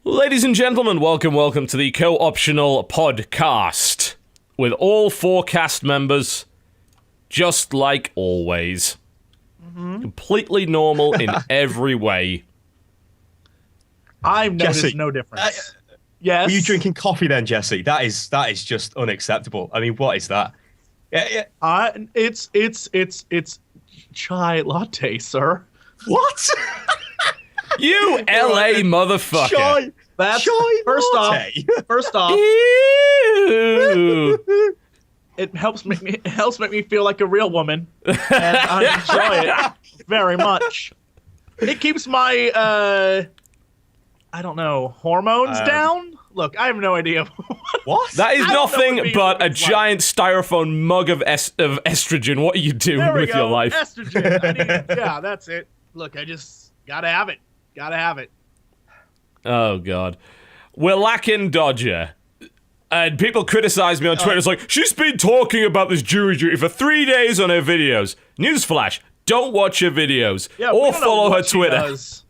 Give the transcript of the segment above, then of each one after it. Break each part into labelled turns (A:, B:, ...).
A: Ladies and gentlemen, welcome to the Co-Optional Podcast. With all 4 cast members, just like always. Completely normal in every way.
B: I've noticed
C: Jesse,
B: no difference. Yes.
C: Are you drinking coffee then, Jesse? That is just unacceptable. I mean, what is that? Yeah.
B: It's chai latte, sir.
C: What?
A: You LA motherfucker.
C: Chai.
B: That's
C: Chai
B: first
C: latte.
B: off.
A: Ew.
B: It helps make me feel like a real woman, and I enjoy it very much. It keeps my I don't know, hormones down. Look, I have no idea.
C: What?
A: That is
B: I don't know
A: nothing
B: what
A: but a
B: being
A: giant styrofoam mug of estrogen. What are you doing
B: There we
A: with
B: go.
A: your life?
B: Estrogen. Yeah, that's it. Look, I just gotta have it. Gotta have it.
A: Oh, God. We're lacking Dodger. And people criticize me on Twitter. It's like, she's been talking about this jury duty for 3 days on her videos. Newsflash, don't watch her videos.
B: Yeah,
A: or
B: we don't know
A: follow her
B: what she
A: Twitter.
B: does.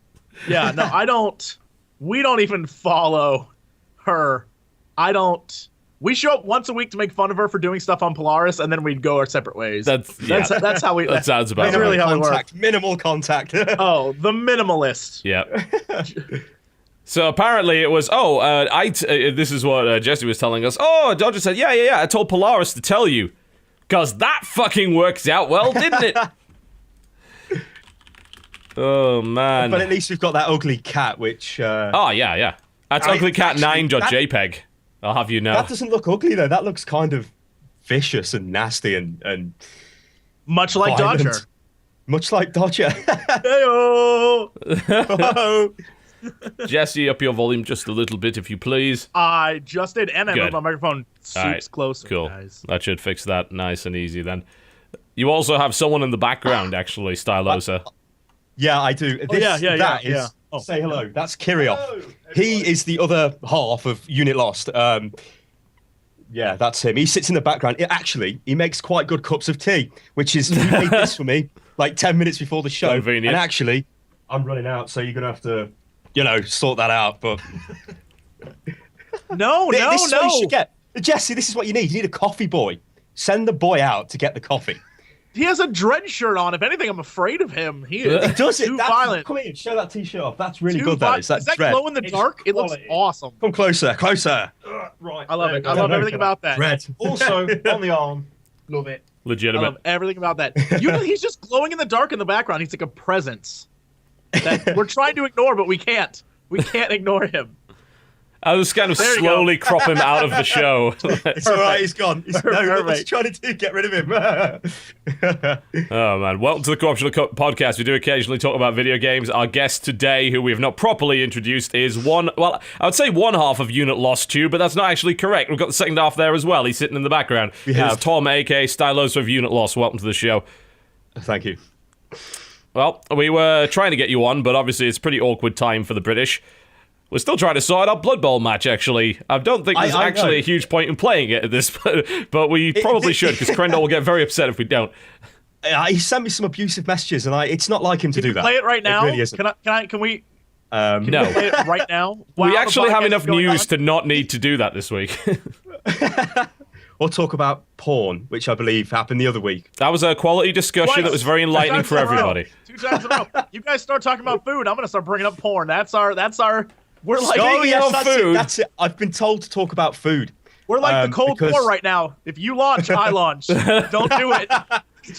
B: Yeah, no, I don't. We don't even follow her. We show up once a week to make fun of her for doing stuff on Polaris, and then we'd go our separate ways.
A: That's
B: how we.
A: That sounds about
B: That's
A: right.
B: really how it works.
C: Minimal contact.
B: Oh, the minimalist.
A: Yeah. So apparently it was, this is what Jesse was telling us. Oh, Dodger said, yeah, I told Polaris to tell you. Because that fucking worked out well, didn't it? Oh, man.
C: But at least we've got that ugly cat, which...
A: Oh, yeah. That's uglycat9.jpg. I'll have you know.
C: That doesn't look ugly, though. That looks kind of vicious and nasty and
B: Much like
C: violent.
B: Dodger.
C: Much like Dodger.
B: Heyo!
C: Oh.
A: Jesse, up your volume just a little bit, if you please.
B: I just did, and I
A: Good.
B: moved my microphone
A: All right,
B: closer,
A: cool.
B: guys.
A: That should fix that nice and easy, then. You also have someone in the background, actually, Stylosa.
C: Yeah, I do.
B: Yeah. Oh,
C: say hello. That's Kiriov. He is the other half of UnitLost. Yeah, that's him. He sits in the background. He makes quite good cups of tea, which is, he made this for me like 10 minutes before the show.
A: Convenient.
C: And actually, I'm running out, so you're going to have to, sort that out. But
B: No.
C: This is what you should get. Jesse, this is what you need. You need a coffee boy. Send the boy out to get the coffee.
B: He has a dread shirt on. If anything, I'm afraid of him. He is
C: He does it.
B: too violent.
C: Come here, show that t-shirt off. That's really
B: Too
C: good, that is.
B: Is that
C: dread.
B: glow in the dark? It looks awesome.
C: Come closer.
D: Right.
B: I love it. I love everything about that.
C: Dread.
D: Also, on the arm, love it.
B: I
A: Legitimate.
B: love everything about that. He's just glowing in the dark in the background. He's like a presence that we're trying to ignore, but we can't. We can't ignore him.
A: I was kind of
B: There you
A: slowly crop him out of the show.
C: It's all right. He's gone. No,
B: Perfect.
C: what's he trying to do? Get rid of him.
A: Oh, man. Welcome to the Co-Optional Podcast. We do occasionally talk about video games. Our guest today, who we have not properly introduced, is I would say one half of UnitLost too, but that's not actually correct. We've got the second half there as well. He's sitting in the background.
C: We have.
A: It's Tom, a.k.a. Stylosa of UnitLost. Welcome to the show.
C: Thank you.
A: Well, we were trying to get you on, but obviously it's a pretty awkward time for the British. We're still trying to sort out Blood Bowl match, actually. I don't think there's actually a huge point in playing it at this point, but we probably should, because Crendor will get very upset if we don't.
C: He sent me some abusive messages, and it's not like him to do that.
B: Play it right now.
C: It really isn't.
B: Can we
A: No.
B: play it right now?
A: We actually have enough
B: going
A: news
B: on?
A: to not need to do that this week.
C: We'll talk about porn, which I believe happened the other week.
A: That was a quality discussion
B: Twice.
A: that was very enlightening for everybody.
B: 2 times in a row. You guys start talking about food, I'm gonna start bringing up porn. That's our. We're like
A: food.
C: That's it. I've been told to talk about food.
B: we're like the Cold
C: because-
B: War right now. If you launch, I launch. Don't do it.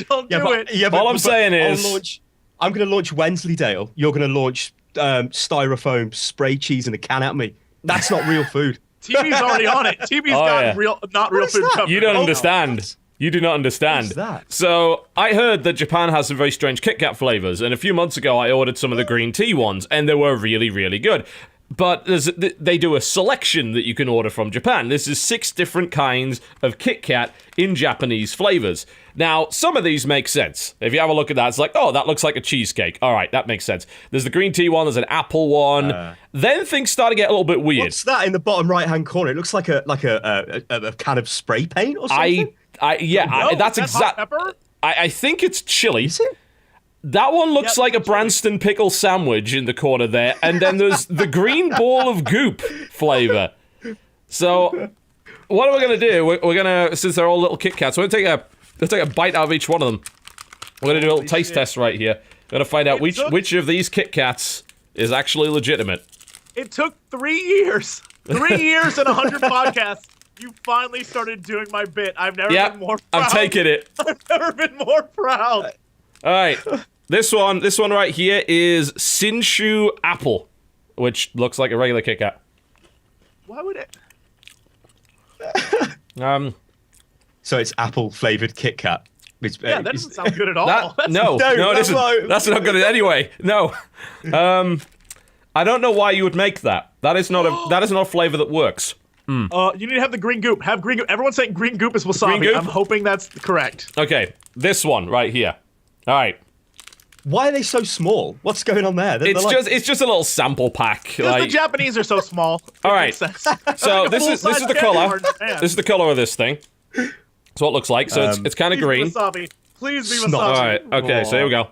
B: Don't do it.
C: Yeah,
A: All I'm saying is-
C: I'm going to launch Wensleydale. You're going to launch styrofoam spray cheese in a can at me. That's not real food.
B: TV's already on it. TV's got not real
C: is
B: food
C: that?
B: covered.
A: You don't
C: Oh,
A: understand. You do not understand.
C: What is that?
A: So, I heard that Japan has some very strange Kit Kat flavors, and a few months ago I ordered some of the green tea ones, and they were really, really good. But they do a selection that you can order from Japan. This is 6 different kinds of Kit Kat in Japanese flavors. Now, some of these make sense. If you have a look at that, it's like, oh, that looks like a cheesecake. All right, that makes sense. There's the green tea one, there's an apple one. Then things start to get a little bit weird.
C: What's that in the bottom right-hand corner? It looks like a can of spray paint or something.
A: that's
B: hot
A: exactly.
B: pepper?
A: I think it's chili.
C: Is it?
A: That one looks
B: Yep,
A: like a
B: that's right.
A: Branston pickle sandwich in the corner there, and then there's the green ball of goop flavor. So, what are we gonna do? We're gonna, since they're all little Kit Kats, we're gonna take a bite out of each one of them. We're gonna do a little taste
B: shit.
A: test right here. We're gonna find out
B: It took-
A: which of these Kit Kats is actually legitimate.
B: It took 3 years. 3 years and 100 podcasts. You finally started doing my bit. I've never
A: Yeah,
B: been more proud.
A: I'm taking it.
B: I've never been more proud.
A: All right, this one right here is Sinshu Apple, which looks like a regular Kit Kat.
B: Why would it?
A: So
C: it's apple flavored Kit Kat. Which,
B: Yeah, that doesn't sound good at all.
A: that, no,
C: No,
A: it
C: that's
A: isn't.
C: not-
A: That's not good anyway. No. I don't know why you would make that. That is not a flavor that works.
B: You need to have the green goop. Have green goop. Everyone's saying green goop is wasabi.
A: Green goop?
B: I'm hoping that's correct.
A: Okay, this one right here. All right,
C: Why are they so small? What's going on there? They're
A: it's just a little sample pack.
B: Because
A: Like,
B: the Japanese are so small.
A: All
B: It
A: right.
B: makes sense.
A: so
B: Like a
A: this is
B: full-size
A: the
B: candy
A: color.
B: bar in Japan.
A: This is the color of this thing. That's what it looks like. So it's kind of
B: Please be
A: green.
B: wasabi. Please be
C: Snot.
B: wasabi.
A: All right. Okay. So here we go.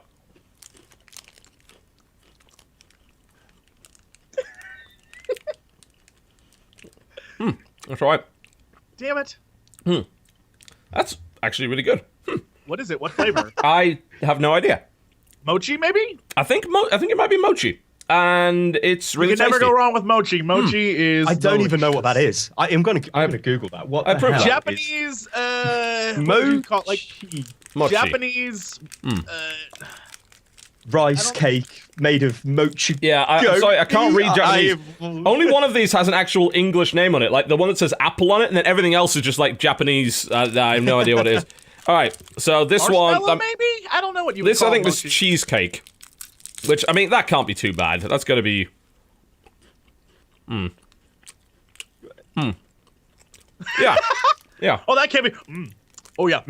A: That's right.
B: Damn it.
A: That's actually really good.
B: What is it? What flavor?
A: I have no idea.
B: Mochi, maybe?
A: I think it might be mochi, and it's really
B: You can never
A: tasty.
B: go wrong with mochi. Mochi is.
C: I don't even know what that
B: delicious.
C: is. I'm gonna Google that. What
A: I
C: the
A: approve
C: hell
A: that.
B: Japanese. What do you call it? Like
A: Mochi.
B: Japanese.
C: rice cake made of mochi.
A: Yeah, I'm sorry, I can't read Japanese. Only one of these has an actual English name on it, like the one that says apple on it, and then everything else is just like Japanese. I have no idea what it is. All right, so this
B: Marshmallow,
A: one,
B: maybe? I don't know what you would
A: this
B: call
A: I think was
B: mochi.
A: cheesecake, which I mean that can't be too bad. That's got to be. Yeah, yeah,
B: Oh, that can't be. Oh yeah.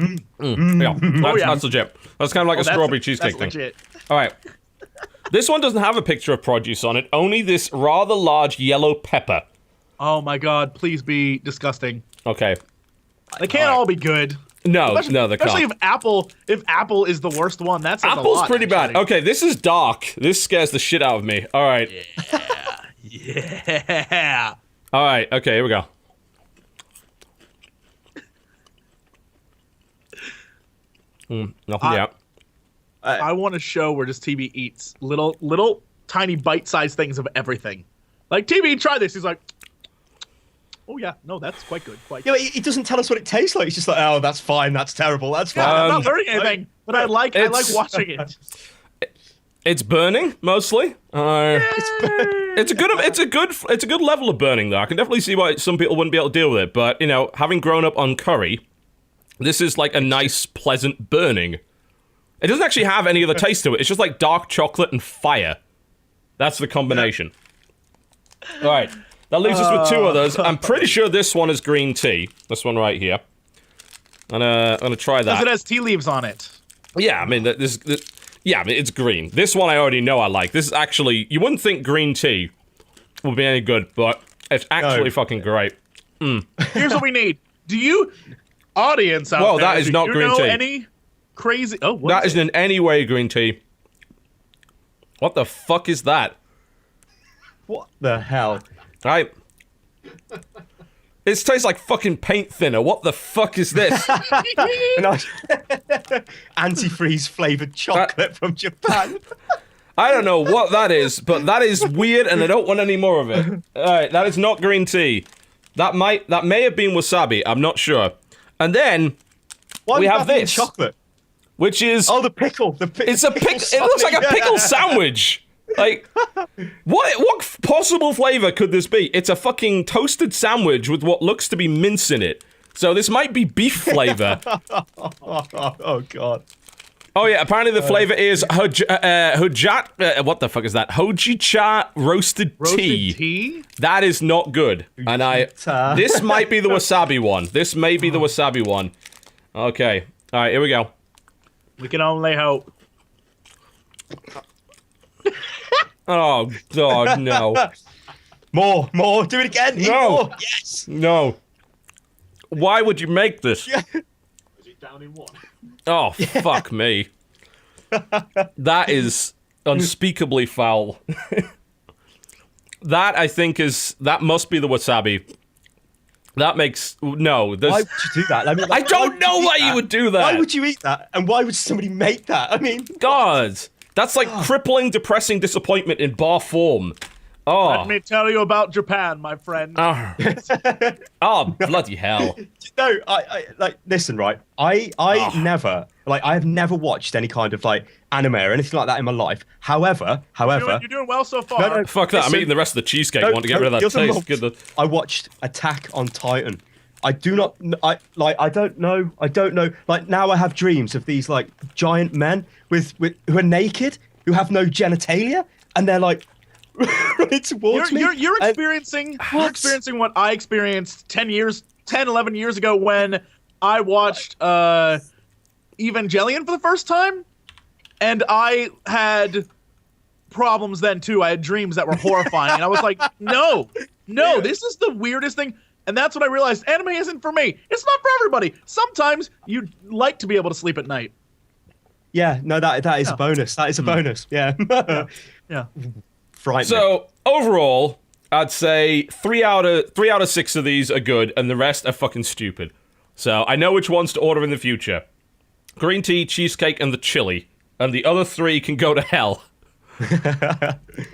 A: yeah. That's legit. That's kind of like a
B: Oh,
A: strawberry cheesecake
B: that's
A: thing.
B: legit.
A: All right. This one doesn't have a picture of produce on it, only this rather large yellow pepper.
B: Oh my god! Please be disgusting.
A: Okay.
B: They can't all be good.
A: No, no, they
B: Especially
A: can't.
B: if Apple is the worst one. That's
A: Apple's pretty bad. Okay, this is dark. This scares the shit out of me. All right.
B: Yeah.
A: All right. Okay, here we go. Nothing yet.
B: I want a show where just TB eats little tiny bite-sized things of everything. Like TB, try this. He's like, oh yeah, no, that's quite good. Quite.
C: Yeah,
B: Good.
C: but he doesn't tell us what it tastes like. He's just like, oh, that's fine, that's terrible, that's fine.
B: I'm not learning anything, but I like
A: it's-
B: watching it.
A: It's burning mostly. It's a good level of burning though. I can definitely see why some people wouldn't be able to deal with it. But you know, having grown up on curry, this is like a nice, pleasant burning. It doesn't actually have any other taste to it. It's just like dark chocolate and fire. That's the combination. All right, that leaves us with two others. I'm pretty sure this one is green tea. This one right here. I'm gonna try that.
B: Because it has tea leaves on it.
A: Yeah, I mean, yeah, I mean, it's green. This one I already know I like. This is actually, you wouldn't think green tea would be any good, but it's actually fucking great.
B: Here's what we need. Do you, audience out
A: Whoa,
B: there,
A: that is
B: do
A: not
B: you
A: green
B: know
A: tea.
B: any crazy? Oh, what
A: That
B: is
A: isn't in any way green tea. What the fuck is that?
C: What the hell?
A: Right? It tastes like fucking paint thinner. What the fuck is this?
C: Antifreeze flavored chocolate from Japan.
A: I don't know what that is, but that is weird and I don't want any more of it. Alright, that is not green tea. That may have been wasabi, I'm not sure. And then
C: Why
A: we
C: would
A: have
C: that be in
A: this.
C: chocolate.
A: Which is
C: Oh, the pickle.
A: it's a pickle. It looks like a pickle sandwich. Like, what possible flavor could this be? It's a fucking toasted sandwich with what looks to be mince in it. So this might be beef flavor.
C: Oh god.
A: Oh yeah, apparently the flavor is hojat. What the fuck is that? Hojicha roasted tea.
B: tea?
A: That is not good. And
C: Hojita.
A: this might be the wasabi one. This may be the wasabi one. Okay. All right, here we go.
B: We can only hope.
A: Oh god, no.
C: More. Do it again. Eat
A: No.
C: more. Yes.
A: No. Why would you make this?
D: Is it down in one?
A: Oh, fuck me. That is unspeakably foul. That, I think, that must be the wasabi. That makes... No.
C: Why would you do that? I mean,
A: I don't know why you would do that.
C: Why would you eat that? And why would somebody make that? I mean...
A: God. That's like crippling, depressing disappointment in bar form. Oh.
B: Let me tell you about Japan, my friend.
A: Oh, bloody hell.
C: No, I like, listen, right? I have never watched any kind of, like, anime or anything like that in my life. However...
B: You're doing well so far.
C: No,
A: Fuck that, I'm
C: listen,
A: eating the rest of the cheesecake. I want to get rid of that
C: the other
A: taste.
C: month, I watched Attack on Titan. I do not... I don't know. Like, now I have dreams of these, like, giant men with who are naked, who have no genitalia, and they're, like... running towards me.
B: You're experiencing what I experienced 11 years ago when I watched Evangelion for the first time, and I had problems then too. I had dreams that were horrifying, and I was like, no, this is the weirdest thing. And that's when I realized anime isn't for me. It's not for everybody. Sometimes you'd like to be able to sleep at night.
C: Yeah, no, that is a bonus. That is a bonus. Yeah.
B: Yeah.
C: Frightening.
A: So, overall, I'd say 3 out of 6 of these are good, and the rest are fucking stupid. So, I know which ones to order in the future. Green tea, cheesecake, and the chili. And the other 3 can go to hell.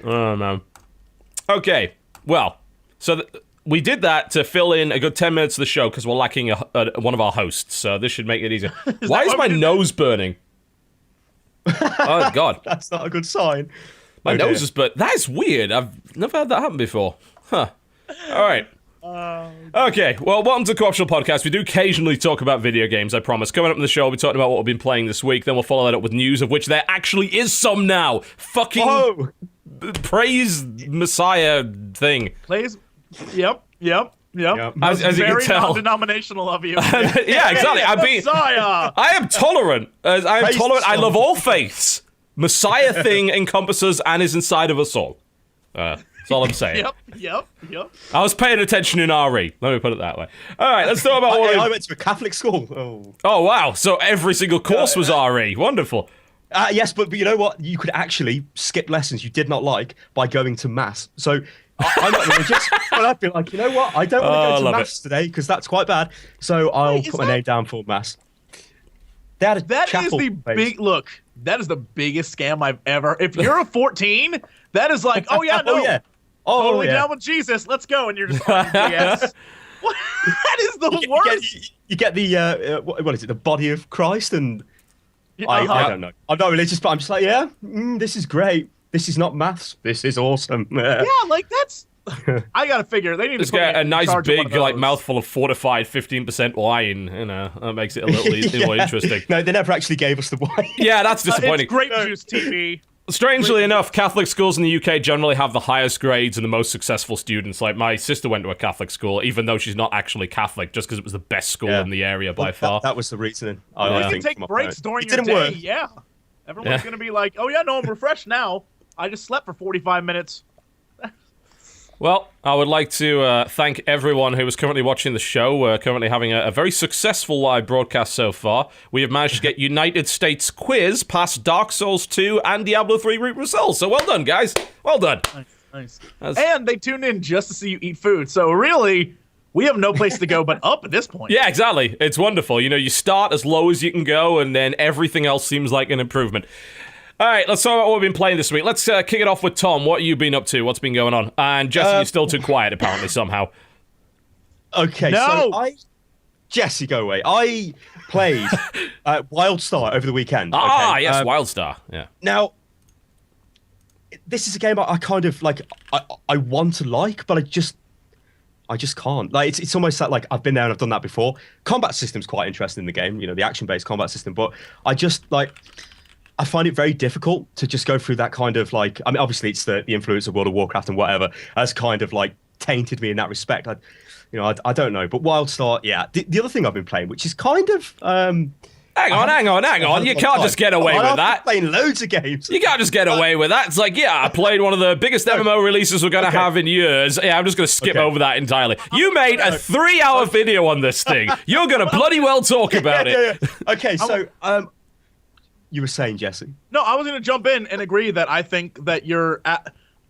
A: Oh, man. Okay, well, so we did that to fill in a good 10 minutes of the show, because we're lacking one of our hosts, so this should make it easier. Why is my nose burning? Oh, God.
C: That's not a good sign.
A: My nose is burnt. That is weird. I've never had that happen before. Huh. All right. Okay, well, welcome to the Co-optional Podcast. We do occasionally talk about video games, I promise. Coming up in the show, we'll be talking about what we've been playing this week. Then we'll follow that up with news, of which there actually is some now. Fucking praise Messiah thing.
B: Plays. Yep.
A: As you
B: very
A: can tell.
B: Non-denominational of you.
A: Yeah, exactly.
B: Messiah.
A: I am tolerant. I love all faiths. Messiah thing encompasses and is inside of us all. That's all I'm saying.
B: Yep.
A: I was paying attention in RE. Let me put it that way. All right, let's talk about what
C: I went to a Catholic school.
A: Oh, wow. So every single course was RE. Wonderful.
C: Yes, but you know what? You could actually skip lessons you did not like by going to mass. So I'm not religious, but I'd be like, you know what? I don't want to go to mass today because that's quite bad. So I'll put my name down for mass.
B: That is the big look. That is the biggest scam I've ever. If you're a 14, that is like, oh yeah, no, totally down with Jesus. Let's go, and you're just like, yes. That is the worst.
C: You get the what is it? The body of Christ, and I don't know. I'm not religious, but I'm just like, yeah, this is great. This is not maths. This is awesome.
B: Yeah, like that's. I gotta figure they need to
A: get a nice big like mouthful of fortified 15% wine. You know, that makes it a little more interesting.
C: No, they never actually gave us the wine.
A: Yeah, that's disappointing.
B: It's grape juice TV.
A: Strangely enough, Catholic schools in the UK generally have the highest grades and the most successful students. Like, my sister went to a Catholic school, even though she's not actually Catholic, just because it was the best school in the area by far.
C: That was the reasoning.
B: You can take breaks during your day. Work. Yeah. Everyone's going to be like, oh yeah, no, I'm refreshed now. I just slept for 45 minutes.
A: Well, I would like to thank everyone who is currently watching the show. We're currently having a very successful live broadcast so far. We have managed to get United States Quiz past Dark Souls 2 and Diablo 3 Root Results. So well done, guys. Well done.
B: Nice. And they tuned in just to see you eat food. So really, we have no place to go but up at this point.
A: Yeah, exactly. It's wonderful. You know, you start as low as you can go, and then everything else seems like an improvement. All right, let's talk about what we've been playing this week. Let's kick it off with Tom. What have you been up to? What's been going on? And Jesse, you're still too quiet, apparently, somehow.
C: Okay,
B: no!
C: So Jesse, go away. I played WildStar over the weekend.
A: Yes, WildStar. Yeah.
C: Now, this is a game I kind of, like, I want to like, but I just can't. Like, it's almost like I've been there and I've done that before. Combat system's quite interesting in the game, you know, the action-based combat system, but I just, like... I find it very difficult to just go through that kind of, like, I mean, obviously it's the influence of World of Warcraft and whatever has kind of, like, tainted me in that respect. I don't know. But WildStar, yeah. The other thing I've been playing, which is kind of... Hang
A: on. You can't just get away with that.
C: I've been playing loads of games.
A: You can't just get away with that. It's like, yeah, I played one of the biggest MMO releases we're going to have in years. Yeah, I'm just going to skip over that entirely. You made a 3-hour video on this thing. You're going to bloody well talk about it.
C: Okay, so... you were saying, Jesse.
B: No, I was going to jump in and agree that I think that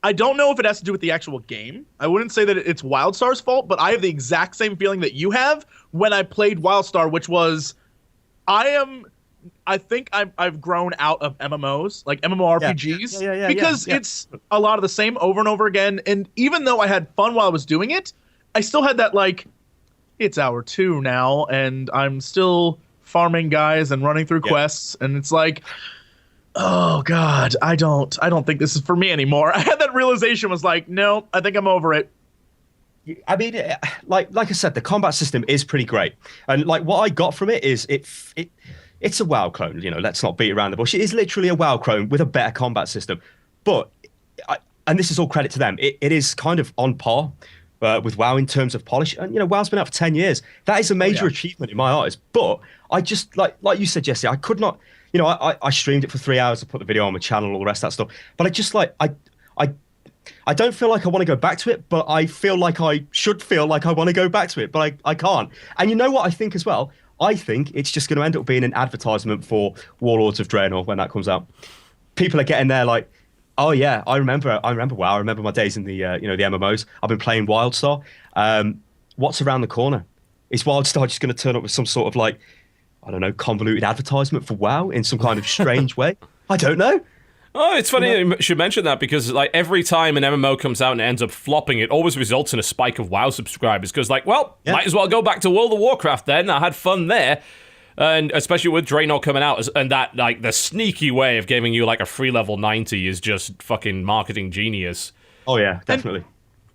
B: I don't know if it has to do with the actual game. I wouldn't say that it's WildStar's fault, but I have the exact same feeling that you have when I played WildStar, which was I think I've grown out of MMOs, like MMORPGs, because it's a lot of the same over and over again. And even though I had fun while I was doing it, I still had that, like, it's hour 2 now, and I'm still farming guys and running through quests, and it's like, oh God, I don't think this is for me anymore. I had that realization, was like, no, I think I'm over it.
C: I mean, like I said, the combat system is pretty great, and like what I got from it is it's a WoW clone. You know, let's not beat around the bush. It is literally a WoW clone with a better combat system. But and this is all credit to them. It is kind of on par with WoW in terms of polish. And you know, WoW's been out for 10 years. That is a major achievement in my eyes. But I just like you said, Jesse, I could not. You know, I streamed it for 3 hours. I put the video on my channel, all the rest of that stuff. But I just I don't feel like I want to go back to it, but I feel like I should feel like I want to go back to it, but I can't. And you know what I think as well? I think it's just going to end up being an advertisement for Warlords of Draenor when that comes out. People are getting there like, oh yeah, I remember WoW. I remember my days in the the MMOs. I've been playing WildStar. What's around the corner? Is WildStar just going to turn up with some sort of, like, I don't know, convoluted advertisement for WoW in some kind of strange way? I don't know.
A: Oh, it's funny you should mention that, because like every time an MMO comes out and it ends up flopping, it always results in a spike of WoW subscribers, because like, well, might as well go back to World of Warcraft then. I had fun there. And especially with Draenor coming out, and that, like, the sneaky way of giving you like a free level 90 is just fucking marketing genius.
C: Oh yeah, definitely.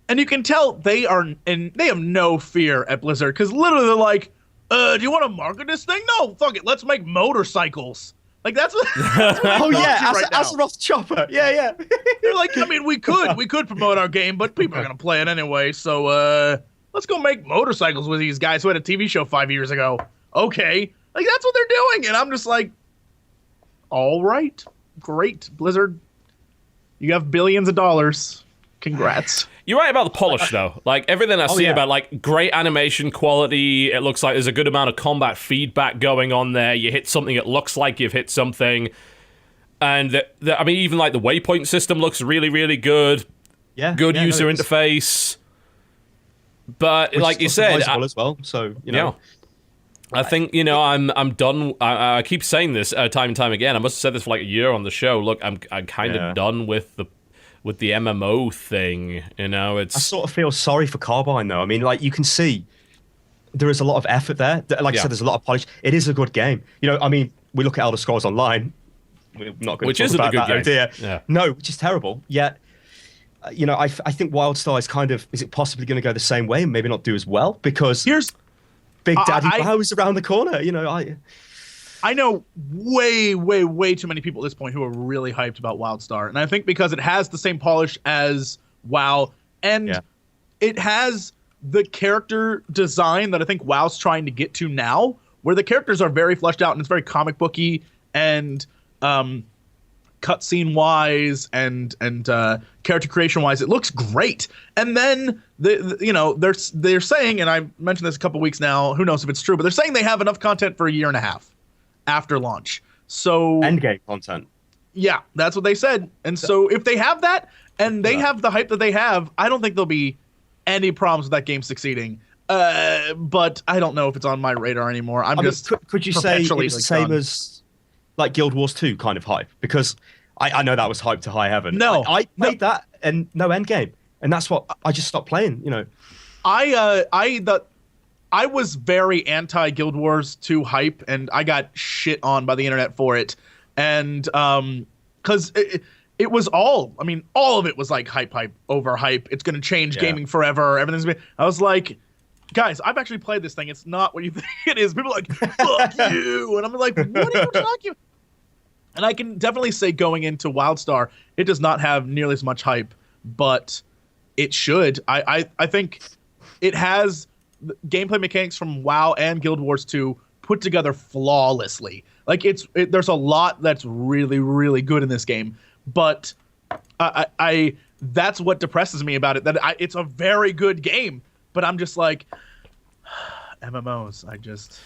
B: And you can tell they have no fear at Blizzard, because literally they're like, do you want to market this thing? No, fuck it, let's make motorcycles. Like, that's what
C: oh yeah, Azeroth's chopper. Yeah.
B: They're like, I mean, we could promote our game, but people are gonna play it anyway. So let's go make motorcycles with these guys who had a TV show 5 years ago. Okay, like that's what they're doing, and I'm just like, all right, great, Blizzard, you have billions of dollars. Congrats.
A: You're right about the polish, though. Like, everything I see about, like, great animation quality, it looks like there's a good amount of combat feedback going on there. You hit something, it looks like you've hit something. And, I mean, even, like, the waypoint system looks really, really good.
C: Yeah.
A: Good user interface. But, like you said...
C: as well, so, you know...
A: Yeah. I think, you know, I'm done. I keep saying this time and time again. I must have said this for, like, a year on the show. Look, I'm kind of done with the MMO thing, you know. I
C: sort of feel sorry for Carbine, though. I mean, like, you can see there is a lot of effort there. Like I said, there's a lot of polish. It is a good game. You know, I mean, we look at Elder Scrolls Online. We're not going to talk about that idea.
A: Yeah.
C: No, which is terrible. Yet, you know, I think WildStar is kind of, is it possibly going to go the same way and maybe not do as well? Because Big Daddy WoW is around the corner. You know,
B: I know way, way, way too many people at this point who are really hyped about WildStar. And I think because it has the same polish as WoW, and it has the character design that I think WoW's trying to get to now, where the characters are very fleshed out and it's very comic booky and cutscene wise and character creation wise. It looks great. And then they're saying, and I mentioned this a couple weeks now, who knows if it's true, but they're saying they have enough content for a year and a half after launch. So
C: endgame content.
B: Yeah, that's what they said. And so if they have that and they have the hype that they have, I don't think there'll be any problems with that game succeeding. But I don't know if it's on my radar anymore. I mean,
C: could you say it's the same as like Guild Wars 2 kind of hype? Because I know that was hype to high heaven.
B: No,
C: I played that and no endgame, and that's what I just stopped playing. You know,
B: I was very anti Guild Wars 2 hype, and I got shit on by the internet for it. And because it was all of it was like hype, over hype. It's going to change gaming forever. Everything's been. I was like, guys, I've actually played this thing. It's not what you think it is. People are like, fuck you. And I'm like, what are you talking about? And I can definitely say going into WildStar, it does not have nearly as much hype, but it should. I think it has gameplay mechanics from WoW and Guild Wars 2 put together flawlessly. Like there's a lot that's really, really good in this game, but I that's what depresses me about it. It's a very good game, but I'm just like MMOs.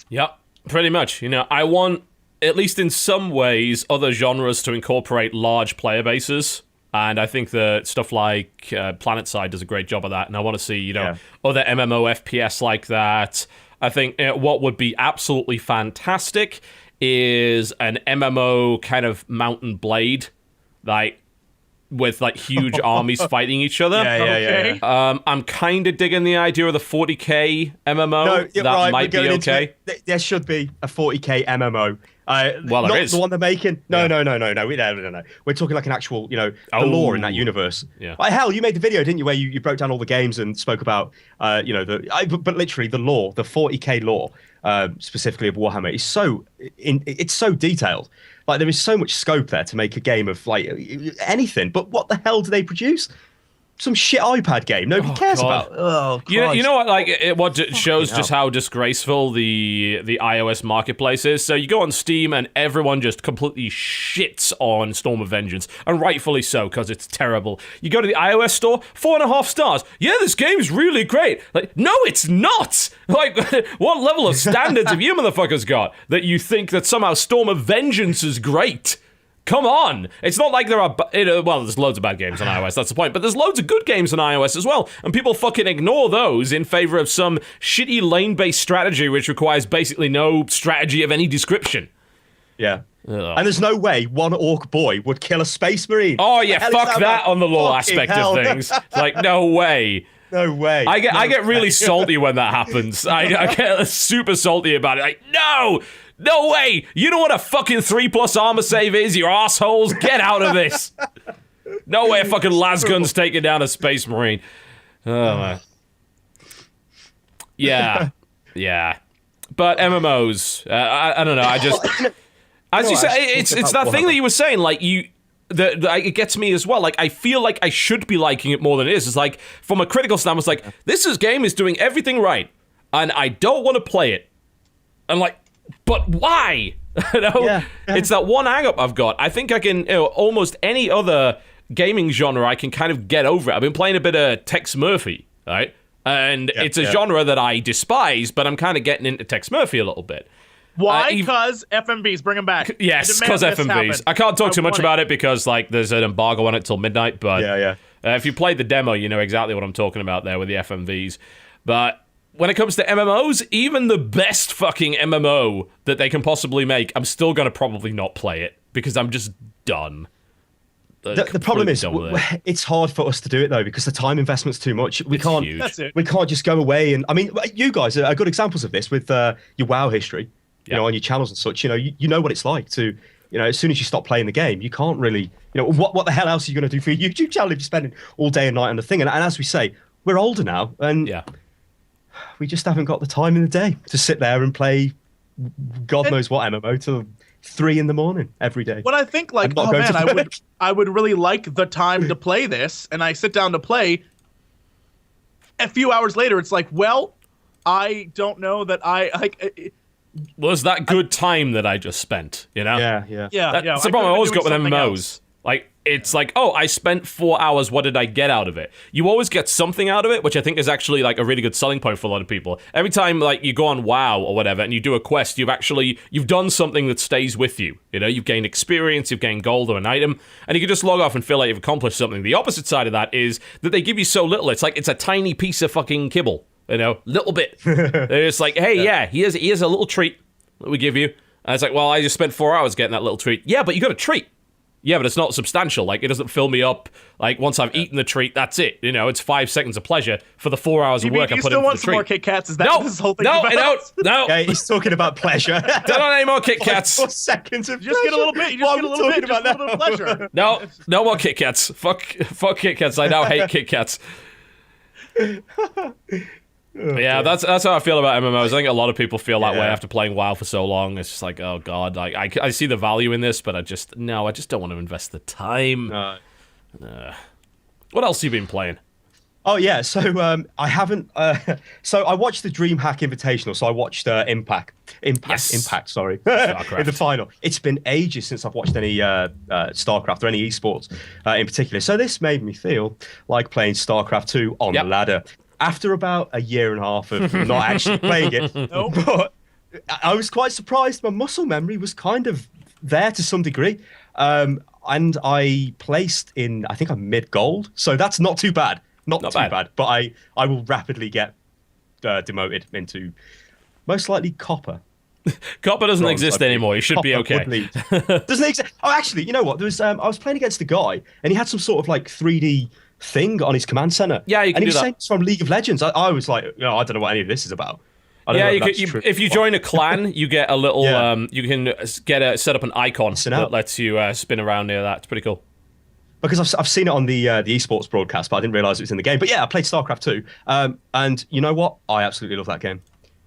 B: Yep,
A: pretty much. You know, I want at least in some ways, other genres to incorporate large player bases. And I think that stuff like PlanetSide does a great job of that. And I want to see, other MMO FPS like that. I think what would be absolutely fantastic is an MMO kind of Mountain Blade, with huge armies fighting each other.
C: Yeah.
A: I'm kind of digging the idea of the 40k MMO.
C: No,
A: that
C: right,
A: might be okay.
C: There should be a 40k MMO.
A: Well, there
C: not
A: is.
C: the one they're making. No.
A: Yeah.
C: We're talking like an actual, the lore in that universe.
A: Yeah.
C: Hell, you made the video, didn't you, where you broke down all the games and spoke about, but literally the lore, the 40k lore, specifically of Warhammer, is it's so detailed. Like, there is so much scope there to make a game of anything. But what the hell do they produce? Some shit iPad game nobody cares about. Oh, Christ.
A: You know what? What shows just how disgraceful the iOS marketplace is. So you go on Steam and everyone just completely shits on Storm of Vengeance, and rightfully so, because it's terrible. You go to the iOS store, 4.5 stars. Yeah, this game's really great. No, it's not. What level of standards have you motherfuckers got that you think that somehow Storm of Vengeance is great? Come on! It's not like there are... there's loads of bad games on iOS, that's the point, but there's loads of good games on iOS as well, and people fucking ignore those in favor of some shitty lane-based strategy which requires basically no strategy of any description.
C: Yeah.
A: Ugh.
C: And there's no way one orc boy would kill a space marine.
A: Oh, yeah, fuck that on the lore aspect of things. No way.
C: No way.
A: I get really salty when that happens. I get super salty about it. No way! You know what a fucking 3+ armor save is, you assholes? Get out of this! No way a fucking lasgun's taking down a space marine. Oh, man. Yeah. But MMOs, I don't know, I just... As you say, it's that thing that you were saying, it gets me as well. I feel like I should be liking it more than it is. It's from a critical standpoint, it's this game is doing everything right, and I don't want to play it. I'm but why? It's that one hang-up I've got. I think I can, almost any other gaming genre, I can kind of get over it. I've been playing a bit of Tex Murphy, right? And it's a genre that I despise, but I'm kind of getting into Tex Murphy a little bit.
B: Why? Because FMVs, bring them back.
A: Yes, because FMVs. I can't talk too much about it because, there's an embargo on it till midnight, but if you played the demo, you know exactly what I'm talking about there with the FMVs. But when it comes to MMOs, even the best fucking MMO that they can possibly make, I'm still going to probably not play it because I'm just done.
C: The problem is, it's hard for us to do it though because the time investment's too much. We can't.
A: Huge.
B: That's it.
C: We can't just go away and. I mean, you guys are good examples of this with your WoW history. On your channels and such. You know what it's like to. As soon as you stop playing the game, you can't really. What the hell else are you going to do for your YouTube channel if you're spending all day and night on the thing? And as we say, we're older now, and we just haven't got the time in the day to sit there and play God knows what MMO till 3 a.m. every day.
B: When I think I would really like the time to play this, and I sit down to play. A few hours later, it's I don't know that
A: was that good time that I just spent,
C: Yeah.
A: That's the problem I always got with MMOs. It's I spent 4 hours, what did I get out of it? You always get something out of it, which I think is actually a really good selling point for a lot of people. Every time you go on WoW or whatever and you do a quest, you've done something that stays with you. You've gained experience, you've gained gold or an item, and you can just log off and feel like you've accomplished something. The opposite side of that is that they give you so little. It's it's a tiny piece of fucking kibble. Little bit. They're just hey, here's a little treat that we give you. And it's I just spent 4 hours getting that little treat. Yeah, but you got a treat. Yeah, but it's not substantial. It doesn't fill me up. Once I've eaten the treat, that's it. It's 5 seconds of pleasure for the 4 hours of work I put into the treat.
B: You still want some more Kit Kats? Is that what this whole thing about?
A: No.
C: Okay, he's talking about pleasure.
A: Don't want any more Kit Kats.
C: 4 seconds of
B: just get a little bit. You just get a little bit. Just a little bit of pleasure.
A: No more Kit Kats. Fuck Kit Kats. I now hate Kit Kats. That's how I feel about MMOs. I think a lot of people feel that way after playing WoW for so long. It's just oh god, I see the value in this, but I just don't want to invest the time. What else have you been playing?
C: Oh yeah, so I haven't. So I watched the DreamHack Invitational. So I watched Impact. Sorry, in the final. It's been ages since I've watched any StarCraft or any esports in particular. So this made me feel like playing StarCraft 2 on the ladder. After about a year and a half of not actually playing it, I was quite surprised. My muscle memory was kind of there to some degree. And I placed in, I think I'm mid-gold. So that's not too bad. Not too bad. But I will rapidly get demoted into most likely copper.
A: Copper doesn't
C: Bronze,
A: exist anymore. You should be okay.
C: Doesn't exist. Oh, actually, you know what? There was I was playing against a guy, and he had some sort of like 3D thing on his command center.
A: Yeah, you can
C: and he
A: do
C: was
A: that.
C: saying it's from League of Legends. I was like, I don't know what any of this is about. I don't
A: Yeah,
C: know
A: you
C: if
A: can,
C: that's true.
A: if you join a clan, you get a little.
C: Yeah.
A: You can set up an icon that lets you spin around near that. It's pretty cool.
C: Because I've seen it on the esports broadcast, but I didn't realize it was in the game. But yeah, I played StarCraft 2, and you know what? I absolutely love that game.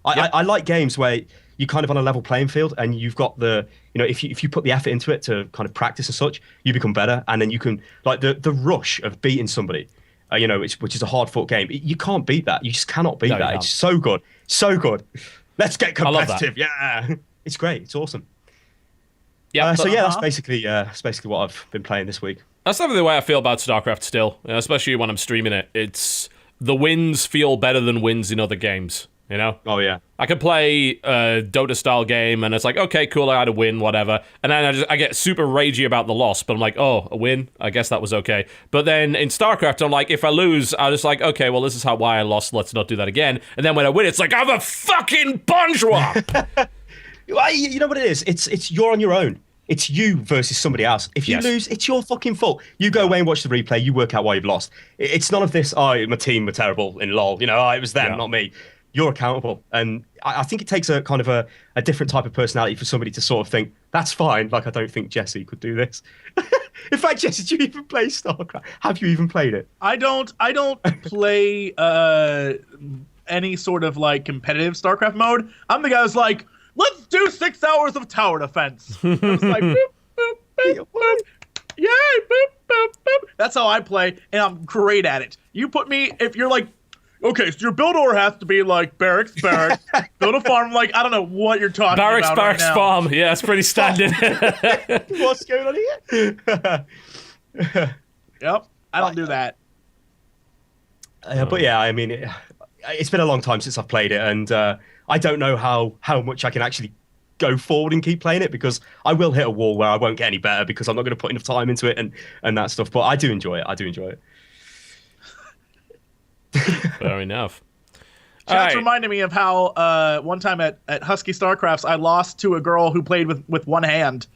C: I like games where you're kind of on a level playing field, and you've got if you put the effort into it to kind of practice and such, you become better, and then you can like the rush of beating somebody, which is a hard fought game. You can't beat that. You just cannot beat that. It's so good, so good. Let's get competitive. Yeah, it's great. It's awesome.
A: Yeah.
C: So yeah, that's basically what I've been playing this week.
A: That's definitely the way I feel about StarCraft still, especially when I'm streaming it. It's the wins feel better than wins in other games. You know?
C: Oh yeah.
A: I could play a Dota style game and it's like, okay, cool, I had a win, whatever. And then I get super ragey about the loss, but I'm like, oh, a win? I guess that was okay. But then in StarCraft, I'm like, if I lose, I'm just like, okay, well, this is why I lost, let's not do that again. And then when I win, it's like, I'm a fucking bourgeois!
C: You know what it is? It's you're on your own. It's you versus somebody else. If you lose, it's your fucking fault. You go away and watch the replay, you work out why you've lost. It's none of this, my team were terrible in LoL. It was them, not me. You're accountable. And I think it takes a kind of a different type of personality for somebody to sort of think, that's fine. Like, I don't think Jesse could do this. In fact, Jesse, do you even play StarCraft? Have you even played it?
B: I don't play any sort of like competitive StarCraft mode. I'm the guy who's like, let's do 6 hours of tower defense. I was like, boop, boop, boop, boop. Yay, boop, boop, boop. That's how I play, and I'm great at it. You put me, if you're like, okay, so your build order has to be like barracks, build a farm. Like, I don't know what you're talking
A: Barracks,
B: about.
A: Barracks,
B: right now.
A: farm. Yeah, it's pretty standard.
C: What's going on here?
B: Yep, I don't do that.
C: But yeah, I mean, it's been a long time since I've played it, and I don't know how much I can actually go forward and keep playing it, because I will hit a wall where I won't get any better because I'm not going to put enough time into it and that stuff. But I do enjoy it.
A: Fair enough.
B: Chat's reminded me of how one time at Husky StarCrafts, I lost to a girl who played with one hand.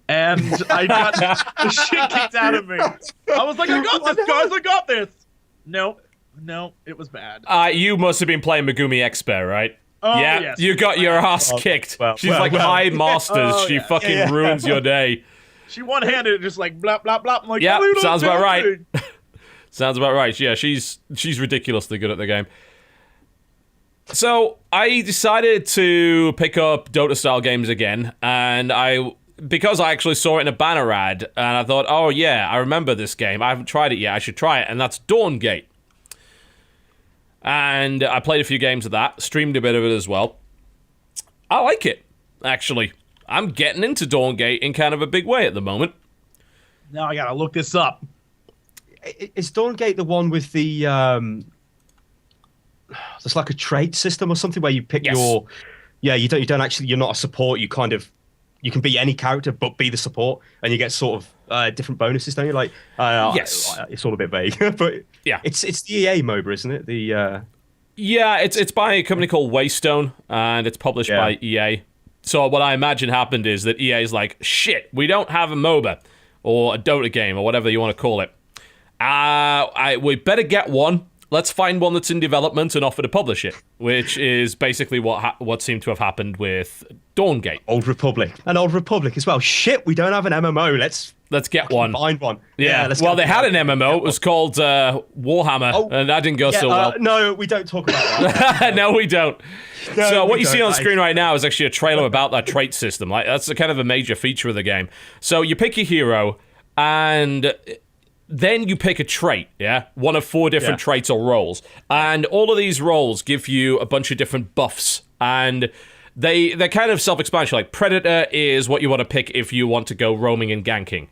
B: And I got the shit kicked out of me. I was like, I got this, guys, I got this. No, it was bad.
A: You must have been playing Megumi Expert, right?
B: Oh,
A: yeah,
B: yes.
A: you got your ass kicked. She's like high masters.
B: Oh,
A: she
B: yeah.
A: fucking ruins your day.
B: She one-handed, just like blah blah blah. I'm like,
A: Yeah,
B: what are you
A: sounds
B: doing?
A: about right. Sounds about right. Yeah, she's ridiculously good at the game. So I decided to pick up Dota style games again, and because I actually saw it in a banner ad, and I thought, oh yeah, I remember this game. I haven't tried it yet. I should try it, and that's Dawngate. And I played a few games of that, streamed a bit of it as well. I like it, actually. I'm getting into Dawngate in kind of a big way at the moment.
B: Now I gotta look this up.
C: Is Dawngate the one with the there's like a trait system or something where you pick your you don't actually, you're not a support, you can be any character but be the support, and you get sort of different bonuses, don't you? Like
A: yes,
C: it's all a bit vague, but
A: yeah,
C: it's the EA MOBA, isn't it?
A: Yeah, it's by a company called Waystone, and it's published by EA. So what I imagine happened is that EA's like, shit, we don't have a MOBA or a Dota game or whatever you want to call it. We better get one. Let's find one that's in development and offer to publish it, which is basically what seemed to have happened with Dawngate.
C: Old Republic as well. Shit, we don't have an MMO. Let's
A: get one.
C: Find one.
A: Yeah. Well, they had an MMO. It was called Warhammer, and that didn't go so well.
C: No, we don't talk about that.
A: No, we don't.
C: No,
A: so what you see on screen right now is actually a trailer about that trait system. Like, that's a kind of a major feature of the game. So you pick your hero, and then you pick a trait, one of 4 different traits or roles, and all of these roles give you a bunch of different buffs, and they're kind of self-explanatory. Like, Predator is what you want to pick if you want to go roaming and ganking,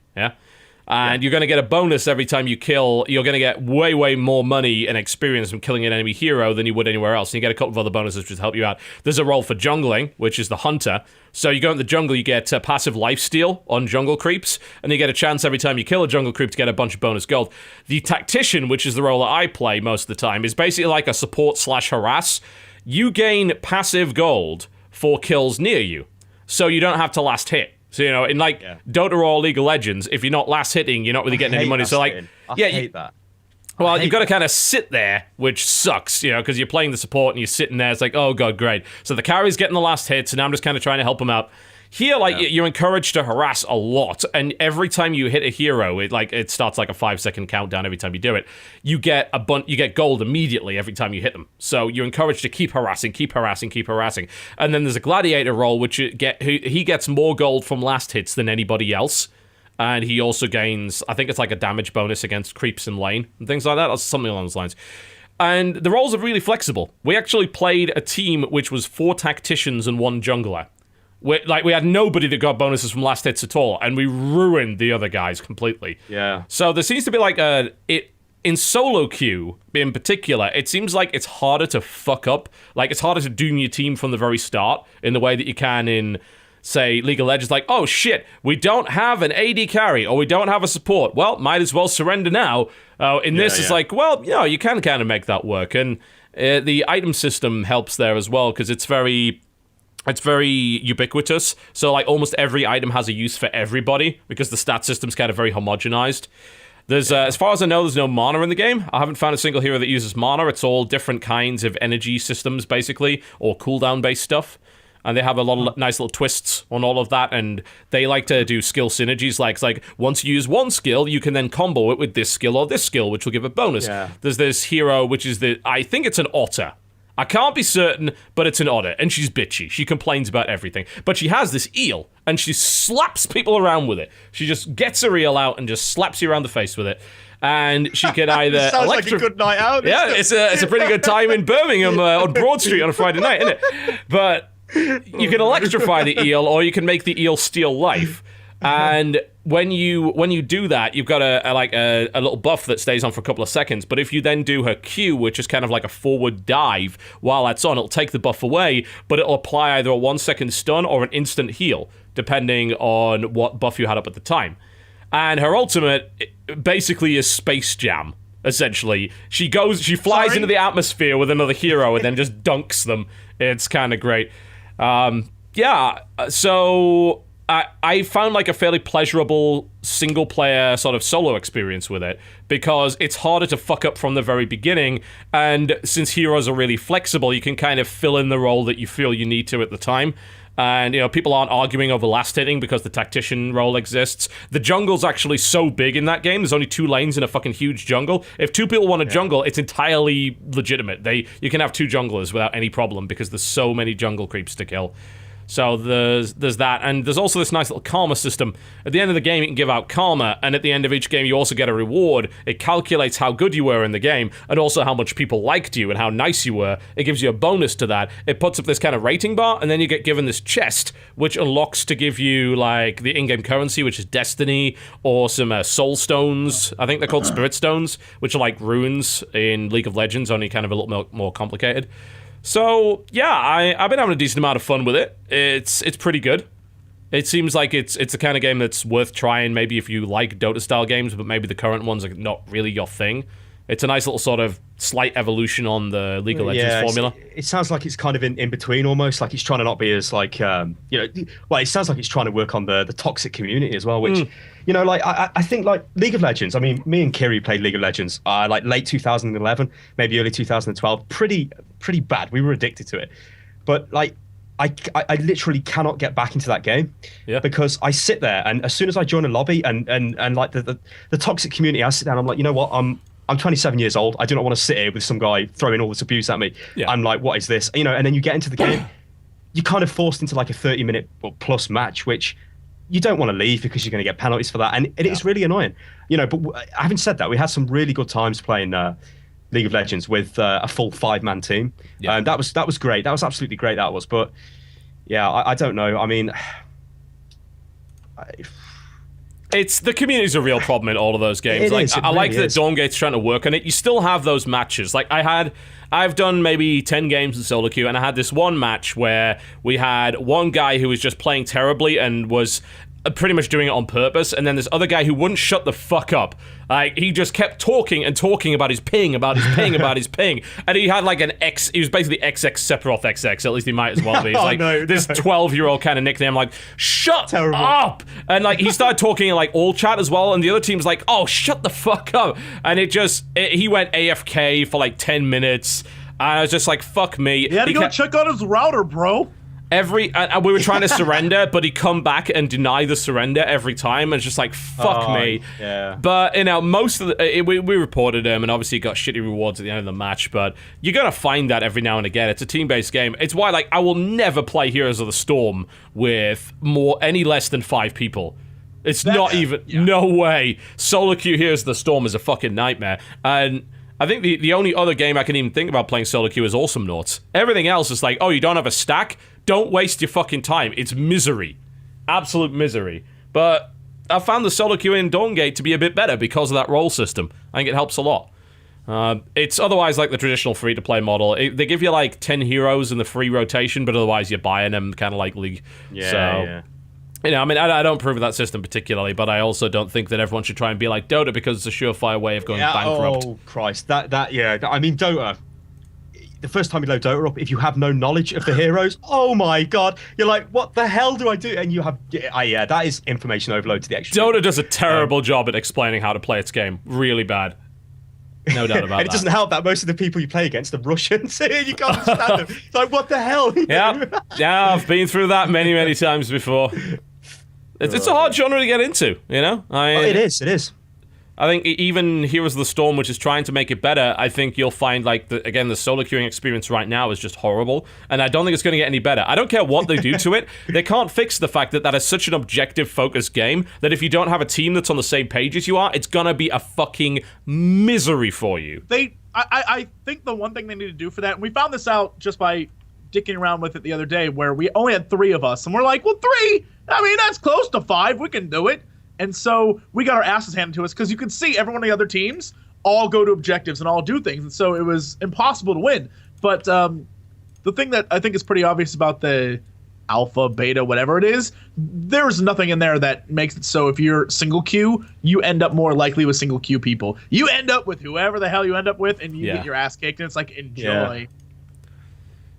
A: And you're going to get a bonus every time you kill. You're going to get way, way more money and experience from killing an enemy hero than you would anywhere else. And you get a couple of other bonuses which help you out. There's a role for jungling, which is the hunter. So you go in the jungle, you get passive lifesteal on jungle creeps, and you get a chance every time you kill a jungle creep to get a bunch of bonus gold. The tactician, which is the role that I play most of the time, is basically like a support/harass. You gain passive gold for kills near you, so you don't have to last hit. So, you know, in like Dota or League of Legends, if you're not last hitting, you're not really getting any money. So, like,
C: I hate that.
A: Well, you've got to kind of sit there, which sucks, you know, because you're playing the support and you're sitting there. It's like, oh, God, great. So the carry's getting the last hits, and I'm just kind of trying to help him out. Here, like, you're encouraged to harass a lot, and every time you hit a hero, it starts like a 5-second countdown every time you do it. You get you get gold immediately every time you hit them. So you're encouraged to keep harassing, keep harassing, keep harassing. And then there's a gladiator role, which he gets more gold from last hits than anybody else. And he also gains, I think it's like a damage bonus against creeps in lane and things like that, or something along those lines. And the roles are really flexible. We actually played a team which was 4 tacticians and 1 jungler. We had nobody that got bonuses from last hits at all, and we ruined the other guys completely.
C: Yeah.
A: So there seems to be like in solo queue in particular, it seems like it's harder to fuck up. Like, it's harder to doom your team from the very start in the way that you can in, say, League of Legends. Like, oh shit, we don't have an AD carry, or we don't have a support. Well, might as well surrender now. In this, it's like, well, you know, you can kind of make that work. And the item system helps there as well, because it's very ubiquitous. So, like, almost every item has a use for everybody, because the stat system's kind of very homogenized. There's, as far as I know, there's no mana in the game. I haven't found a single hero that uses mana. It's all different kinds of energy systems, basically, or cooldown-based stuff. And they have a lot of nice little twists on all of that, and they like to do skill synergies. Like, it's like, once you use one skill, you can then combo it with this skill or this skill, which will give a bonus.
C: Yeah.
A: There's this hero, which is I think it's an otter. I can't be certain, but it's an otter, and she's bitchy. She complains about everything. But she has this eel, and she slaps people around with it. She just gets her eel out and just slaps you around the face with it. And she can either...
D: Sounds like a good night out.
A: Yeah, it's a pretty good time in Birmingham on Broad Street on a Friday night, isn't it? But you can electrify the eel, or you can make the eel steal life. And when you do that, you've got a little buff that stays on for a couple of seconds. But if you then do her Q, which is kind of like a forward dive, while that's on, it'll take the buff away, but it'll apply either a 1-second stun or an instant heal, depending on what buff you had up at the time. And her ultimate basically is Space Jam. Essentially, she flies into the atmosphere with another hero and then just dunks them. It's kind of great. So I found like a fairly pleasurable single-player sort of solo experience with it, because it's harder to fuck up from the very beginning, and since heroes are really flexible, you can kind of fill in the role that you feel you need to at the time. And, you know, people aren't arguing over last hitting because the tactician role exists. The jungle's actually so big in that game. There's only 2 lanes in a fucking huge jungle. If 2 people want a jungle, it's entirely legitimate. You can have 2 junglers without any problem, because there's so many jungle creeps to kill. So there's that, and there's also this nice little karma system. At the end of the game, you can give out karma, and at the end of each game, you also get a reward. It calculates how good you were in the game, and also how much people liked you and how nice you were. It gives you a bonus to that. It puts up this kind of rating bar, and then you get given this chest, which unlocks to give you, like, the in-game currency, which is destiny, or some soul stones. I think they're called spirit stones, which are like runes in League of Legends, only kind of a little more complicated. So, yeah, I've been having a decent amount of fun with it. It's pretty good. It seems like it's the kind of game that's worth trying, maybe if you like Dota-style games, but maybe the current ones are not really your thing. It's a nice little sort of slight evolution on the League of Legends formula.
C: It sounds like it's kind of in between almost, like it's trying to not be as like, it sounds like it's trying to work on the toxic community as well, which, you know, like I think like League of Legends, I mean, me and Kiri played League of Legends like late 2011, maybe early 2012, pretty bad. We were addicted to it. But like, I literally cannot get back into that game because I sit there, and as soon as I join a lobby and like the toxic community, I sit down, I'm like, you know what, I'm 27 years old. I do not want to sit here with some guy throwing all this abuse at me. Yeah. I'm like, what is this? You know, and then you get into the game, you're kind of forced into like a 30-minute plus match, which you don't want to leave because you're going to get penalties for that. And it is really annoying. You know, but having said that, we had some really good times playing League of Legends with a full 5-man team. Yeah. That was great. That was absolutely great, that was. But yeah, I don't know. I mean...
A: It's the community's a real problem in all of those games.
C: It
A: like
C: is, it
A: I like
C: really
A: that
C: is.
A: Dawngate's trying to work on it. You still have those matches. Like I've done maybe 10 games in solo queue, and I had this one match where we had one guy who was just playing terribly and was pretty much doing it on purpose, and then this other guy who wouldn't shut the fuck up. Like, he just kept talking and talking about his ping, about his ping, and he had like an X, he was basically XX Sephiroth XX, at least he might as well be. He's like this 12-year-old kind of nickname, like, shut up! And like, he started talking in like all chat as well, and the other team's like, oh, shut the fuck up! And he went AFK for like 10 minutes, and I was just like, fuck me.
B: He had to go check on his router, bro.
A: We were trying to surrender, but he'd come back and deny the surrender every time, and it's just like, fuck me.
C: Yeah.
A: But, most of we reported him, and obviously he got shitty rewards at the end of the match, but you're gonna find that every now and again. It's a team-based game. It's why, like, I will never play Heroes of the Storm with any less than 5 people. It's not even, no way. Solo queue Heroes of the Storm is a fucking nightmare. And I think the only other game I can even think about playing solo queue is Awesome Noughts. Everything else is like, oh, you don't have a stack? Don't waste your fucking time. It's misery. Absolute misery. But I found the solo queue in Dawngate to be a bit better because of that role system. I think it helps a lot. It's otherwise like the traditional free-to-play model. They give you like 10 heroes in the free rotation, but otherwise you're buying them kind of like League.
C: Yeah.
A: I mean, I don't approve of that system particularly, but I also don't think that everyone should try and be like Dota because it's a surefire way of going bankrupt.
C: Oh, Christ. I mean, Dota, the first time you load Dota up, if you have no knowledge of the heroes, oh my god, you're like, what the hell do I do? And you have, that is information overload to the extreme.
A: Dota does a terrible job at explaining how to play its game. Really bad. No doubt about that.
C: And it doesn't help that most of the people you play against are Russians. You can't understand them. It's like, what the hell?
A: Yeah, I've been through that many, many times before. It's a hard genre to get into,
C: It is.
A: I think even Heroes of the Storm, which is trying to make it better, I think you'll find, like, the solo queuing experience right now is just horrible, and I don't think it's going to get any better. I don't care what they do to it. They can't fix the fact that is such an objective-focused game that if you don't have a team that's on the same page as you are, it's going to be a fucking misery for you.
B: I think the one thing they need to do for that, and we found this out just by dicking around with it the other day, where we only had 3 of us, and we're like, well, 3? I mean, that's close to 5. We can do it. And so we got our asses handed to us because you could see everyone on the other teams all go to objectives and all do things. And so it was impossible to win. But the thing that I think is pretty obvious about the alpha, beta, whatever it is, there's nothing in there that makes it so if you're single queue, you end up more likely with single queue people. You end up with whoever the hell you end up with, and you get your ass kicked, and it's like, enjoy.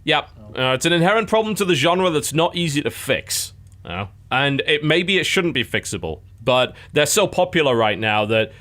A: Yep. It's an inherent problem to the genre that's not easy to fix. And maybe it shouldn't be fixable, but they're so popular right now that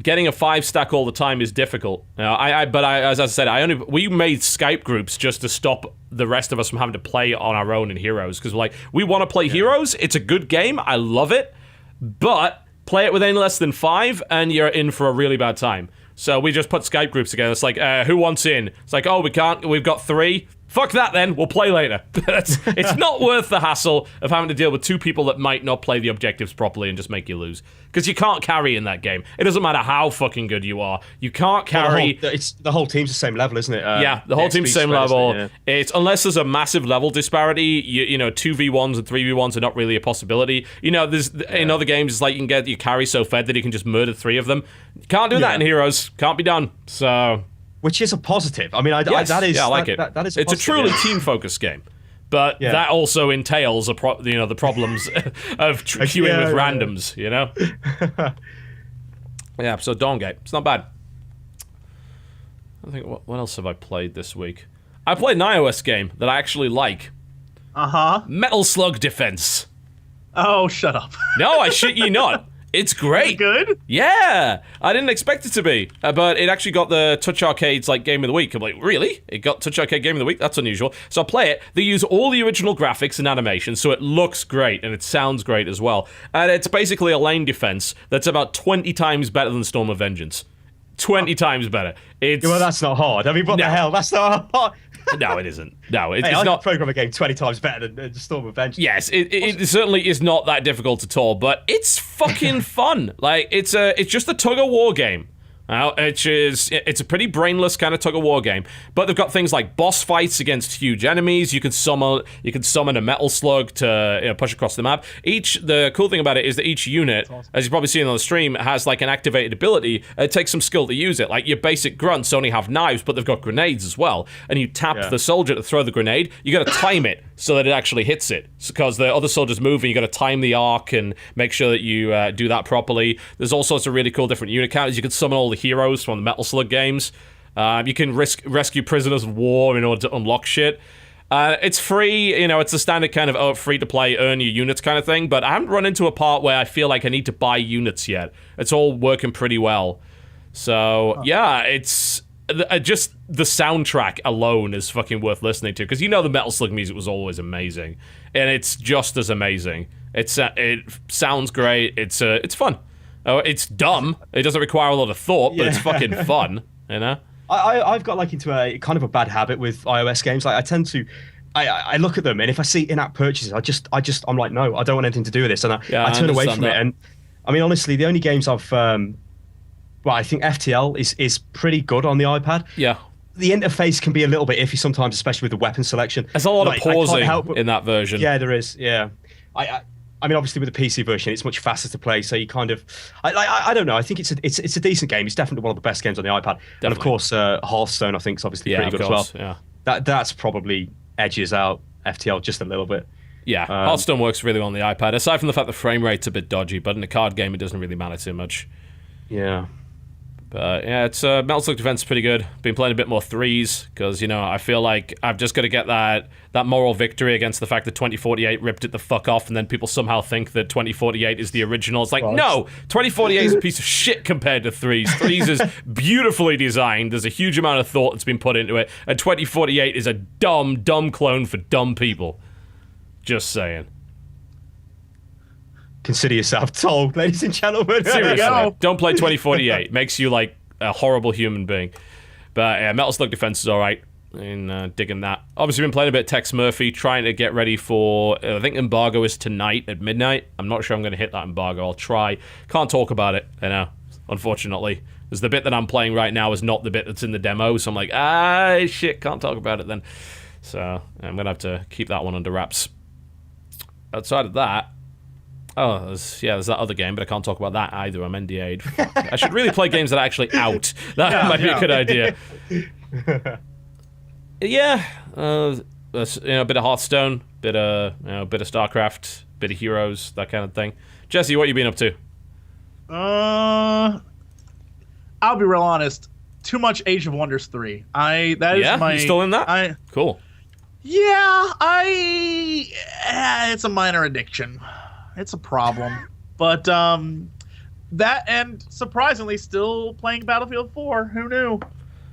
A: getting a 5-stack all the time is difficult. As I said, we made Skype groups just to stop the rest of us from having to play on our own in Heroes, because we want to play Heroes. It's a good game. I love it, but play it with any less than 5, and you're in for a really bad time. So we just put Skype groups together. It's like, who wants in? It's like, oh, we can't. We've got 3. Fuck that then, we'll play later. It's not worth the hassle of having to deal with 2 people that might not play the objectives properly and just make you lose. Because you can't carry in that game. It doesn't matter how fucking good you are. You can't carry...
C: The whole team's the same level, isn't it?
A: The whole team's the same level. It's unless there's a massive level disparity, 2v1s and 3v1s are not really a possibility. In other games, it's like you can get your carry so fed that you can just murder 3 of them. Can't do that in Heroes. Can't be done. So...
C: Which is a positive. I mean, I like it. That is
A: it's a truly team-focused game, but that also entails the problems of queuing with randoms. Yeah. So Dawngate, it's not bad. I think what else have I played this week? I played an iOS game that I actually like. Metal Slug Defense.
B: Oh, shut up.
A: No, I shit you not. It's great.
B: Good?
A: Yeah. I didn't expect it to be. But it actually got the Touch Arcade's Game of the Week. I'm like, really? It got Touch Arcade Game of the Week? That's unusual. So I play it. They use all the original graphics and animation, so it looks great, and it sounds great as well. And it's basically a lane defense that's about 20 times better than Storm of Vengeance. 20 times better.
C: Well, that's not hard. I mean, what the hell? That's not hard.
A: No, it isn't. No, it's
C: I
A: not.
C: can program a game 20 times better than Storm of Vengeance.
A: Yes, it certainly is not that difficult at all, but it's fucking fun. It's just a tug-of-war game. It's a pretty brainless kind of tug-of-war game, but they've got things like boss fights against huge enemies. You can summon a metal slug to push across the map. The cool thing about it is that each unit, as you've probably seen on the stream, has like an activated ability. It takes some skill to use it. Like your basic grunts only have knives, but they've got grenades as well. And you tap the soldier to throw the grenade. You got to time it so that it actually hits it, because the other soldiers move, and you got to time the arc and make sure that you do that properly. There's all sorts of really cool different unit counters. You can summon all the heroes from the Metal Slug games. You can rescue prisoners of war in order to unlock shit. It's free, it's a standard kind of free-to-play, earn your units kind of thing, but I haven't run into a part where I feel like I need to buy units yet. It's all working pretty well. So, yeah, it's... just the soundtrack alone is fucking worth listening to, because the Metal Slug music was always amazing, and it's just as amazing. It sounds great. It's fun. It's dumb. It doesn't require a lot of thought, but it's fucking fun.
C: I've got like into a kind of a bad habit with iOS games. Like I tend to, I look at them, and if I see in-app purchases, I'm like, no, I don't want anything to do with this, and I turn away from it. And I mean, honestly, the only games I've, I think FTL is pretty good on the iPad.
A: Yeah.
C: The interface can be a little bit iffy sometimes, especially with the weapon selection.
A: There's a lot of pausing in that version.
C: Yeah, there is. Yeah. I mean, obviously with the PC version, it's much faster to play. So you kind of, I don't know. I think it's a decent game. It's definitely one of the best games on the iPad. Definitely. And of course, Hearthstone, I think, is obviously pretty good as well.
A: Yeah.
C: That's probably edges out FTL just a little bit.
A: Yeah, Hearthstone works really well on the iPad. Aside from the fact the frame rate's a bit dodgy, but in a card game, it doesn't really matter too much.
C: Yeah.
A: But yeah, it's Metal Slug Defense is pretty good. Been playing a bit more threes because I feel like I've just got to get that moral victory against the fact that 2048 ripped it the fuck off, and then people somehow think that 2048 is the original. It's like, no, 2048 is a piece of shit compared to threes. Threes is beautifully designed. There's a huge amount of thought that's been put into it, and 2048 is a dumb clone for dumb people. Just saying.
C: Consider yourself told, ladies and gentlemen.
A: Seriously, don't play 2048. Makes you like a horrible human being. But yeah, Metal Slug Defense is alright. Digging that. Obviously been playing a bit of Tex Murphy, trying to get ready for, I think embargo is tonight at midnight. I'm not sure I'm going to hit that embargo. I'll try. Can't talk about it, unfortunately. Because the bit that I'm playing right now is not the bit that's in the demo, so I'm like, shit, can't talk about it then. So I'm going to have to keep that one under wraps. Outside of that, there's that other game, but I can't talk about that either. I'm NDA'd. I should really play games that are actually out. That might be a good idea. Yeah, a bit of Hearthstone, bit of StarCraft, bit of Heroes, that kind of thing. Jesse, what you been up to?
B: I'll be real honest. Too much Age of Wonders 3. You
A: still in that? Cool.
B: Yeah, it's a minor addiction. It's a problem. But that, and surprisingly still playing Battlefield 4. Who knew?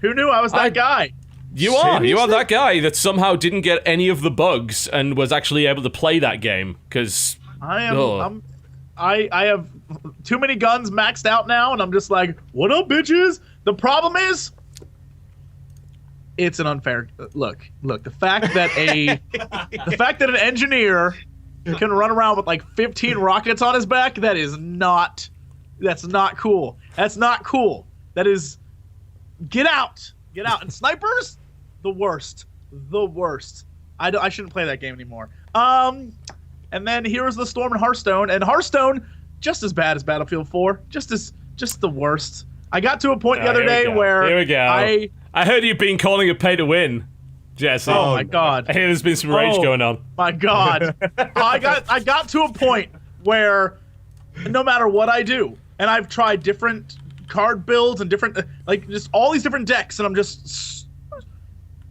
B: Who knew I was that guy?
A: You are that guy that somehow didn't get any of the bugs and was actually able to play that game, because
B: I have too many guns maxed out now, and I'm just like, what up, bitches? The problem is, it's an unfair look. The fact that an engineer can run around with like 15 rockets on his back, that's not cool. That's not cool. That is, get out. And snipers, the worst. I shouldn't play that game anymore. And then Heroes of the Storm and Hearthstone, just as bad as Battlefield 4, just the worst. I got to a point the other day where
A: here we go. I heard you've been calling it pay to win, Jesse.
B: Oh my god!
A: I hear there's been some rage going on.
B: My god! I got to a point where no matter what I do, and I've tried different card builds and different just all these different decks, and I'm just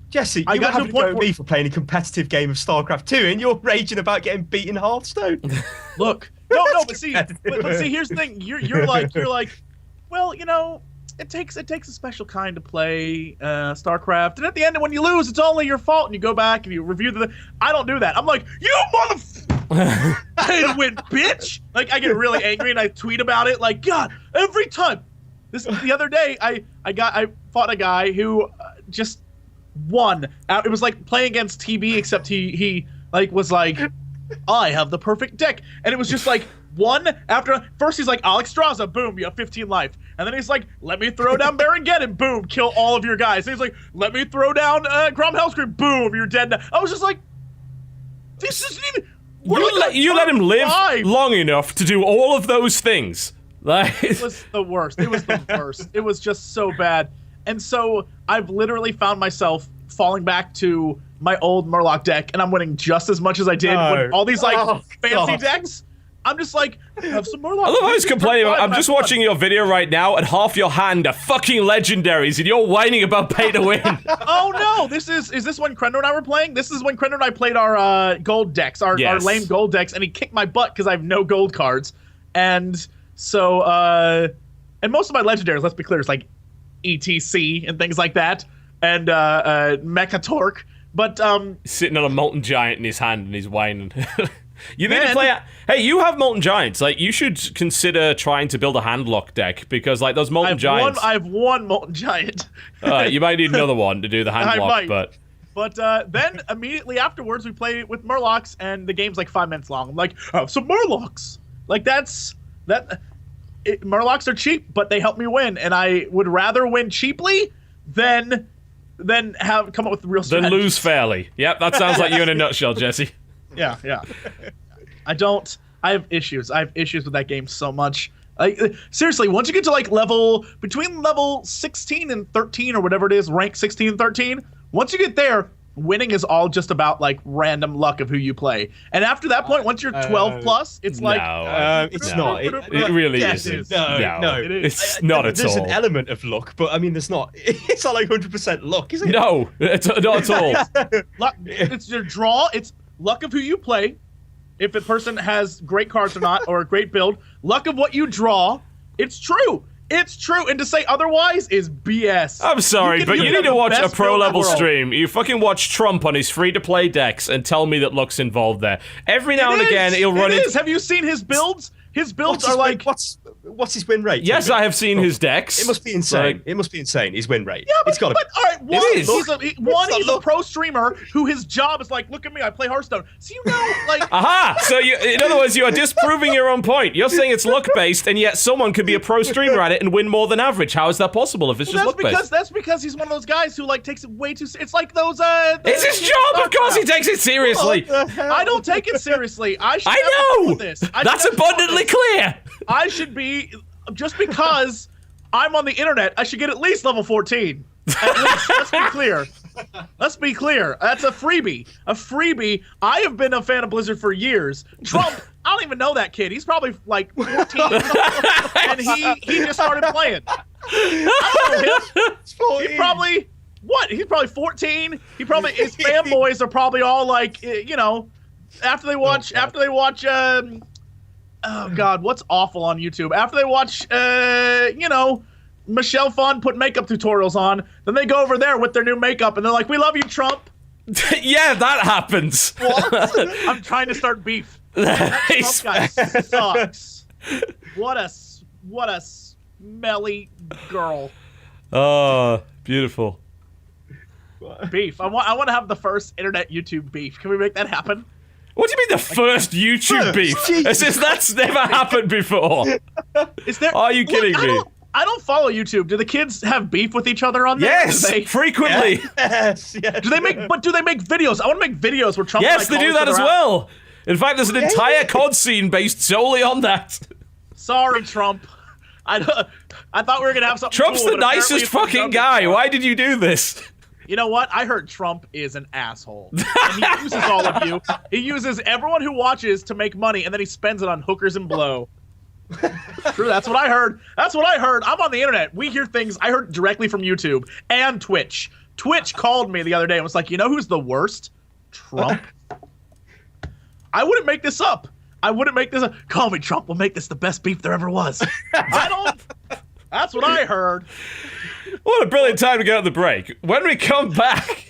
C: Jesse, you were having to go at me for playing a competitive game of StarCraft 2, and you're raging about getting beaten in Hearthstone.
B: Look, no, but see, here's the thing. You're like, well, it takes a special kind to play StarCraft, and at the end, when you lose, it's only your fault, and you go back and you review I don't do that. I'm like, you motherfucker, pay to win, bitch. Like, I get really angry and I tweet about it. Like, God, every time. The other day, I fought a guy who just won. It was like playing against TB, except he was like, I have the perfect deck, and it was just like one after. First he's like, Alexstrasza, boom, you have 15 life. And then he's like, let me throw down Baron Geddon, boom, kill all of your guys. And he's like, let me throw down Grom Hellscream, boom, you're dead now. I was just like, this isn't even...
A: You let him live long enough to do all of those things. Like,
B: it was the worst. It was the worst. It was just so bad. And so I've literally found myself falling back to my old Murloc deck, and I'm winning just as much as I did with all these fancy decks. I'm just like, have some Murloc.
A: I love how he's complaining about, I'm just watching your video right now, and half your hand are fucking legendaries, and you're whining about pay to win.
B: Oh no, is this when Krendor and I were playing? This is when Krendor and I played our gold decks, our lame gold decks, and he kicked my butt because I have no gold cards. And so, and most of my legendaries, let's be clear, is like ETC and things like that, and Mechatork. But
A: sitting on a Molten Giant in his hand, and he's whining. You need to play. Hey, you have Molten Giants. Like, you should consider trying to build a handlock deck because, like, those Molten Giants.
B: I've one Molten Giant.
A: You might need another one to do the handlock,
B: But then immediately afterwards, we play with Murlocs, and the game's like 5 minutes long. I'm like, oh, some Murlocs. Like Murlocs are cheap, but they help me win, and I would rather win cheaply than have come up with real strategies.
A: Then lose fairly. Yep, that sounds like you in a nutshell, Jesse.
B: Yeah. I have issues. I have issues with that game so much. Seriously, once you get to like between level 16 and 13 or whatever it is, rank 16 and 13, once you get there, winning is all just about like random luck of who you play. And after that point, once you're 12 plus, it's like
C: it's not.
A: It really isn't. No,
B: it is.
A: It's not at all.
C: There's an element of luck, but I mean, there's not. It's not like 100% luck, is it?
A: No, it's not at all.
B: Luck. It's your draw. It's luck of who you play, if a person has great cards or not, or a great build. Luck of what you draw. It's true. It's true. And to say otherwise is BS.
A: I'm sorry, but you need to watch a pro-level stream. You fucking watch Trump on his free-to-play decks and tell me that luck's involved there. Every now and again, he'll run into...
B: Have you seen his builds? His builds are like...
C: What's his win rate?
A: Yes, I have seen his decks.
C: It must be insane. It must be insane, his win rate.
B: Yeah,
C: it's got to be.
B: All right, he's a pro streamer who his job is like, look at me, I play Hearthstone. So you know, like...
A: Aha! So, in other words, you are disproving your own point. You're saying it's luck-based, and yet someone could be a pro streamer at it and win more than average. How is that possible if it's just luck-based?
B: That's because he's one of those guys who, like, takes it way too... It's like those,
A: It's his job! Of course he takes it seriously!
B: I don't take it seriously.
A: I know! That's abundantly clear!
B: I should be... Just because I'm on the internet, I should get at least level 14. At least. Let's be clear. Let's be clear. That's a freebie. A freebie. I have been a fan of Blizzard for years. Trump, I don't even know that kid. He's probably like 14. And he just started playing. I don't know him. He probably... What? He's probably 14. He probably... His fanboys are probably all like, you know, after they watch... Oh God, what's awful on YouTube? After they watch, you know, Michelle Phan put makeup tutorials on, then they go over there with their new makeup and they're like, "We love you, Trump."
A: Yeah, that happens.
B: What? I'm trying to start beef. That Trump guy sucks. What a smelly girl.
A: Oh, beautiful.
B: Beef. I want to have the first internet YouTube beef. Can we make that happen?
A: What do you mean the first YouTube beef? That's never happened before.
B: Is there?
A: Are you kidding me?
B: I don't follow YouTube. Do the kids have beef with each other on there?
A: Yes, frequently.
C: Yes.
B: Do they make videos? I want to make videos where Trump.
A: Yes, they do that as well. In fact, there's an entire COD scene based solely on that.
B: Sorry, Trump. I thought we were gonna have something.
A: Trump's
B: cool,
A: the nicest fucking guy. Why did you do this?
B: You know what? I heard Trump is an asshole. And he uses all of you. He uses everyone who watches to make money, and then he spends it on hookers and blow. True, that's what I heard. That's what I heard. I'm on the internet. We hear things I heard directly from YouTube and Twitch. Twitch called me the other day and was like, you know who's the worst? Trump. I wouldn't make this up. I wouldn't make this up. Call me Trump. We'll make this the best beef there ever was. I don't... That's what I heard.
A: What a brilliant time to go on the break. When we come back,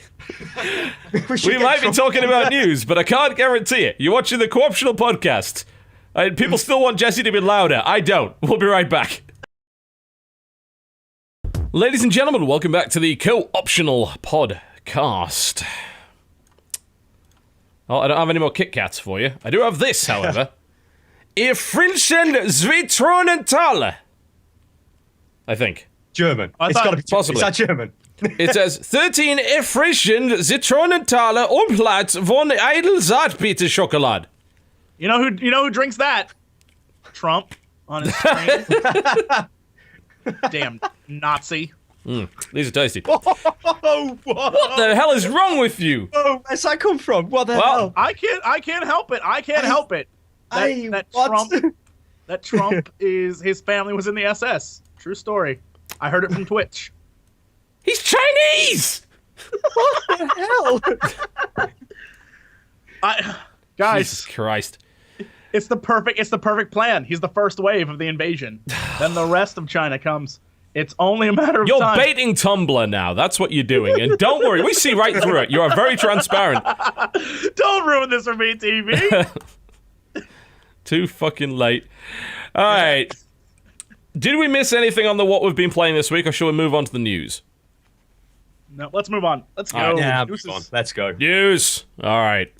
A: we might be talking about news, but I can't guarantee it. You're watching the Co-optional podcast. People still want Jesse to be louder. I don't. We'll be right back. Ladies and gentlemen, welcome back to the Co-optional podcast. Oh, I don't have any more Kit Kats for you. I do have this, however. erfrischend Zitronenthal. I think.
C: German.
B: I
C: It's
B: thought-
C: got to be
A: Possibly.
C: Is that German?
A: It says 13 erfrischend Zitronenthaler Umplatt von Edelsaatbiete Schokolade.
B: You know who drinks that? Trump on his screen. Damn Nazi.
A: These are tasty.
C: Oh,
A: What the hell is wrong with you?
C: Oh, where's that come from? What the
A: Well,
C: hell?
B: I can't help it. I can't help it.
C: Hey,
B: That
C: what?
B: Trump is his family was in the SS. True story. I heard it from Twitch.
A: He's Chinese!
C: Hell.
B: Guys,
A: Jesus Christ.
B: it's the perfect plan. He's the first wave of the invasion. Then the rest of China comes. It's only a matter of
A: You're
B: time.
A: baiting Tumblr now. That's what you're doing. And don't worry, we see right through it. You are very transparent.
B: Don't ruin this for me, TV.
A: Too fucking late. All right. Did we miss anything on the what we've been playing this week, or shall we move on to the news?
B: No, let's move on. Let's go.
A: All right,
C: Yeah,
B: Deuces.
C: come on, let's go.
A: News. All right.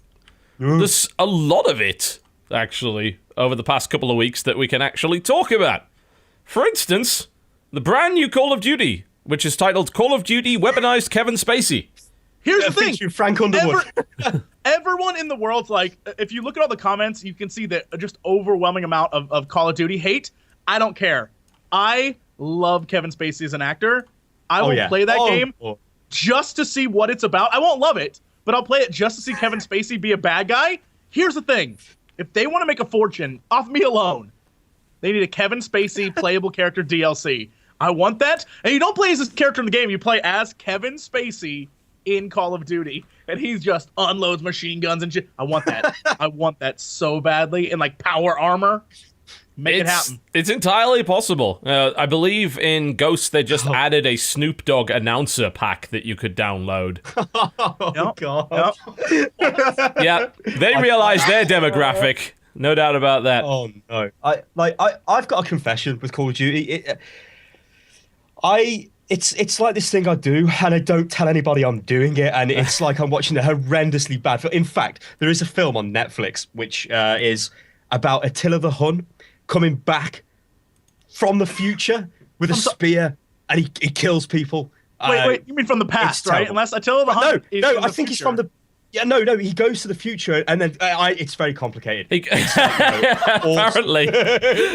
A: There's a lot of it, actually, over the past couple of weeks that we can actually talk about. For instance, the brand new Call of Duty, which is titled Call of Duty Weaponized Kevin Spacey.
B: Here's the thing.
C: Featuring Frank Underwood.
B: Everyone in the world's like, if you look at all the comments, you can see the just overwhelming amount of Call of Duty hate. I don't care. I love Kevin Spacey as an actor. I will play that game just to see what it's about. I won't love it, but I'll play it just to see Kevin Spacey be a bad guy. Here's the thing. If they want to make a fortune off me alone, they need a Kevin Spacey playable character DLC. I want that. And you don't play as this character in the game. You play as Kevin Spacey in Call of Duty. And he just unloads machine guns and shit. I want that. I want that so badly in like power armor. Make it happen.
A: It's entirely possible. I believe in Ghost they just added a Snoop Dogg announcer pack that you could download.
C: Oh, God.
B: Yep.
A: Yeah, they realized their demographic. No doubt about that.
C: Oh, no. I've got a confession with Call of Duty. It's like this thing I do, and I don't tell anybody I'm doing it, and it's like I'm watching a horrendously bad film. In fact, there is a film on Netflix which is about Attila the Hun coming back from the future with a spear, and he kills people.
B: Wait, you mean from the past, right?
C: terrible.
B: Unless Attila the Hun is
C: No,
B: in
C: I
B: the
C: think he's
B: future.
C: from the... Yeah, no, he goes to the future, and then it's very complicated.
A: Apparently.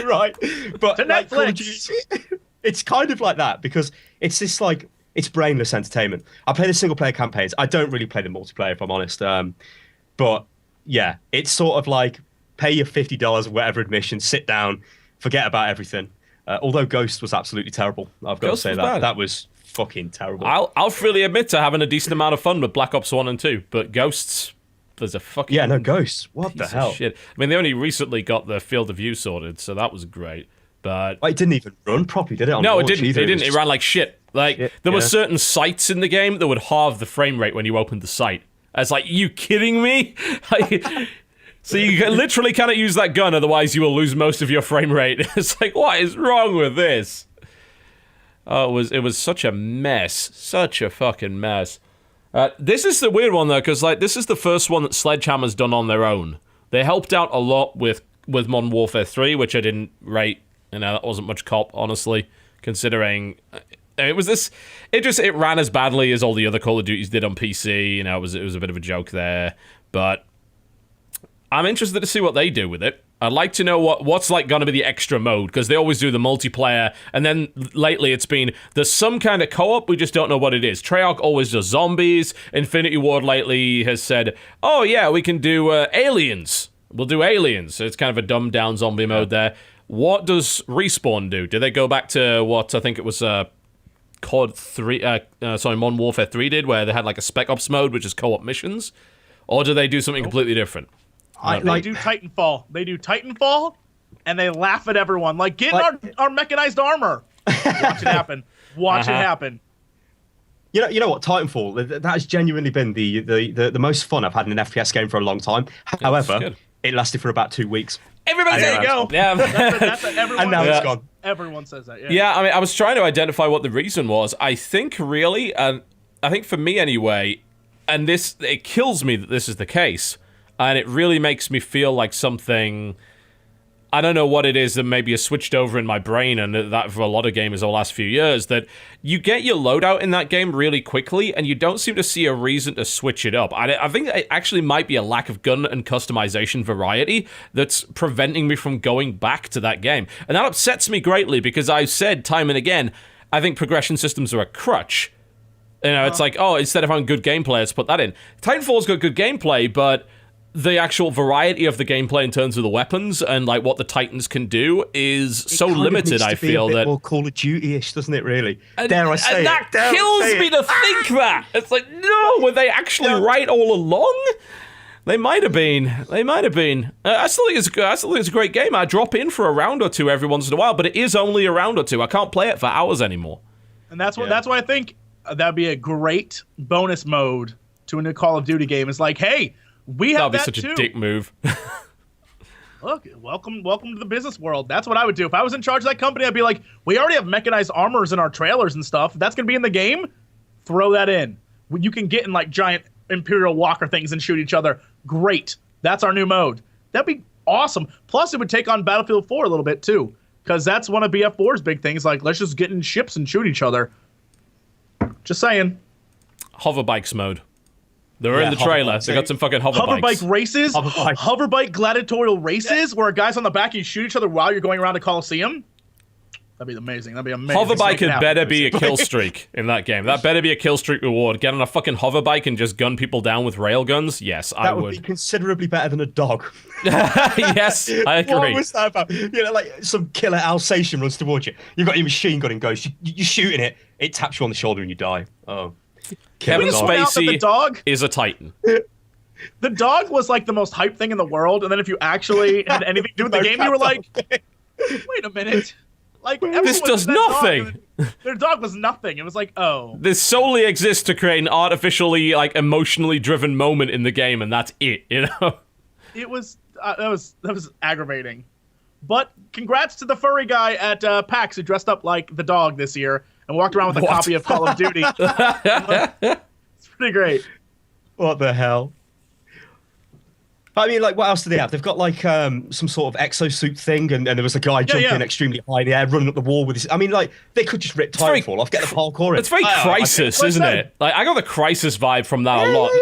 C: Right. But
B: To
C: like, Call of
B: Netflix.
C: Duty, it's kind of like that, because it's this, like, it's brainless entertainment. I play the single-player campaigns. I don't really play the multiplayer, if I'm honest. But, yeah, it's sort of like, pay your $50 or whatever admission, sit down, forget about everything. Although Ghost was absolutely terrible. I've got
A: Ghost
C: to say
A: was
C: that.
A: bad.
C: That was fucking terrible.
A: I'll freely admit to having a decent amount of fun with Black Ops 1 and 2, but Ghosts, there's a fucking...
C: Yeah, no, Ghosts. What the
A: piece
C: hell?
A: of shit. I mean, they only recently got the field of view sorted, so that was great. But
C: It didn't even run properly, did it? On
A: no, it
C: launch
A: didn't.
C: either.
A: It didn't.
C: was
A: It ran like shit. Like there were
C: yeah.
A: certain sites in the game that would halve the frame rate when you opened the site. I was like, you kidding me? So you literally cannot use that gun, otherwise you will lose most of your frame rate. It's like, what is wrong with this? Oh, it was such a mess, such a fucking mess. This is the weird one though, because like this is the first one that Sledgehammer's done on their own. They helped out a lot with Modern Warfare 3, which I didn't rate. You know, that wasn't much cop, honestly, considering it was this. It ran as badly as all the other Call of Duties did on PC. You know, it was a bit of a joke there, but I'm interested to see what they do with it. I'd like to know what's like going to be the extra mode, because they always do the multiplayer, and then lately it's been there's some kind of co-op, we just don't know what it is. Treyarch always does zombies. Infinity Ward lately has said, oh yeah, we can do aliens. We'll do aliens. So it's kind of a dumbed down zombie mode there. What does Respawn do? Do they go back to what I think it was COD 3, Modern Warfare 3 did, where they had like a Spec Ops mode, which is co-op missions? Or do they do something completely different?
B: They do Titanfall. They do Titanfall, and they laugh at everyone. Like, get our mechanized armor. Watch it happen. Watch it happen.
C: You know what? Titanfall, that has genuinely been the most fun I've had in an FPS game for a long time. However,
A: good.
C: it lasted for about 2 weeks.
A: Everybody,
C: there you
B: go.
A: Yeah.
B: That's what everyone
C: And now
B: says.
C: it's gone.
B: Everyone says that. Yeah.
A: Yeah, I mean, I was trying to identify what the reason was. I think really, and I think for me anyway, and it kills me that this is the case, and it really makes me feel like something I don't know what it is that maybe has switched over in my brain, and that for a lot of gamers over the last few years, that you get your loadout in that game really quickly, and you don't seem to see a reason to switch it up. I think it actually might be a lack of gun and customization variety that's preventing me from going back to that game. And that upsets me greatly, because I've said time and again, I think progression systems are a crutch. You know, it's like, oh, instead of having good gameplay, let's put that in. Titanfall's got good gameplay, but the actual variety of the gameplay in terms of the weapons and like what the Titans can do is so limited. I feel that
C: more Call of Duty-ish, doesn't it? Really? Dare I say
A: and
C: it?
A: that
C: Dare I
A: kills
C: say
A: me
C: it?
A: to think that. It's like, no, were they actually right all along? They might have been. They might have been. I still think it's a great game. I drop in for a round or two every once in a while, but it is only a round or two. I can't play it for hours anymore.
B: And that's why I think that'd be a great bonus mode to a new Call of Duty game. It's like, hey, we have
A: That'd be
B: that
A: such
B: too.
A: a dick move.
B: Look, welcome to the business world. That's what I would do. If I was in charge of that company, I'd be like, we already have mechanized armors in our trailers and stuff. If that's going to be in the game, throw that in. You can get in like giant Imperial Walker things and shoot each other. Great. That's our new mode. That'd be awesome. Plus, it would take on Battlefield 4 a little bit too, because that's one of BF4's big things. Like, let's just get in ships and shoot each other. Just saying.
A: Hover bikes mode. They were in the trailer. They got some fucking hover bikes.
B: Hoverbike races,
C: Hoverbike.
B: hoverbike gladiatorial races, where guys on the back you shoot each other while you're going around a coliseum. That'd be amazing. That'd be amazing.
A: Hoverbike had better be a kill streak in that game. That better be a kill streak reward. Get on a fucking hoverbike and just gun people down with railguns? Yes, I
C: That
A: would.
C: would be considerably better than a dog.
A: Yes, I agree.
C: What was that about? You know, like some killer Alsatian runs towards you. You've got your machine gun and goes. You're shooting it. It taps you on the shoulder and you die. Oh.
A: Kevin
B: Can we point out that the
A: Spacey
B: dog-
A: is a Titan.
B: The dog was like the most hype thing in the world, and then if you actually had anything to do with the game, you were like, wait a minute. Like,
A: This does nothing.
B: Their dog was nothing. It was like, oh.
A: This solely exists to create an artificially, like, emotionally driven moment in the game, and that's it, you know?
B: It was that was aggravating. But congrats to the furry guy at PAX who dressed up like the dog this year and walked around with a copy of Call of Duty. It's pretty great.
C: What the hell? I mean, like, what else do they have? They've got, like, some sort of exosuit thing, and there was a guy jumping extremely high in the air, running up the wall with his... I mean, like, they could just rip Titanfall off, get the parkour in.
A: It's very Crisis, isn't it? Like, I got the Crisis vibe from that a lot,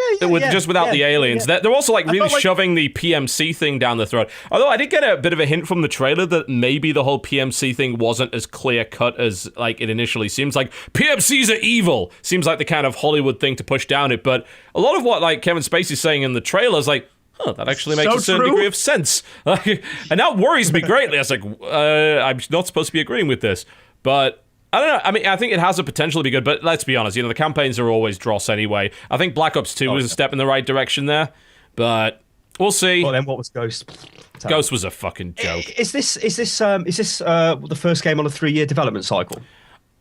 A: just without the aliens.
C: Yeah.
A: They're also, like, really
B: like-
A: shoving the PMC thing down the throat. Although I did get a bit of a hint from the trailer that maybe the whole PMC thing wasn't as clear-cut as, like, it initially seems. Like, PMCs are evil! Seems like the kind of Hollywood thing to push down it, but a lot of what, like, Kevin Spacey's saying in the trailer is like, oh, that actually makes
B: So
A: a certain
B: true.
A: degree of sense. And that worries me greatly. I was like, I'm not supposed to be agreeing with this. But, I don't know. I mean, I think it has the potential to be good, but let's be honest. You know, the campaigns are always dross anyway. I think Black Ops 2 was a step in the right direction there, but we'll see.
C: Well, then what was Ghost?
A: Ghost was a fucking joke.
C: Is this the first game on a 3-year development cycle?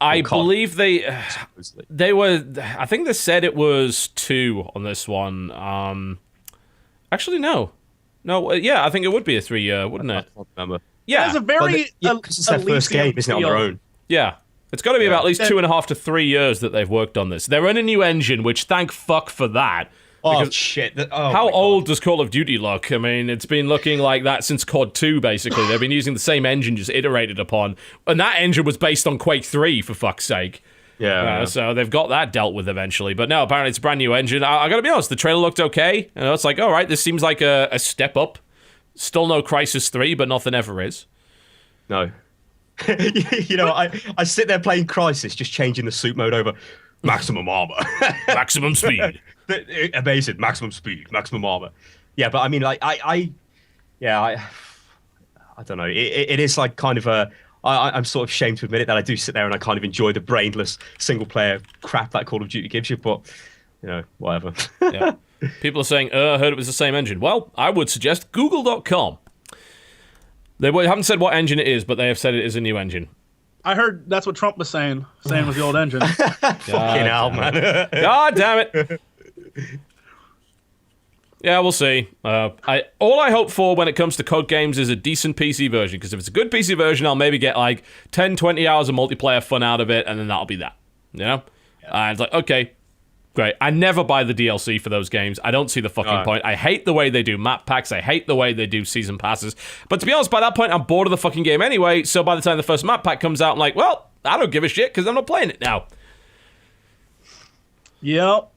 A: I
C: COD?
A: believe they were, I think they said it was 2 on this one. Actually, no. No, yeah, I think it would be a 3-year, wouldn't it?
C: I can't remember.
B: It has
A: Yeah,
B: a very
C: because it's their first game, isn't it, on their
B: feel.
C: own?
A: yeah. It's got to be about at least 2.5 to 3 years that they've worked on this. They're in a new engine, which thank fuck for that.
C: Oh,
A: Because
C: shit.
A: how old does Call of Duty look? I mean, it's been looking like that since COD 2, basically. They've been using the same engine, just iterated upon. And that engine was based on Quake 3, for fuck's sake.
C: Yeah.
A: So they've got that dealt with eventually. But no, apparently it's a brand new engine. I gotta be honest, the trailer looked okay. You know, it's like, all right, this seems like a step up. Still no Crysis 3, but nothing ever is.
C: No. You know, I sit there playing Crisis, just changing the suit mode over maximum armor.
A: Maximum speed.
C: Amazing. Maximum speed, maximum armor. Yeah, but I mean, like, I don't know. It is like kind of a... I'm sort of ashamed to admit it that I do sit there and I kind of enjoy the brainless single-player crap that Call of Duty gives you, but, you know, whatever.
A: Yeah. People are saying, I heard it was the same engine. Well, I would suggest Google.com. They haven't said what engine it is, but they have said it is a new engine.
B: I heard that's what Trump was saying it was the old engine.
C: Fucking hell, man.
A: God damn it. Yeah, we'll see. All I hope for when it comes to COD games is a decent PC version, because if it's a good PC version, I'll maybe get like 10, 20 hours of multiplayer fun out of it, and then that'll be that. You know? And it's like, okay, Great. I never buy the DLC for those games. I don't see the fucking point. I hate the way they do map packs. I hate the way they do season passes. But to be honest, by that point, I'm bored of the fucking game anyway. So by the time the first map pack comes out, I'm like, well, I don't give a shit because I'm not playing it now.
B: Yep.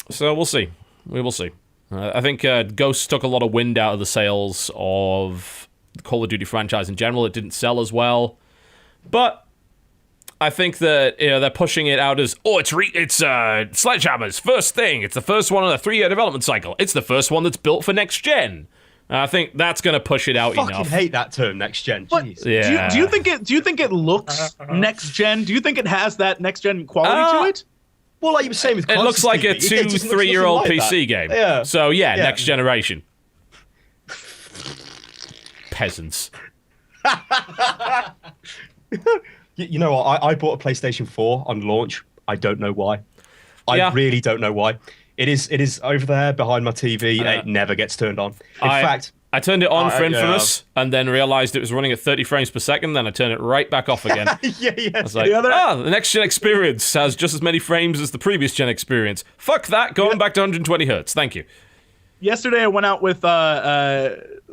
A: So we'll see. We will see. I think Ghosts took a lot of wind out of the sales of the Call of Duty franchise in general. It didn't sell as well. But I think that they're pushing it out as, it's Sledgehammer's first thing. It's the first one on a 3-year development cycle. It's the first one that's built for next gen. I think that's going to push it out enough.
C: I fucking hate that term, next gen.
B: But
C: Jeez.
A: Yeah.
B: Do you think it looks next gen? Do you think it has that next gen quality to it?
C: Well, like you were saying with
A: It looks like a
C: Constantine,
A: 2-3-year-old
C: like
A: PC
C: that.
A: game.
C: Yeah.
A: So, yeah, next generation. Peasants.
C: You know what? I bought a PlayStation 4 on launch. I don't know why. I really don't know why. It is over there behind my TV, and it never gets turned on. In fact,
A: I turned it on for Infamous, and then realized it was running at 30 frames per second, then I turned it right back off again.
C: yeah.
A: I was like, the next gen experience has just as many frames as the previous gen experience. Fuck that, going back to 120 hertz. Thank you.
B: Yesterday I went out with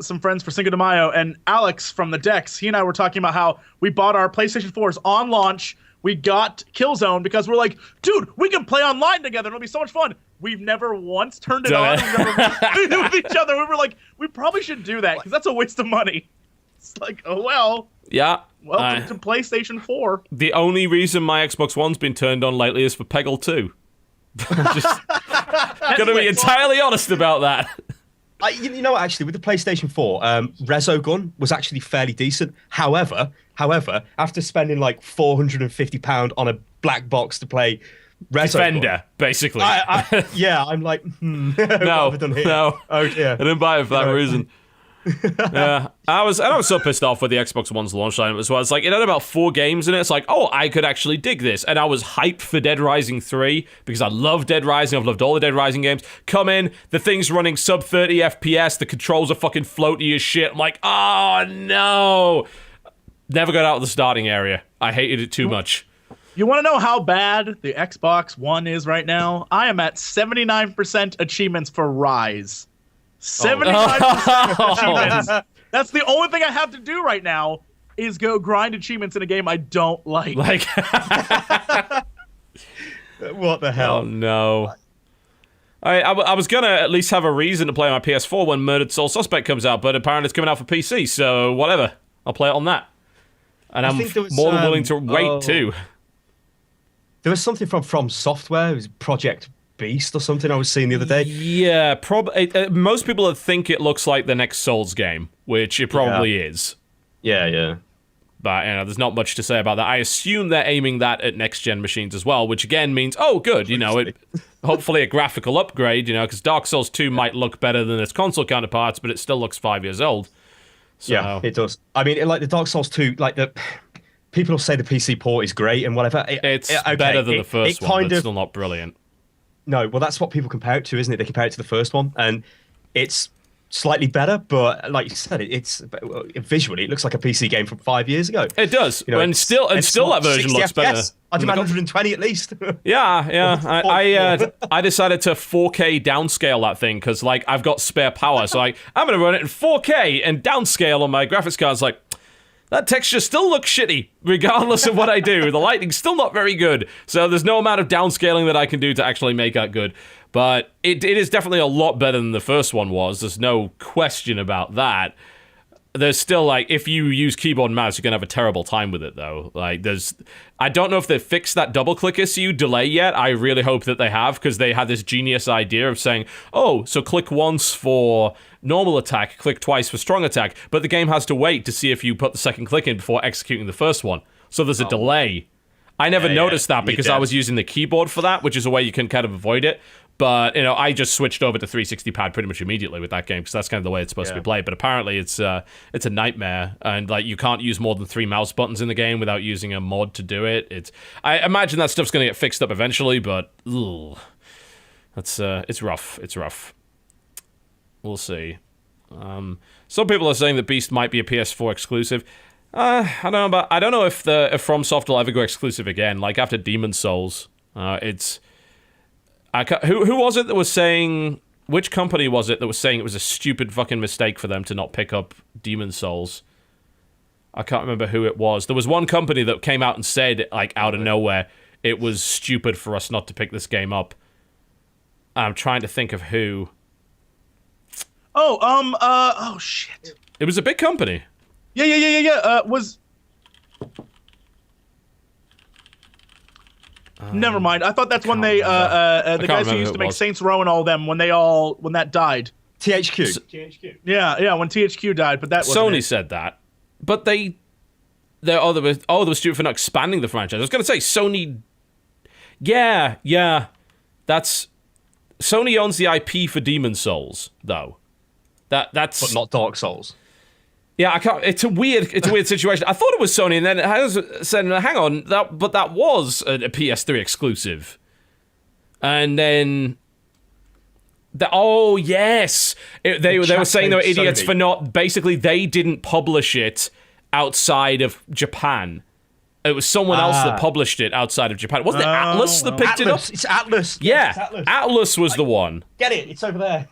B: some friends for Cinco de Mayo, and Alex from the Dex, he and I were talking about how we bought our PlayStation 4s on launch. We got Killzone because we're like, dude, we can play online together. It'll be so much fun. We've never once turned it on. We've never played with each other. We were like, we probably should do that because that's a waste of money. It's like, oh, well.
A: Yeah.
B: Welcome to PlayStation 4.
A: The only reason my Xbox One's been turned on lately is for Peggle 2. Just gonna be entirely honest about that.
C: You know what, actually, with the PlayStation 4, Resogun was actually fairly decent. However, after spending like £450 on a black box to play Resogun...
A: Defender, basically.
C: I'm like,
A: No,
C: what have I done here?
A: no.
C: Oh, yeah.
A: I didn't buy it for that reason. Yeah, I was so pissed off with the Xbox One's launch lineup as well. It's like, it had about 4 games in it. It's like, I could actually dig this. And I was hyped for Dead Rising 3 because I love Dead Rising. I've loved all the Dead Rising games. Come in, the thing's running sub 30 FPS. The controls are fucking floaty as shit. I'm like, oh no. Never got out of the starting area. I hated it too much.
B: You want to know how bad the Xbox One is right now? I am at 79% achievements for Rise. 79% achievements. That's the only thing I have to do right now is go grind achievements in a game I don't like.
C: What the hell?
A: Oh no. I was gonna at least have a reason to play my PS4 when Murdered Soul Suspect comes out, but apparently it's coming out for PC, so whatever. I'll play it on that. And I'm more than willing to wait too.
C: There was something from Software. It was Project Beast or something I was seeing the other day.
A: Yeah, most people think it looks like the next Souls game, which it probably is.
C: Yeah.
A: But there's not much to say about that. I assume they're aiming that at next-gen machines as well, which again means, good, hopefully a graphical upgrade, because Dark Souls 2 might look better than its console counterparts, but it still looks 5 years old. So.
C: Yeah, it does. I mean, like the Dark Souls 2, like people will say the PC port is great and whatever.
A: It's better than the first one, but still not brilliant.
C: No, well, that's what people compare it to, isn't it? They compare it to the first one, and it's slightly better, but like you said, it's visually it looks like a PC game from 5 years ago.
A: It does, and still that version looks better.
C: I demand 120 at least.
A: Yeah. I decided to 4K downscale that thing because I've got spare power, so I'm gonna run it in 4K and downscale on my graphics card. It's like, that texture still looks shitty, regardless of what I do. The lighting's still not very good, so there's no amount of downscaling that I can do to actually make that good. But it is definitely a lot better than the first one was. There's no question about that. There's still, if you use keyboard and mouse, you're going to have a terrible time with it, though. I don't know if they've fixed that double-click issue delay yet. I really hope that they have, because they had this genius idea of saying, so click once for normal attack, click twice for strong attack, but the game has to wait to see if you put the second click in before executing the first one. So there's a delay. I never noticed that because I was using the keyboard for that, which is a way you can kind of avoid it. But, I just switched over to 360 pad pretty much immediately with that game because that's kind of the way it's supposed to be played. But apparently it's a nightmare. And, you can't use more than 3 mouse buttons in the game without using a mod to do it. I imagine that stuff's going to get fixed up eventually, but, it's rough. It's rough. We'll see. Some people are saying that Beast might be a PS4 exclusive. I don't know if FromSoft will ever go exclusive again. After Demon's Souls, Who was it that was saying? Which company was it that was saying it was a stupid fucking mistake for them to not pick up Demon Souls? I can't remember who it was. There was one company that came out and said, like, out of nowhere, it was stupid for us not to pick this game up. I'm trying to think of who.
B: Oh shit.
A: It was a big company.
B: Yeah. Never mind. I thought that's when they the guys who used to make Saints Row and all them when that died.
C: THQ.
D: THQ.
B: Yeah, when THQ died, but that wasn't
A: Sony
B: it.
A: said that, but they were stupid for not expanding the franchise. I was gonna say Sony. Yeah, that's Sony owns the IP for Demon Souls, though. That's
C: But not Dark Souls.
A: Yeah, I can't. It's a weird situation. I thought it was Sony, and then it said, "Hang on, that was a PS3 exclusive." And then, oh yes, they were saying they were idiots
C: Sony.
A: for not. Basically, they didn't publish it outside of Japan. It was someone else that published it outside of Japan. Wasn't it Atlas that picked it up?
C: It's Atlas.
A: Yeah,
C: It's Atlas.
A: Atlas was the one.
D: Get it. It's over there.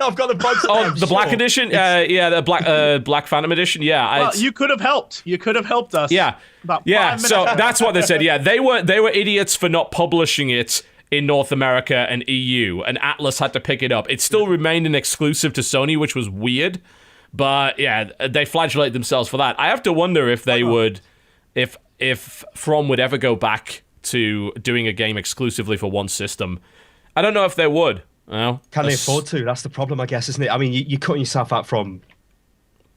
C: I've got the bugs.
A: Oh, the Black Edition? The Black Phantom Edition? Yeah.
B: Well, you could have helped. You could have helped us.
A: Yeah.
B: About 5
A: Yeah,
B: minutes
A: so
B: ago.
A: that's what they said. Yeah, they were idiots for not publishing it in North America and EU, and Atlas had to pick it up. It still remained an exclusive to Sony, which was weird, but yeah, they flagellate themselves for that. I have to wonder if they would, if From would ever go back to doing a game exclusively for one system. I don't know if they would. You know?
C: Can they afford to? That's the problem, I guess, isn't it? I mean, you're cutting yourself out from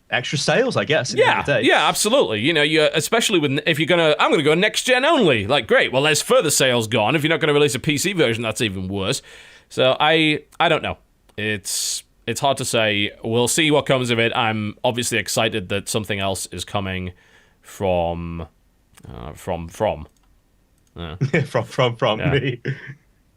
C: extra sales, I guess. At the end of the day.
A: Yeah, absolutely. You know, especially if I'm gonna go next gen only. Like, great. Well, there's further sales gone. If you're not gonna release a PC version, that's even worse. So I don't know. It's hard to say. We'll see what comes of it. I'm obviously excited that something else is coming from
C: from
A: Yeah.
C: me.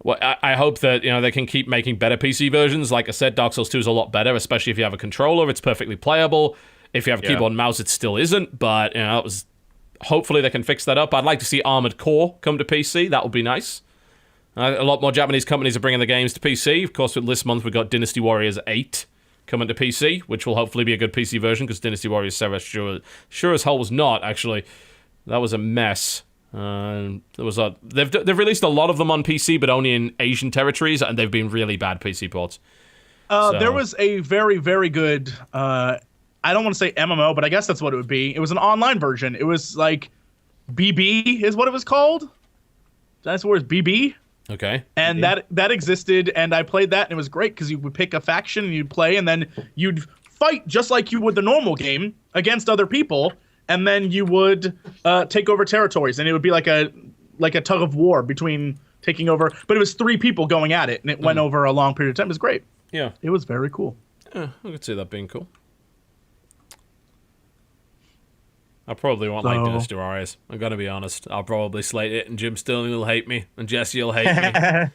A: Well, I hope that they can keep making better PC versions. Like I said, Dark Souls 2 is a lot better, especially if you have a controller. It's perfectly playable. If you have a keyboard and mouse, it still isn't. But hopefully they can fix that up. I'd like to see Armored Core come to PC. That would be nice. A lot more Japanese companies are bringing the games to PC. Of course, with this month we've got Dynasty Warriors 8 coming to PC, which will hopefully be a good PC version because Dynasty Warriors 7 sure as hell was not. Actually, that was a mess. They've released a lot of them on PC, but only in Asian territories, and they've been really bad PC ports.
B: There was a very, very good, I don't want to say MMO, but I guess that's what it would be. It was an online version. It was like BB is what it was called. That's where it's BB.
A: Okay.
B: And that existed, and I played that, and it was great because you would pick a faction and you'd play, and then you'd fight just like you would the normal game against other people. And then you would take over territories, and it would be like a tug of war between taking over. But it was 3 people going at it, and it went over a long period of time. It was great.
A: Yeah.
B: It was very cool.
A: Yeah, I could see that being cool. I probably won't like Dynasty Warriors. I'm gonna be honest. I'll probably slate it, and Jim Sterling will hate me, and Jesse will hate me.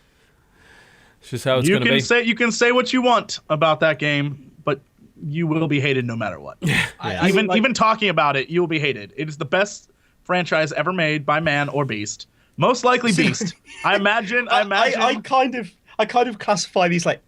A: It's just how it's gonna be.
B: You can say what you want about that game, but you will be hated no matter what. Even talking about it, you will be hated. It is the best franchise ever made by man or beast. Most likely beast. I imagine.
C: I kind of classify these like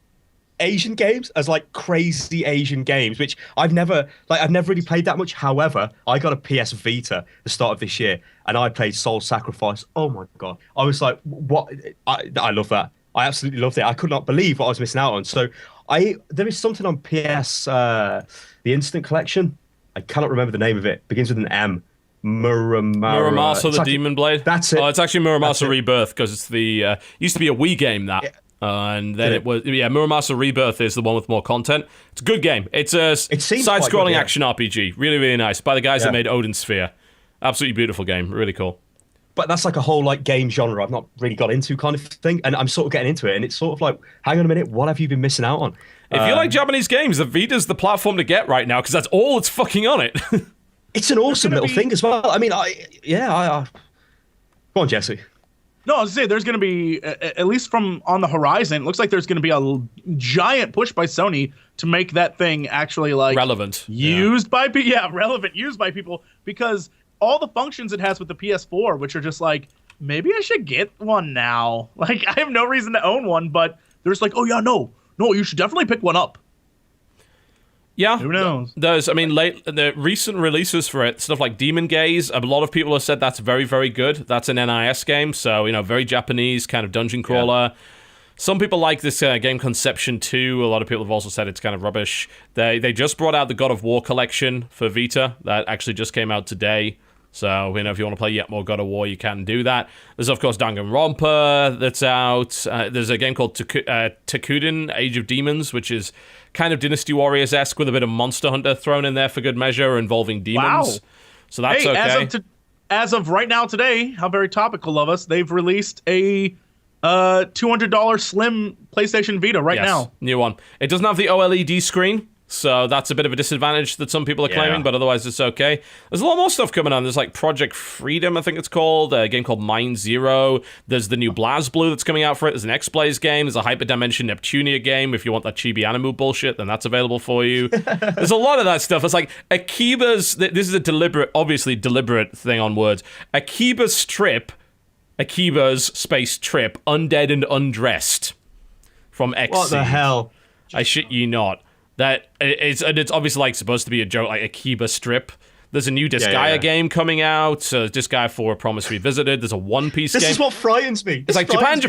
C: Asian games as like crazy Asian games, which I've never really played that much. However, I got a PS Vita at the start of this year, and I played Soul Sacrifice. Oh my god! I was like, what? I love that. I absolutely loved it. I could not believe what I was missing out on. So there is something on PS, the Instant Collection. I cannot remember the name of it. Begins with an M.
A: Muramasa the Demon Blade.
C: That's it.
A: Oh, it's actually Muramasa Rebirth because it's the used to be a Wii game that. And then it was Muramasa Rebirth is the one with more content. It's a good game. It's a side-scrolling action RPG. Really, really nice by the guys that made Odin Sphere. Absolutely beautiful game. Really cool.
C: But that's like a whole like game genre I've not really got into kind of thing, and I'm sort of getting into it, and it's sort of like, hang on a minute, what have you been missing out on?
A: If you like Japanese games, the Vita's the platform to get right now because that's all that's fucking on it.
C: It's an awesome little thing as well. I mean, go on, Jesse.
B: No, I was going to say, there's going to be, at least from on the horizon, it looks like there's going to be a giant push by Sony to make that thing actually like
A: relevant,
B: used by people. Yeah, relevant, used by people, because all the functions it has with the PS4, which are just like maybe I should get one now. Like, I have no reason to own one, but there's like, oh yeah, no, you should definitely pick one up.
A: Yeah,
B: Who knows?
A: The recent releases for it, stuff like Demon Gaze, a lot of people have said that's very, very good. That's an NIS game, so, very Japanese kind of dungeon crawler. Yeah. Some people like this game Conception 2. A lot of people have also said it's kind of rubbish. They just brought out the God of War collection for Vita. That actually just came out today. So, if you want to play yet more God of War, you can do that. There's, of course, Danganronpa that's out. There's a game called Takuden, Age of Demons, which is kind of Dynasty Warriors-esque with a bit of Monster Hunter thrown in there for good measure, involving demons. Wow. So that's okay.
B: As of right now today, how very topical of us, they've released a $200 slim PlayStation Vita now.
A: New one. It doesn't have the OLED screen, so that's a bit of a disadvantage that some people are claiming, but otherwise it's okay. There's a lot more stuff coming on. There's like Project Freedom, I think it's called, a game called Mind Zero. There's the new BlazBlue that's coming out for it. There's an X-Blaze game. There's a Hyperdimension Neptunia game. If you want that Chibi Animu bullshit, then that's available for you. There's a lot of that stuff. It's like Akiba's, this is a obviously deliberate thing on words. Akiba's Space Trip, Undead and Undressed from X.
C: What the hell?
A: I shit you not. It's obviously like supposed to be a joke, like Akiba Strip. There's a new Disgaea game coming out. Disgaea 4 Promise Revisited. There's a One Piece game.
C: This is what frightens me.
A: It's like Japan.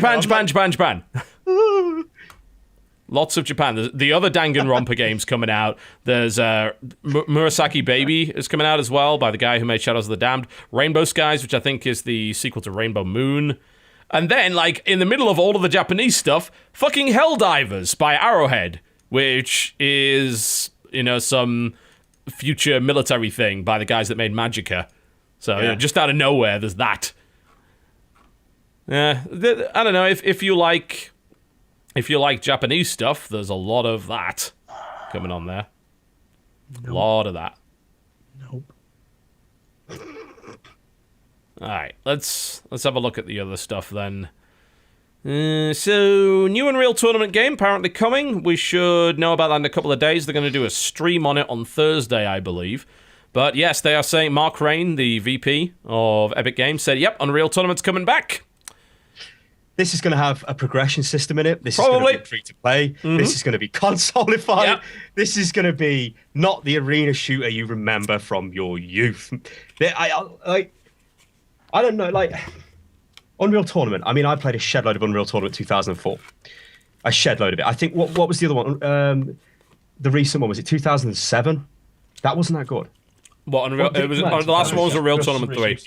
A: Lots of Japan. The other Danganronpa games coming out. There's Murasaki Baby is coming out as well by the guy who made Shadows of the Damned. Rainbow Skies, which I think is the sequel to Rainbow Moon. And then, like, in the middle of all of the Japanese stuff, fucking Helldivers by Arrowhead, which is, some future military thing by the guys that made Magicka. So, just out of nowhere, there's that. I don't know, if you like Japanese stuff, there's a lot of that coming on there. Nope. A lot of that.
B: Nope.
A: All right, let's have a look at the other stuff then. So, new Unreal Tournament game apparently coming. We should know about that in a couple of days. They're going to do a stream on it on Thursday, I believe. But yes, they are saying Mark Rain, the VP of Epic Games, said, yep, Unreal Tournament's coming back.
C: This is going to have a progression system in it. This is going to be free to play. Mm-hmm. This is going to be consolified. Yep. This is going to be not the arena shooter you remember from your youth. I don't know, like, Unreal Tournament. I mean, I played a shed load of Unreal Tournament 2004. A shed load of it. I think, what was the other one? The recent one, was it 2007? That wasn't that good.
A: What, Unreal? The last one was Unreal Tournament 3.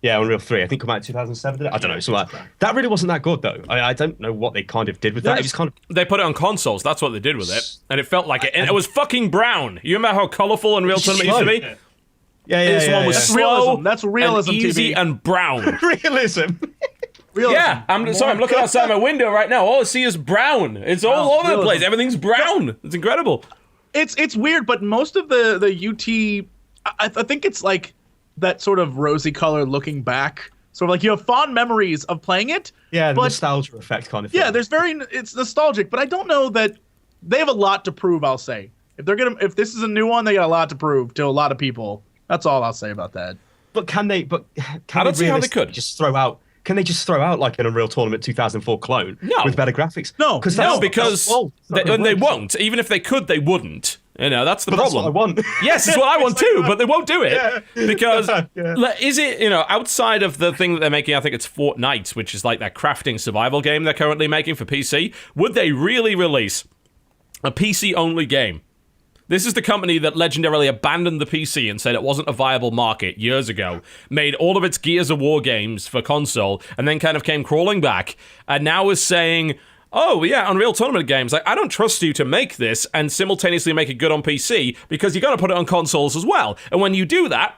C: Yeah, Unreal 3. I think come out in 2007, did it? I don't know. Something like that. That really wasn't that good, though. I don't know what they kind of did with that. It was kind of...
A: They put it on consoles. That's what they did with it. And it felt like it. And it was fucking brown. You remember how colourful Unreal Tournament used to be?
C: Yeah.
A: This one was slow,
B: that's realism,
A: and easy,
B: TV.
A: and brown.
C: Realism.
A: Yeah, I'm looking outside my window right now. All I see is brown. It's all over the place. Everything's brown. It's incredible.
B: It's weird, but most of the UT, I think it's like that sort of rosy color looking back. Sort of like you have fond memories of playing it.
C: Yeah, the nostalgia effect kind of thing.
B: Yeah, it's nostalgic, but I don't know that they have a lot to prove, I'll say. If this is a new one, they got a lot to prove to a lot of people. That's all I'll say about that.
C: But can they
A: I don't see how they could
C: just throw out? Can they just throw out like an Unreal Tournament 2004 clone with better graphics?
A: No, because they won't. Even if they could, they wouldn't. That's the problem.
C: That's what I want.
A: Yes, it's what I want too, but they won't do it because is it outside of the thing that they're making? I think it's Fortnite, which is like that crafting survival game they're currently making for PC. Would they really release a PC only game? This is the company that legendarily abandoned the PC and said it wasn't a viable market years ago, made all of its Gears of War games for console, and then kind of came crawling back, and now is saying, oh, yeah, Unreal Tournament games, like, I don't trust you to make this and simultaneously make it good on PC, because you got to put it on consoles as well. And when you do that,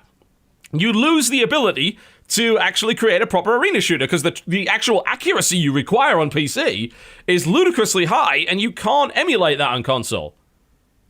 A: you lose the ability to actually create a proper arena shooter, because the actual accuracy you require on PC is ludicrously high, and you can't emulate that on console.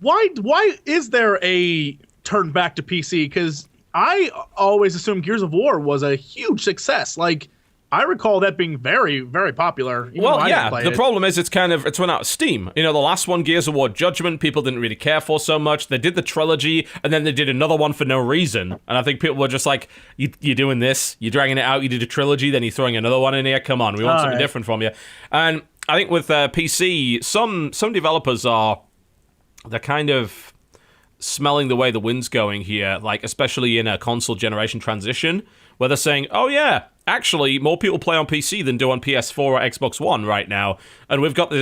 B: Why is there a turn back to PC? Because I always assumed Gears of War was a huge success. Like, I recall that being very, very popular. Even though
A: Well,
B: I didn't
A: yeah,
B: play
A: the
B: it.
A: problem is it's run out of steam. You know, the last one, Gears of War Judgment, people didn't really care for so much. They did the trilogy, and then they did another one for no reason. And I think people were just like, you're doing this, you're dragging it out, you did a trilogy, then you're throwing another one in here, come on, we want something different from you. And I think with PC, some developers they're kind of smelling the way the wind's going here, like especially in a console generation transition, where they're saying, oh yeah, actually more people play on PC than do on PS4 or Xbox One right now. And we've got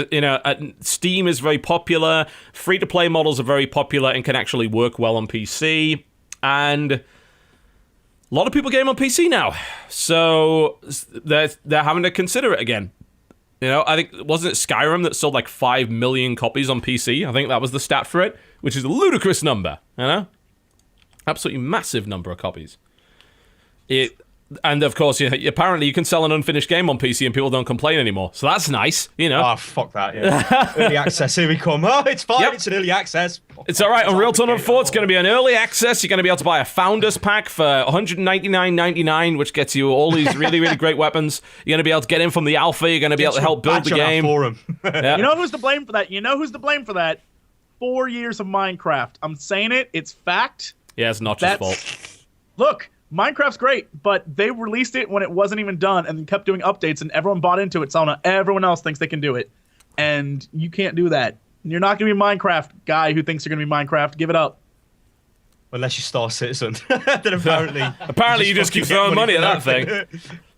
A: Steam is very popular, free-to-play models are very popular and can actually work well on PC, and a lot of people game on PC now, so they're having to consider it again. You know, I think, wasn't it Skyrim that sold like 5 million copies on PC? I think that was the stat for it, which is a ludicrous number, you know? Absolutely massive number of copies. And of course, apparently you can sell an unfinished game on PC and people don't complain anymore. So that's nice, you know?
C: Oh, fuck that, yeah. Early access, here we come. Oh, it's fine,
A: Yep.
C: it's an early access.
A: It's all right. Unreal Tournament 4, it's going to be an early access. You're going to be able to buy a Founders Pack for $199.99, which gets you all these really, really great weapons. You're going to be able to get in from the alpha. You're going to be able to help build the game. Yeah.
B: You know who's to blame for that? 4 years of Minecraft. I'm saying it. It's fact.
A: Yeah, it's not your fault.
B: Look, Minecraft's great, but they released it when it wasn't even done and then kept doing updates, and everyone bought into it, so now everyone else thinks they can do it. And you can't do that. You're not going to be a Minecraft guy who thinks you're going to be Minecraft. Give it up.
C: Unless you're Star Citizen. Then apparently
A: You just keep throwing money at that thing.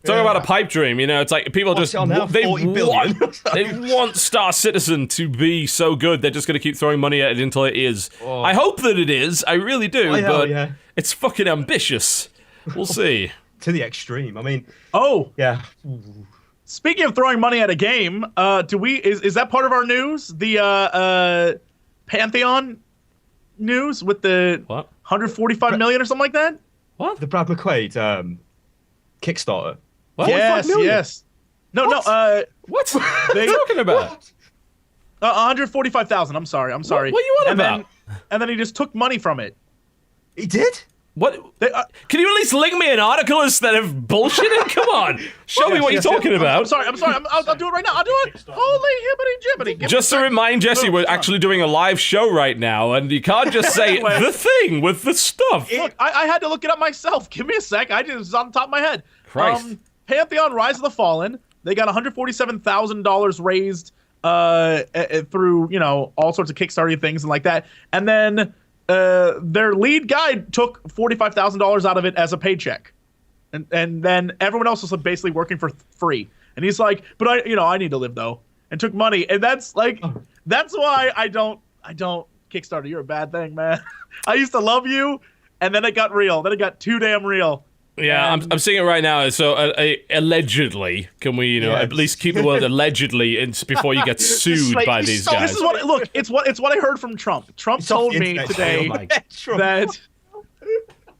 A: Talk about a pipe dream, you know, it's like people just, they want Star Citizen to be so good, they're just going to keep throwing money at it until it is. Oh. I hope that it is, I really do, but it's fucking ambitious. We'll see.
C: To the extreme, I mean.
B: Oh.
C: Yeah.
B: Speaking of throwing money at a game, is that part of our news? The Pantheon news with the
A: what?
B: 145 million or something like that?
A: What?
C: The Brad McQuaid Kickstarter.
B: What? Yes. No.
A: What are you talking about?
B: 145,000. I'm sorry.
A: What are you on about?
B: And then he just took money from it.
C: He did?
A: What? Can you at least link me an article instead of bullshitting? Come on, show me what you're talking about.
B: I'm sorry. I'll do it right now. I'll do it. Holy hibbity jibbity.
A: Just to remind Jesse, we're actually doing a live show right now, and you can't just say the thing with the stuff.
B: Look, I had to look it up myself. Give me a sec. I just on the top of my head.
A: Christ.
B: Pantheon Rise of the Fallen. They got $147,000 raised through all sorts of Kickstarter things and like that, and then. Their lead guy took $45,000 out of it as a paycheck, and then everyone else was basically working for free. And he's like, "But I need to live though," and took money. And that's why I don't Kickstarter. You're a bad thing, man. I used to love you, and then it got real. Then it got too damn real.
A: Yeah, I'm seeing it right now. So, allegedly, can we, at least keep the word allegedly before you get sued by these guys?
B: This is it's what I heard from Trump. Trump told me today that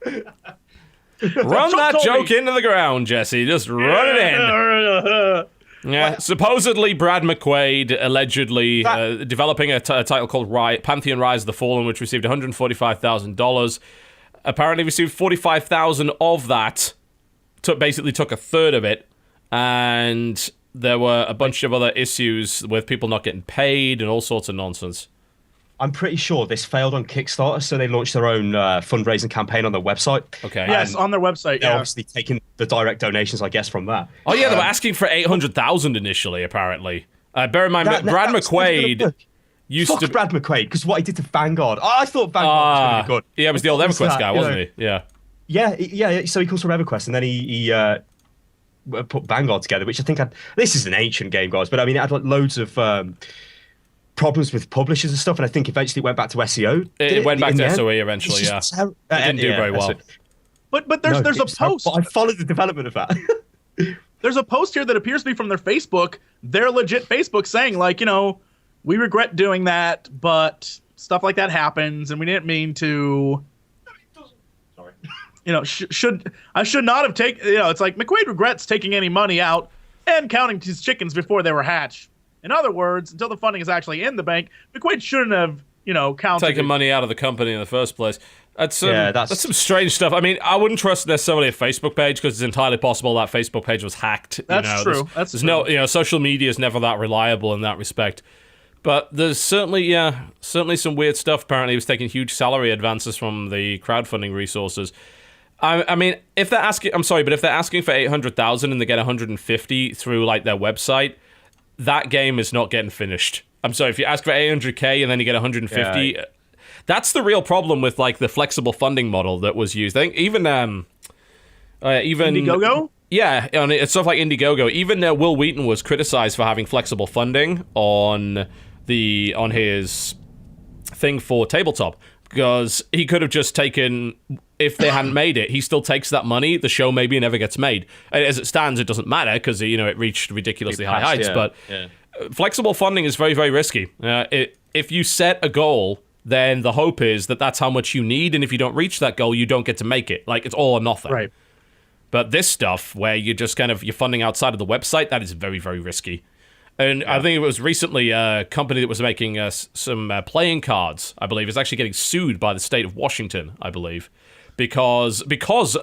A: run that joke into the ground, Jesse. Just run it in. Yeah, supposedly Brad McQuaid allegedly developing a title called Pantheon Rise of the Fallen, which received $145,000. Apparently received $45,000 of that, basically took a third of it, and there were a bunch of other issues with people not getting paid and all sorts of nonsense.
C: I'm pretty sure this failed on Kickstarter, so they launched their own fundraising campaign on their website.
A: Okay.
B: Yes, on their website.
C: They're obviously taking the direct donations, I guess, from that.
A: Oh yeah, they were asking for $800,000 initially, apparently. Bear in mind, Brad McQuaid...
C: Fuck Brad McQuaid, because what he did to Vanguard. I thought Vanguard was going to be good.
A: Yeah, it was the old EverQuest guy, wasn't he? Yeah.
C: Yeah. So he comes from EverQuest, and then he put Vanguard together, which I think this is an ancient game, guys, but I mean, it had loads of problems with publishers and stuff, and I think eventually it went back to SEO.
A: It went back to SOE eventually, yeah. It didn't do very well.
B: But there's a post.
C: But I followed the development of that.
B: There's a post here that appears to be from their Facebook, their legit Facebook, saying, we regret doing that, but stuff like that happens, and we didn't mean to.
C: Sorry.
B: I should not have taken. It's like McQuaid regrets taking any money out and counting his chickens before they were hatched. In other words, until the funding is actually in the bank, McQuaid shouldn't have counted.
A: Taking money out of the company in the first place. That's
C: that's
A: some strange stuff. I mean, I wouldn't trust necessarily a Facebook page because it's entirely possible that Facebook page was hacked.
B: That's true.
A: There's no, social media is never that reliable in that respect. But there's certainly some weird stuff. Apparently, he was taking huge salary advances from the crowdfunding resources. I mean, if they're asking, I'm sorry, but if they're asking for 800,000 and they get 150 through like their website, that game is not getting finished. I'm sorry, if you ask for 800k and then you get 150, that's the real problem with like the flexible funding model that was used. I think even
B: Indiegogo.
A: Yeah, it's stuff like Indiegogo. Even Will Wheaton was criticized for having flexible funding on his thing for tabletop. Because he could have just taken, if they hadn't made it, he still takes that money. The show maybe never gets made. As it stands, it doesn't matter because it reached ridiculously high heights. But flexible funding is very, very risky. If you set a goal, then the hope is that that's how much you need, and if you don't reach that goal, you don't get to make it. Like it's all or nothing.
B: Right.
A: But this stuff, where you're just you're funding outside of the website, that is very, very risky. And I think it was recently a company that was making some playing cards, I believe, is actually getting sued by the state of Washington, I believe, because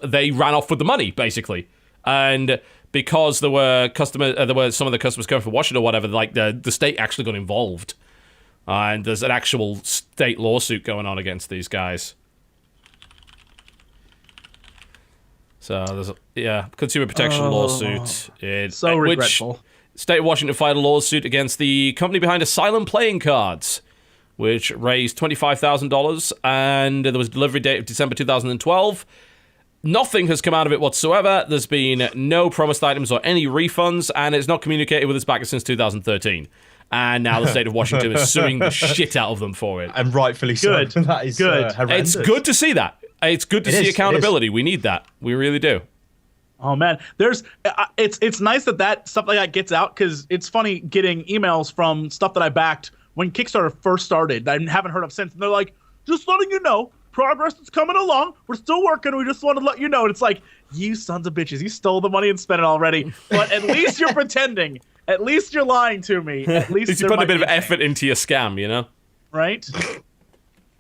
A: they ran off with the money, basically. And because there were some of the customers coming from Washington or whatever, like the state actually got involved. And there's an actual state lawsuit going on against these guys. So there's consumer protection lawsuit.
B: So regretful.
A: State of Washington filed a lawsuit against the company behind Asylum Playing Cards, which raised $25,000, and there was a delivery date of December 2012. Nothing has come out of it whatsoever. There's been no promised items or any refunds, and it's not communicated with its backer since 2013. And now the state of Washington is suing the shit out of them for it.
C: And rightfully so.
B: Good.
C: That is
B: Good.
C: horrendous.
A: It's good to see that. It's good to see accountability. We need that. We really do.
B: Oh man, it's nice that stuff like that gets out because it's funny getting emails from stuff that I backed when Kickstarter first started that I haven't heard of since, and they're like, "Just letting you know, progress is coming along. We're still working. We just want to let you know." And it's like, you sons of bitches, you stole the money and spent it already. But at least you're pretending. At least you're lying to me. At least
A: you put a bit of effort into your scam,
B: right?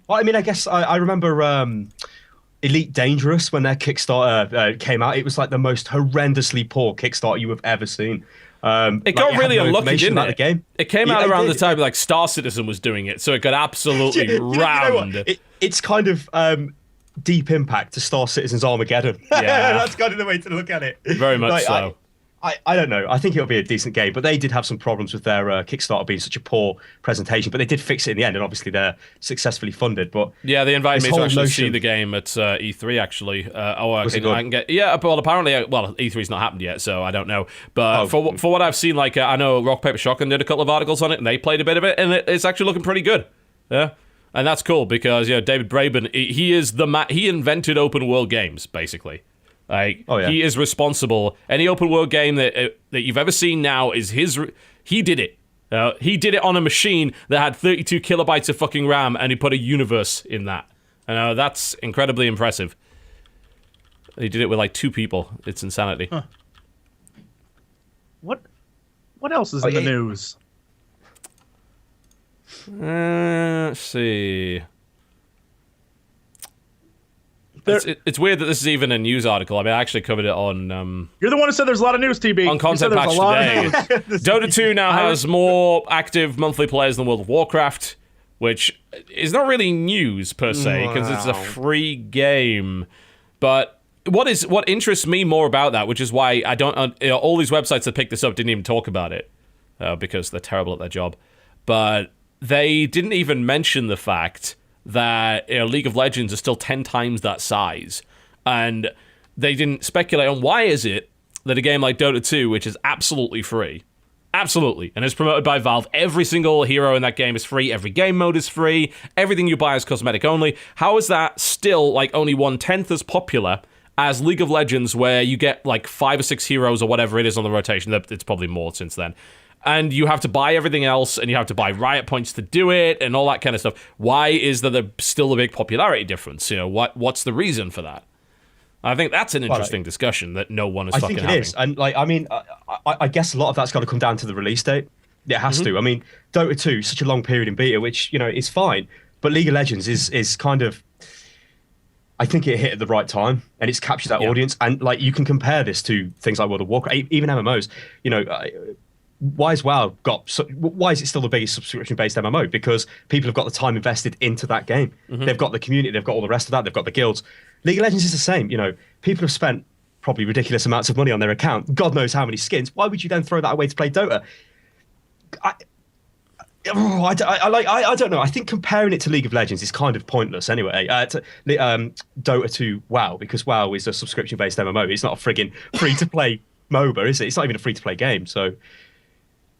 C: Well, I mean, I guess I remember. Elite Dangerous, when their Kickstarter came out, it was like the most horrendously poor Kickstarter you have ever seen.
A: It got really unlucky, didn't it?
C: The game.
A: It came out around the time like Star Citizen was doing it, so it got absolutely rammed.
C: It's kind of Deep Impact to Star Citizen's Armageddon.
A: Yeah.
C: That's kind of the way to look at it.
A: Very much so.
C: I don't know. I think it'll be a decent game, but they did have some problems with their Kickstarter being such a poor presentation, but they did fix it in the end, and obviously they're successfully funded. But
A: yeah, they invited me to actually see the game at E3, actually. I can get... Yeah, well, apparently... E3's not happened yet, so I don't know. But for what I've seen, like, I know Rock, Paper, Shotgun did a couple of articles on it, and they played a bit of it, and it's actually looking pretty good. Yeah. And that's cool, because, David Braben, he is he invented open world games, basically. Like, he is responsible. Any open world game that you've ever seen now is his. He did it. He did it on a machine that had 32 kilobytes of fucking RAM, and he put a universe in that. And that's incredibly impressive. He did it with like 2 people. It's insanity.
B: Huh. What else is in the news?
A: Let's see. It's weird that this is even a news article. I mean, I actually covered it on...
B: You're the one who said there's a lot of news, TB.
A: On Content Patch today. Dota 2 now has more active monthly players than World of Warcraft, which is not really news, per se, because it's a free game. But what interests me more about that, which is why I don't... all these websites that picked this up didn't even talk about it, because they're terrible at their job. But they didn't even mention the fact that League of Legends is still 10 times that size. And they didn't speculate on why is it that a game like Dota 2, which is absolutely free, absolutely, and is promoted by Valve, every single hero in that game is free, every game mode is free, everything you buy is cosmetic only, how is that still like only 1/10 as popular as League of Legends, where you get like 5 or 6 heroes or whatever it is on the rotation? It's probably more since then. And you have to buy everything else, and you have to buy Riot points to do it, and all that kind of stuff. Why is there still a big popularity difference? What's the reason for that? I think that's an interesting discussion that no one is fucking having. I think it is,
C: and I guess a lot of that's got to come down to the release date. It has to. I mean, Dota 2 is such a long period in beta, which is fine, But League of Legends is kind of, I think it hit at the right time, and it's captured that audience. And like you can compare this to things like World of Warcraft, even MMOs. You know, why is WoW why is it still the biggest subscription-based MMO? Because people have got the time invested into that game. They've got the community, they've got all the rest of that, they've got the guilds. League of Legends is the same. You know, people have spent probably ridiculous amounts of money on their account. God knows how many skins. Why would you then throw that away to play Dota? I don't know. I think comparing it to League of Legends is kind of pointless anyway. Dota to WoW, because WoW is a subscription-based MMO. It's not a frigging free-to-play MOBA, is it? It's not even a free-to-play game. So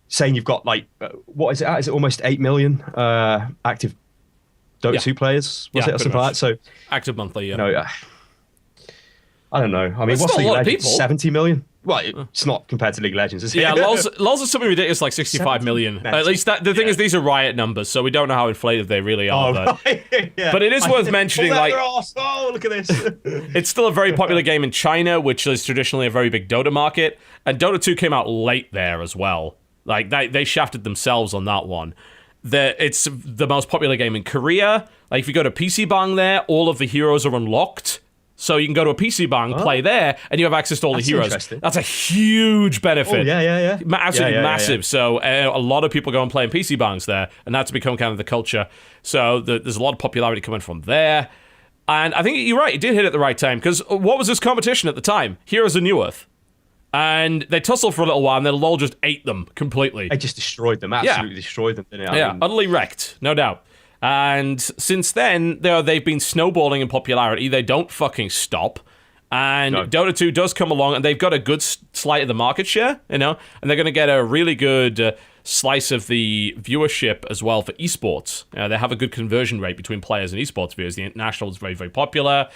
C: saying you've got like, what is it at? Is it almost 8 million active Dota 2 players? Was it or something like that? So
A: active monthly, yeah.
C: You know, I don't know. I mean, what's League of Legends? 70 million? Well, it's not compared to League of Legends, is it?
A: Yeah, LoL's is something ridiculous, like 65 million. At least the thing is, these are Riot numbers, so we don't know how inflated they really are. But it is worth mentioning, like,
C: oh, look at this.
A: It's still a very popular game in China, which is traditionally a very big Dota market, and Dota 2 came out late there as well. Like, they shafted themselves on that one. It's the most popular game in Korea. Like, if you go to PC Bang there, all of the heroes are unlocked. So you can go to a PC Bang, play there, and you have access to all the heroes. That's a huge benefit.
C: Oh, yeah.
A: Absolutely massive. Yeah. So a lot of people go and play in PC Bangs there, and that's become kind of the culture. So there's a lot of popularity coming from there. And I think you're right, it did hit at the right time, because what was this competition at the time? Heroes of New Earth. And they tussled for a little while, and then LoL just ate them completely.
C: It just destroyed them, absolutely destroyed them. Didn't it?
A: I mean, utterly wrecked, no doubt. And since then, they've been snowballing in popularity. They don't fucking stop. And Dota 2 does come along, and they've got a good slice of the market share, you know, and they're going to get a really good slice of the viewership as well for esports. They have a good conversion rate between players and esports viewers. The international is very, very popular.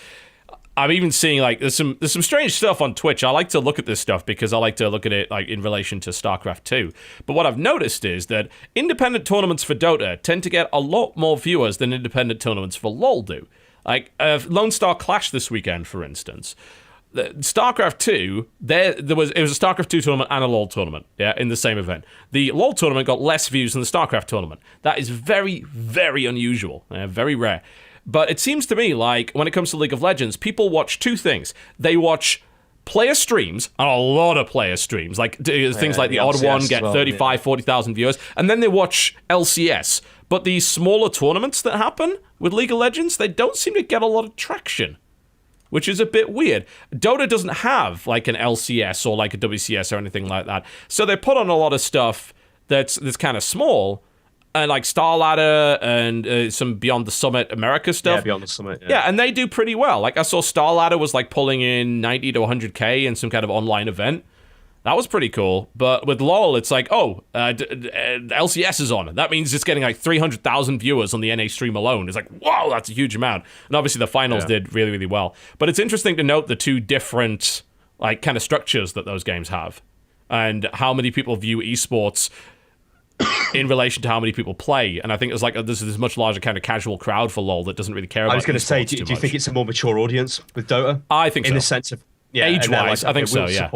A: I'm even seeing, like, there's some strange stuff on Twitch. I like to look at this stuff because I like to look at it, like, in relation to StarCraft 2. But what I've noticed is that independent tournaments for Dota tend to get a lot more viewers than independent tournaments for LoL do. Like, Lone Star Clash this weekend, for instance. StarCraft 2, it was a StarCraft 2 tournament and a LoL tournament, in the same event. The LoL tournament got less views than the StarCraft tournament. That is very, very unusual, very rare. But it seems to me like when it comes to League of Legends, people watch two things. They watch player streams, and a lot of player streams, like things like the odd one get 35, 40,000 viewers, and then they watch LCS. But these smaller tournaments that happen with League of Legends, they don't seem to get a lot of traction, which is a bit weird. Dota doesn't have like an LCS or like a WCS or anything like that. So they put on a lot of stuff that's kind of small, like Star Ladder and some Beyond the Summit America stuff.
C: Yeah, Beyond the Summit.
A: Yeah, and they do pretty well. Like I saw Star Ladder was like pulling in 90 to 100K in some kind of online event. That was pretty cool. But with LoL, it's like, LCS is on. That means it's getting like 300,000 viewers on the NA stream alone. It's like, whoa, that's a huge amount. And obviously the finals did really, really well. But it's interesting to note the two different like kind of structures that those games have and how many people view esports in relation to how many people play. And I think there's this much larger kind of casual crowd for LoL that doesn't really care about it.
C: I was going to say, do you think it's a more mature audience with Dota?
A: I think so.
C: In the sense of
A: age-wise, I think so, yeah.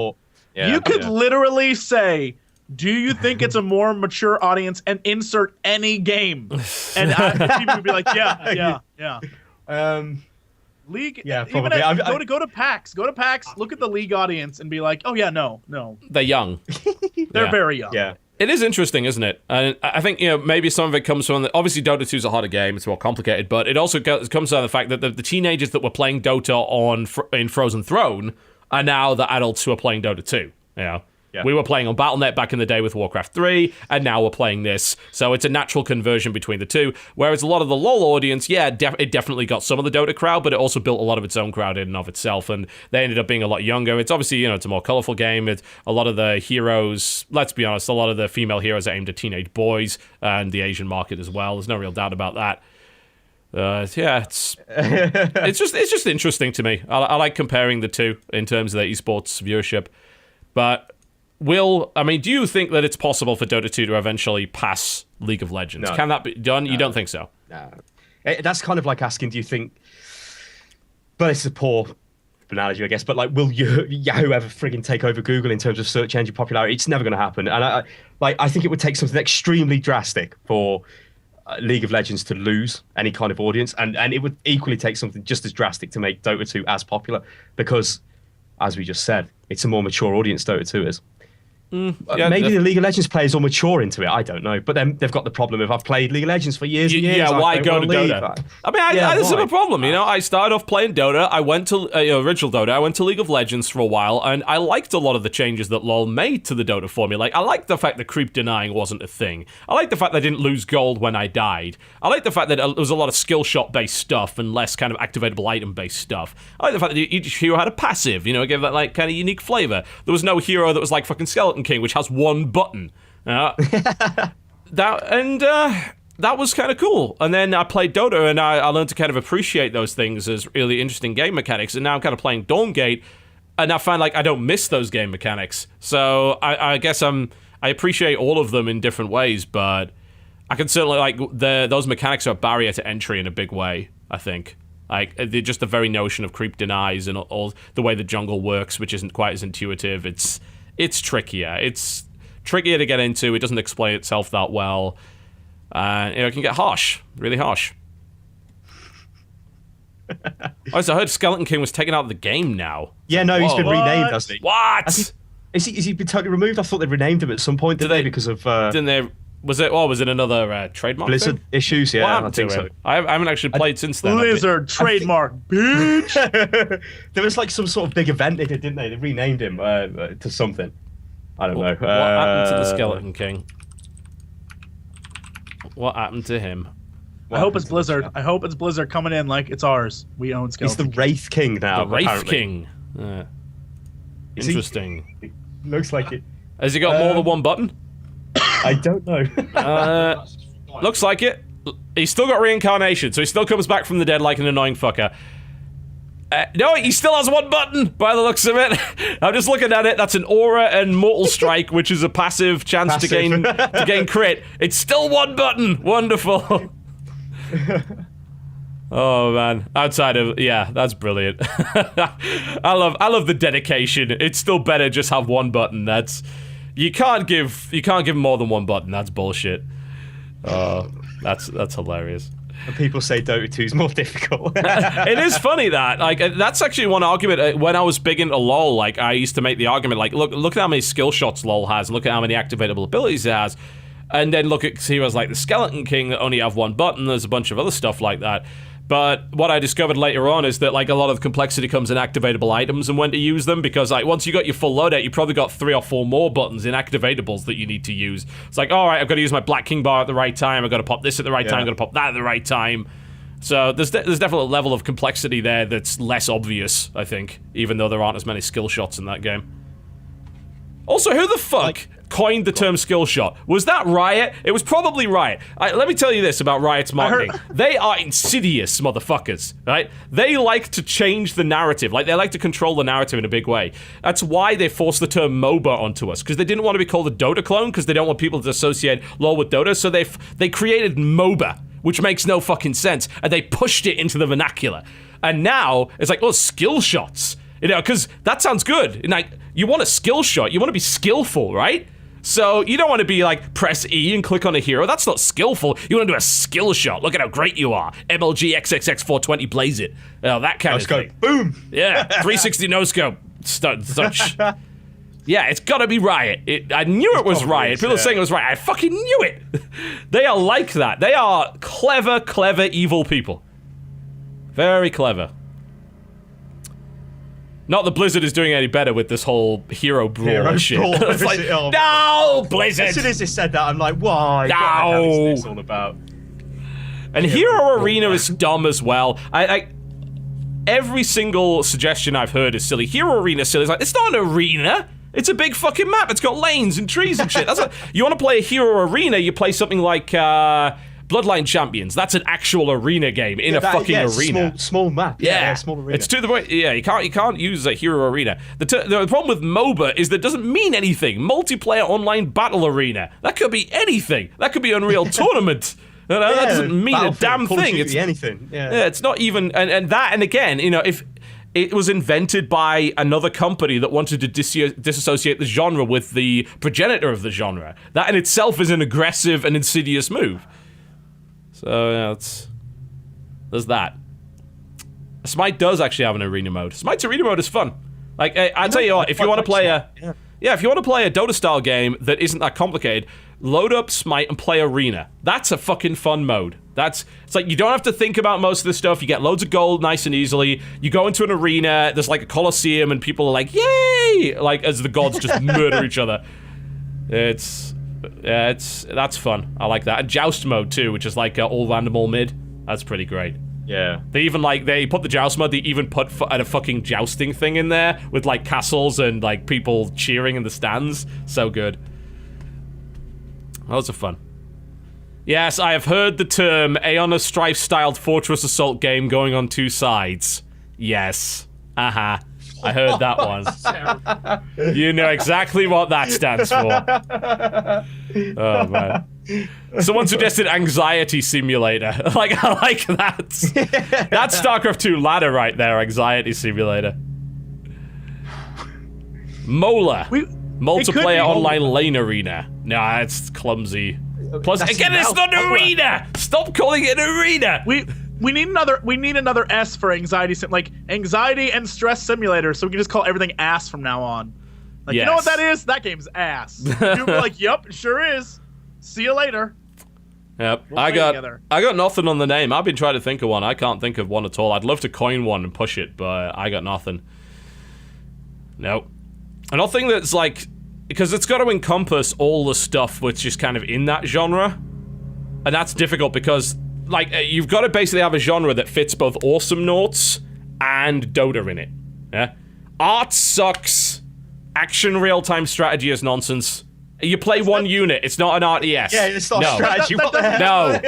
B: You could literally say, do you think it's a more mature audience, and insert any game? And people would be like, yeah. League,
C: probably.
B: Go to PAX. Go to PAX, look at the League audience, and be like, oh yeah, no.
A: They're young.
B: They're very young.
C: Yeah.
A: It is interesting, isn't it? And I think, maybe some of it comes from... Obviously, Dota 2 is a harder game. It's more complicated. But it also comes down to the fact that the teenagers that were playing Dota in Frozen Throne are now the adults who are playing Dota 2. Yeah. We were playing on Battle.net back in the day with Warcraft 3, and now we're playing this. So it's a natural conversion between the two. Whereas a lot of the LoL audience, it definitely got some of the Dota crowd, but it also built a lot of its own crowd in and of itself, and they ended up being a lot younger. It's obviously, it's a more colorful game. It's a lot of the heroes, let's be honest, a lot of the female heroes are aimed at teenage boys and the Asian market as well. There's no real doubt about that. It's just interesting to me. I like comparing the two in terms of the esports viewership. But do you think that it's possible for Dota 2 to eventually pass League of Legends?
C: No.
A: Can that be done?
C: No.
A: You don't think so?
C: No. That's kind of like asking, do you think... But it's a poor analogy, I guess. But like, will Yahoo ever frigging take over Google in terms of search engine popularity? It's never going to happen. And I think it would take something extremely drastic for League of Legends to lose any kind of audience, and it would equally take something just as drastic to make Dota 2 as popular, because, as we just said, it's a more mature audience. Dota 2 is. Maybe the League of Legends players will mature into it. I don't know. But then they've got the problem of I've played League of Legends for years and years.
A: Yeah, why go to Dota? I mean, this is a problem. You know, I started off playing Dota. I went to original Dota. I went to League of Legends for a while, and I liked a lot of the changes that LoL made to the Dota formula. Like, I liked the fact that creep denying wasn't a thing. I liked the fact that I didn't lose gold when I died. I liked the fact that there was a lot of skill shot based stuff and less kind of activatable item based stuff. I liked the fact that each hero had a passive. You know, it gave that like kind of unique flavor. There was no hero that was like fucking Skeleton King, which has one button. That was kind of cool. And then I played Dota, and I learned to kind of appreciate those things as really interesting game mechanics. And now I'm kind of playing Dawngate, and I find like I don't miss those game mechanics. So I guess I appreciate all of them in different ways, but I can certainly like those mechanics are a barrier to entry in a big way, I think. Like just the very notion of creep denies and all the way the jungle works, which isn't quite as intuitive. It's trickier. It's trickier to get into. It doesn't explain itself that well. It can get harsh, really harsh. Also, I heard Skeleton King was taken out of the game now.
C: Yeah, no, he's been renamed, hasn't he?
A: What?
C: Is he been totally removed? I thought they renamed him at some point, didn't they? Because of
A: didn't they? Was it another trademark
C: Blizzard
A: thing?
C: issues? Yeah, I think so.
A: I haven't actually played since then.
B: Blizzard trademark, bitch.
C: There was like some sort of big event they did, didn't they? They renamed him to something. I don't know.
A: What happened to the Skeleton King? What happened to him?
B: I hope it's Blizzard. I hope it's Blizzard coming in like it's ours. We own Skeleton.
C: He's the Wraith King now.
A: The Wraith
C: apparently.
A: King. Interesting.
C: Looks like it.
A: Has he got more than one button?
C: I don't know.
A: Looks like it. He's still got reincarnation, so he still comes back from the dead like an annoying fucker. No, he still has one button, by the looks of it. I'm just looking at it. That's an aura and mortal strike, which is a passive chance to gain crit. It's still one button. Wonderful. Oh man, outside of that's brilliant. I love the dedication. It's still better just have one button. You can't give him more than one button. That's bullshit. That's hilarious.
C: And people say Dota 2 is more difficult.
A: It is funny that that's actually one argument. When I was big into LoL, like I used to make the argument like look at how many skill shots LoL has, and look at how many activatable abilities it has, and then look at heroes like the Skeleton King that only have one button. There's a bunch of other stuff like that. But what I discovered later on is that like a lot of the complexity comes in activatable items and when to use them, because like once you got your full loadout, you probably got 3 or 4 more buttons in activatables that you need to use. It's like, all right, I've got to use my Black King bar at the right time. I've got to pop this at the right time. I've got to pop that at the right time. So there's definitely a level of complexity there that's less obvious, I think, even though there aren't as many skill shots in that game. Also, who the fuck coined the term skill shot? Was that Riot? It was probably Riot. Let me tell you this about Riot's marketing. They are insidious motherfuckers, right? They like to change the narrative. Like, they like to control the narrative in a big way. That's why they forced the term MOBA onto us, because they didn't want to be called a Dota clone, because they don't want people to associate LoL with Dota, so they created MOBA, which makes no fucking sense, and they pushed it into the vernacular. And now, it's like, oh, skill shots. You know, because that sounds good. And like, you want a skill shot. You want to be skillful, right? So you don't want to be like, press E and click on a hero. That's not skillful. You want to do a skill shot. Look at how great you are. MLG XXX 420 blaze it. That kind of thing.
C: Boom.
A: Yeah, 360 no-scope. Such. Yeah, it's gotta be Riot. I knew it was Riot. People are saying it was Riot. I fucking knew it. They are like that. They are clever, evil people. Very clever. Not that Blizzard is doing any better with this whole hero brawl shit. It's like, no, Blizzard!
C: As soon as they said that, I'm like, why?
A: No!
C: What the hell is this all about?
A: And Hero Arena is dumb as well. Every single suggestion I've heard is silly. Hero Arena is silly. It's like, it's not an arena. It's a big fucking map. It's got lanes and trees and shit. That's what, you want to play a Hero Arena, you play something like Bloodline Champions. That's an actual arena game in a fucking arena.
C: Small map. Yeah, small arena.
A: It's to the point. Yeah, you can't use a Hero Arena. The problem with MOBA is that it doesn't mean anything. Multiplayer online battle arena. That could be anything. That could be Unreal Tournament. You know, that doesn't mean a damn thing.
C: It's anything.
A: Yeah, it's not even. And again, you know, if it was invented by another company that wanted to disassociate the genre with the progenitor of the genre, that in itself is an aggressive and insidious move. So yeah, there's that. Smite does actually have an arena mode. Smite's arena mode is fun. Like I tell you what, if you want to play if you want to play a Dota style game that isn't that complicated, load up Smite and play arena. That's a fucking fun mode. It's like you don't have to think about most of this stuff. You get loads of gold nice and easily. You go into an arena, there's like a coliseum, and people are like, "Yay!" Like as the gods just murder each other. That's fun. I like that. And joust mode too, which is like all random, all mid. That's pretty great.
C: Yeah.
A: They even they put the joust mode. They even put a fucking jousting thing in there with like castles and like people cheering in the stands. So good. Loads of fun. Yes, I have heard the term Aeon of Strife-styled fortress assault game going on two sides. Yes. I heard that one. You know exactly what that stands for. Oh, man. Someone suggested anxiety simulator. Like, I like that. That's StarCraft 2 ladder right there, anxiety simulator. Mola. Multiplayer online lane arena. Nah, it's clumsy. Plus, again, it's not an arena! Stop calling it an arena!
B: We need another S for anxiety like anxiety and stress simulator, so we can just call everything ass from now on. Like, You know what that is? That game's ass. You'll be like, yep, it sure is. See you later.
A: Yep. I got nothing on the name. I've been trying to think of one. I can't think of one at all. I'd love to coin one and push it, but I got nothing. Nope. Another thing that's like, because it's got to encompass all the stuff which is kind of in that genre. And that's difficult because, like, you've got to basically have a genre that fits both Awesome Noughts and Dota in it. Yeah? Art sucks. Action real-time strategy is nonsense. You play one unit, it's not an RTS.
C: Yeah, it's not strategy. What the hell?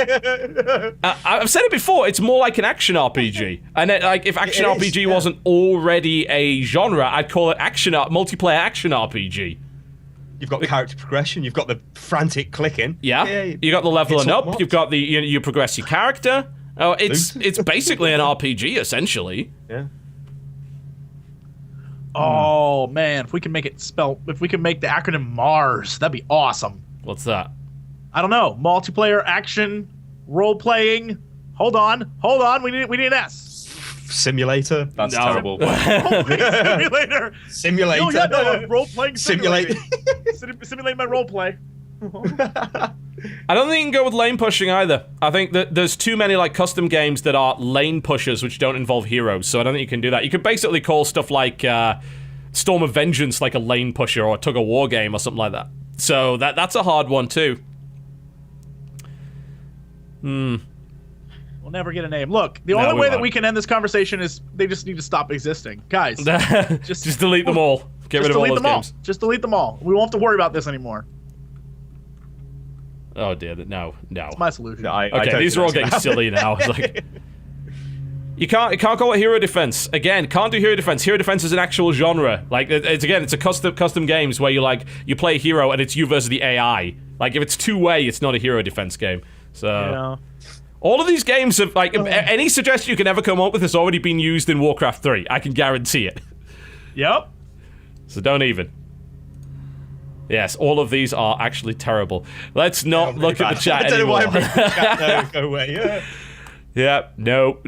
A: No. I've said it before, it's more like an action RPG. And like, if action RPG wasn't already a genre, I'd call it multiplayer action RPG.
C: You've got character progression, you've got the frantic clicking.
A: Yeah, you got the leveling up, you've got the, you progress your character. Oh, it's basically an RPG, essentially.
C: Yeah.
B: Oh man, if we can make the acronym MARS, that'd be awesome.
A: What's that?
B: I don't know. Multiplayer action role playing. Hold on. We need an S.
C: Simulator. That's terrible.
B: Simulator.
C: Simulator.
B: No, yeah, no, role playing
C: Simulate.
B: Simulate my role play.
A: I don't think you can go with lane pushing either. I think that there's too many like custom games that are lane pushers which don't involve heroes, so I don't think you can do that. You could basically call stuff like Storm of Vengeance like a lane pusher or a tug of war game or something like that. So that's a hard one too.
B: We'll never get a name. Look, the only way that we can end this conversation is they just need to stop existing. Guys,
A: just delete them all. Get rid of all those games.
B: Just delete them all. We won't have to worry about this anymore.
A: Oh dear, no.
B: It's my solution.
C: No,
A: okay, these are all getting silly now. It's like, you can't call it hero defense. Again, can't do hero defense. Hero defense is an actual genre. Like, it's a custom games where you play a hero and it's you versus the AI. Like, if it's two-way, it's not a hero defense game. So,
B: yeah.
A: All of these games have, like, any suggestion you can ever come up with has already been used in Warcraft 3. I can guarantee it.
B: Yep.
A: So don't even. Yes, all of these are actually terrible. Let's not look at the chat anymore.
C: I don't know why I'm bringing the chat. No, go away. Yeah.
A: Yep. No.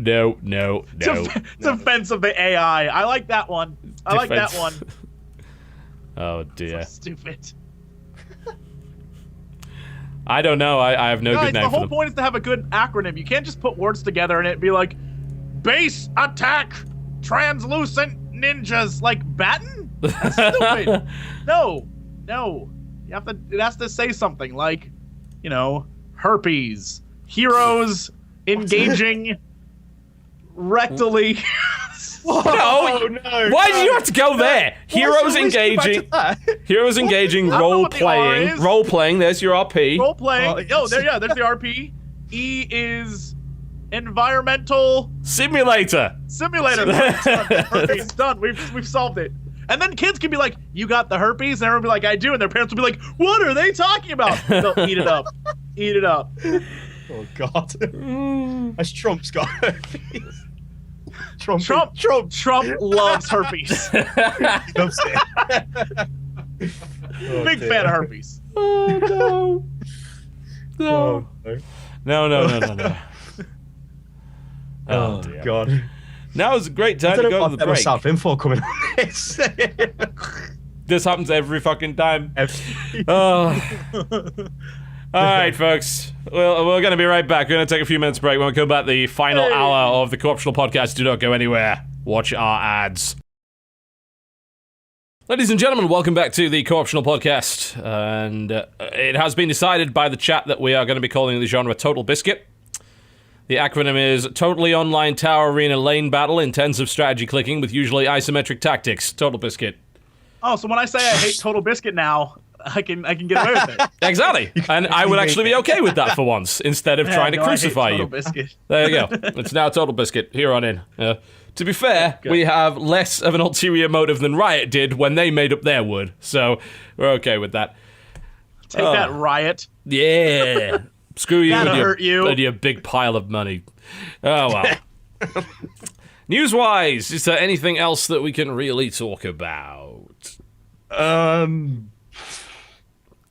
B: Defense of the AI. I like that one. I like that one.
A: Oh dear.
B: So stupid.
A: I don't know. I have no
B: Guys,
A: good name
B: the
A: for
B: whole
A: them.
B: point is to have a good acronym. You can't just put words together and it be like, base attack translucent ninjas, like Batten? That's stupid. No. It has to say something like, herpes, heroes engaging rectally.
A: No. Why do you have to go there? Heroes engaging role playing. There's your RP.
B: Role playing. There's the RP. E is environmental
A: simulator.
B: Herpes. Done. We've solved it. And then kids can be like, "You got the herpes," and everyone will be like, "I do," and their parents will be like, "What are they talking about?" They'll eat it up. Eat it up.
C: Oh God. That's Trump's got herpes.
B: Trump loves herpes.
C: He loves it.
B: Big fan of herpes.
A: Oh no.
C: Oh, no.
A: No.
C: Oh,
A: dear.
C: God.
A: Now is a great
C: I
A: time to
C: don't know
A: go
C: what
A: to the
C: I've ever
A: break.
C: South Info coming on this.
A: This happens every fucking time. Oh. All right, folks. Well, we're going to be right back. We're going to take a few minutes break. When we come back, the final hour of the Co-optional Podcast. Do not go anywhere. Watch our ads. Ladies and gentlemen, welcome back to the Co-optional Podcast. And it has been decided by the chat that we are going to be calling the genre TotalBiscuit. The acronym is Totally Online Tower Arena Lane Battle Intensive Strategy Clicking with usually isometric tactics. TotalBiscuit.
B: Oh, so when I say I hate TotalBiscuit now, I can get away with it.
A: Exactly. And I would actually be okay with that for once, instead of trying to crucify you.
B: TotalBiscuit.
A: There you go. It's now TotalBiscuit, here on in. To be fair, we have less of an ulterior motive than Riot did when they made up their wood, so we're okay with that.
B: Take that, Riot.
A: Yeah. Screw you
B: That'll
A: and
B: hurt you.
A: your big pile of money. Oh, well. News-wise, is there anything else that we can really talk about?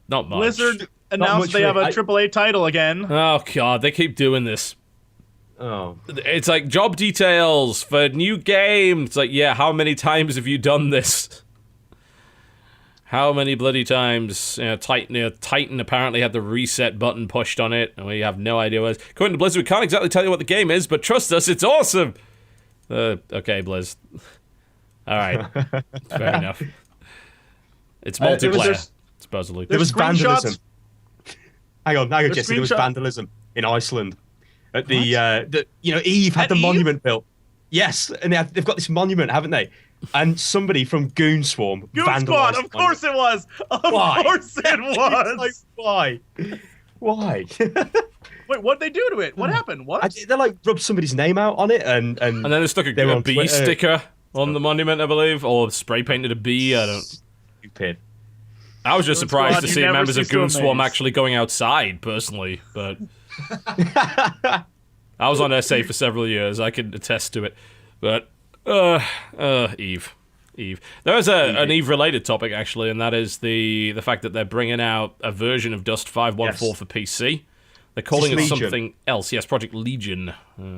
A: Not much.
B: Blizzard announced
C: much
B: they have a
C: really.
B: AAA title again.
A: Oh, God, they keep doing this.
C: Oh.
A: It's like job details for new game. It's like, yeah, how many times have you done this? How many bloody times? Titan apparently had the reset button pushed on it, and we have no idea what it is. According to Blizzard, we can't exactly tell you what the game is, but trust us, it's awesome! Okay, Blizz. Alright. Fair enough. It's multiplayer, supposedly.
C: There was
B: screenshots.
C: vandalism. Hang on, Jesse. There was
B: screenshot-
C: vandalism in Iceland. At the Eve had
B: At
C: the
B: Eve?
C: monument built. Yes, and they've got this monument, haven't they? And somebody from Goon Swarm
B: Goon
C: vandalized
B: Squad,
C: the
B: of course it was. Of
C: Why?
B: course it
C: monument. Like,
B: was.
C: why? Why?
B: Wait, what'd they do to it? What happened? What?
C: They like rubbed somebody's name out on it, and
A: And then they stuck
C: they were
A: a
C: on
A: bee
C: Twitter.
A: sticker on the monument, I believe, or spray painted a bee. I don't.
C: Stupid.
A: I was just
B: Goon
A: surprised
B: Squad,
A: to
B: you
A: see
B: never
A: members of
B: cease to
A: Goon Swarm
B: amaze.
A: actually going outside, personally, but I was on SA for several years. I can attest to it. But Eve. There is an Eve-related topic actually, and that is the fact that they're bringing out a version of Dust 514
C: Yes.
A: for PC. They're calling it
C: Legion.
A: something else. Yes, Project Legion.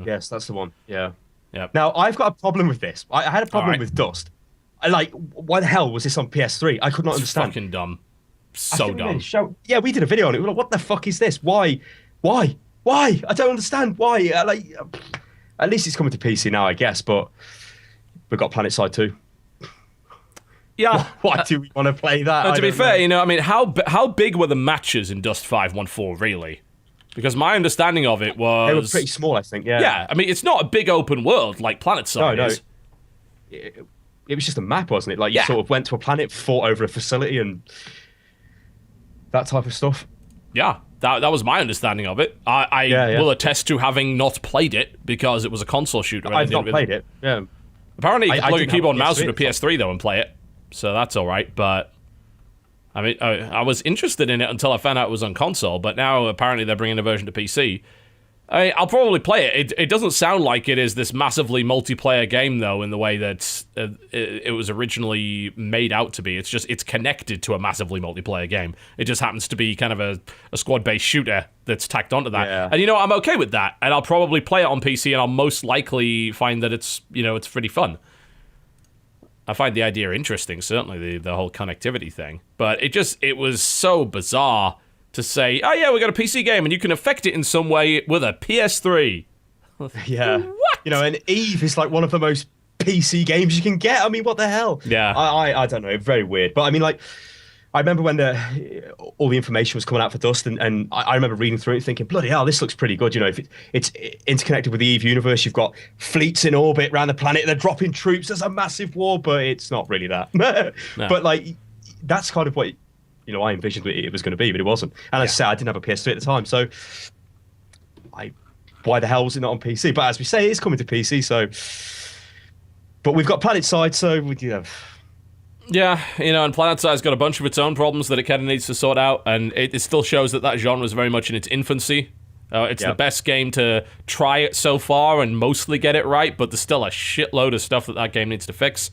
C: Yes, that's the one. Yeah.
A: Yep.
C: Now I've got a problem with this. I had a problem
A: Alright.
C: with Dust. Why the hell was this on PS3? I could not
A: It's
C: understand.
A: fucking dumb.
C: I
A: So
C: think we made a
A: dumb.
C: show- Yeah, we did a video on it. We were like, what the fuck is this? Why? I don't understand. Why? At least it's coming to PC now, I guess. But we've got PlanetSide 2.
A: Yeah.
C: Why do we want to play that?
A: To
C: I
A: be
C: don't
A: fair,
C: know.
A: I mean, how big were the matches in Dust 514 really? Because my understanding of it was
C: They were pretty small, I think. Yeah.
A: Yeah, I mean, it's not a big open world like PlanetSide
C: No.
A: is.
C: It was just a map, wasn't it? Like you
A: Yeah.
C: sort of went to a planet, fought over a facility, and that type of stuff.
A: Yeah, that was my understanding of it. I
C: Yeah.
A: will attest to having not played it because it was a console shooter. and I
C: I've not
A: didn't
C: played it. Yeah.
A: Apparently, you
C: I
A: can plug a
C: didn't have
A: keyboard and
C: a
A: mouse
C: PS3
A: with a
C: at the
A: PS3 though and play it, so that's all right. But I mean, I was interested in it until I found out it was on console. But now apparently they're bringing a version to PC. I'll probably play it. It doesn't sound like it is this massively multiplayer game, though, in the way that it was originally made out to be. It's connected to a massively multiplayer game. It just happens to be kind of a squad-based shooter that's tacked onto that.
C: Yeah.
A: And, I'm okay with that. And I'll probably play it on PC, and I'll most likely find that it's pretty fun. I find the idea interesting, certainly, the whole connectivity thing. But it was so bizarre to say, oh yeah, we got a PC game and you can affect it in some way with a PS3.
C: Yeah.
A: What?
C: And Eve is like one of the most PC games you can get. I mean, what the hell?
A: Yeah.
C: I don't know. Very weird. But I mean, like, I remember when all the information was coming out for Dust, and I remember reading through it thinking, bloody hell, this looks pretty good. If it's interconnected with the Eve universe, you've got fleets in orbit around the planet, they're dropping troops, there's a massive war, but it's not really that.
A: No.
C: But, like, that's kind of what I envisioned it was going to be, but it wasn't. And as I said, I didn't have a PS3 at the time, so why the hell was it not on PC? But as we say, it's coming to PC, so. But we've got PlanetSide, so
A: Yeah, and PlanetSide's got a bunch of its own problems that it kind of needs to sort out, and it still shows that genre is very much in its infancy. It's the best game to try it so far and mostly get it right, but there's still a shitload of stuff that game needs to fix,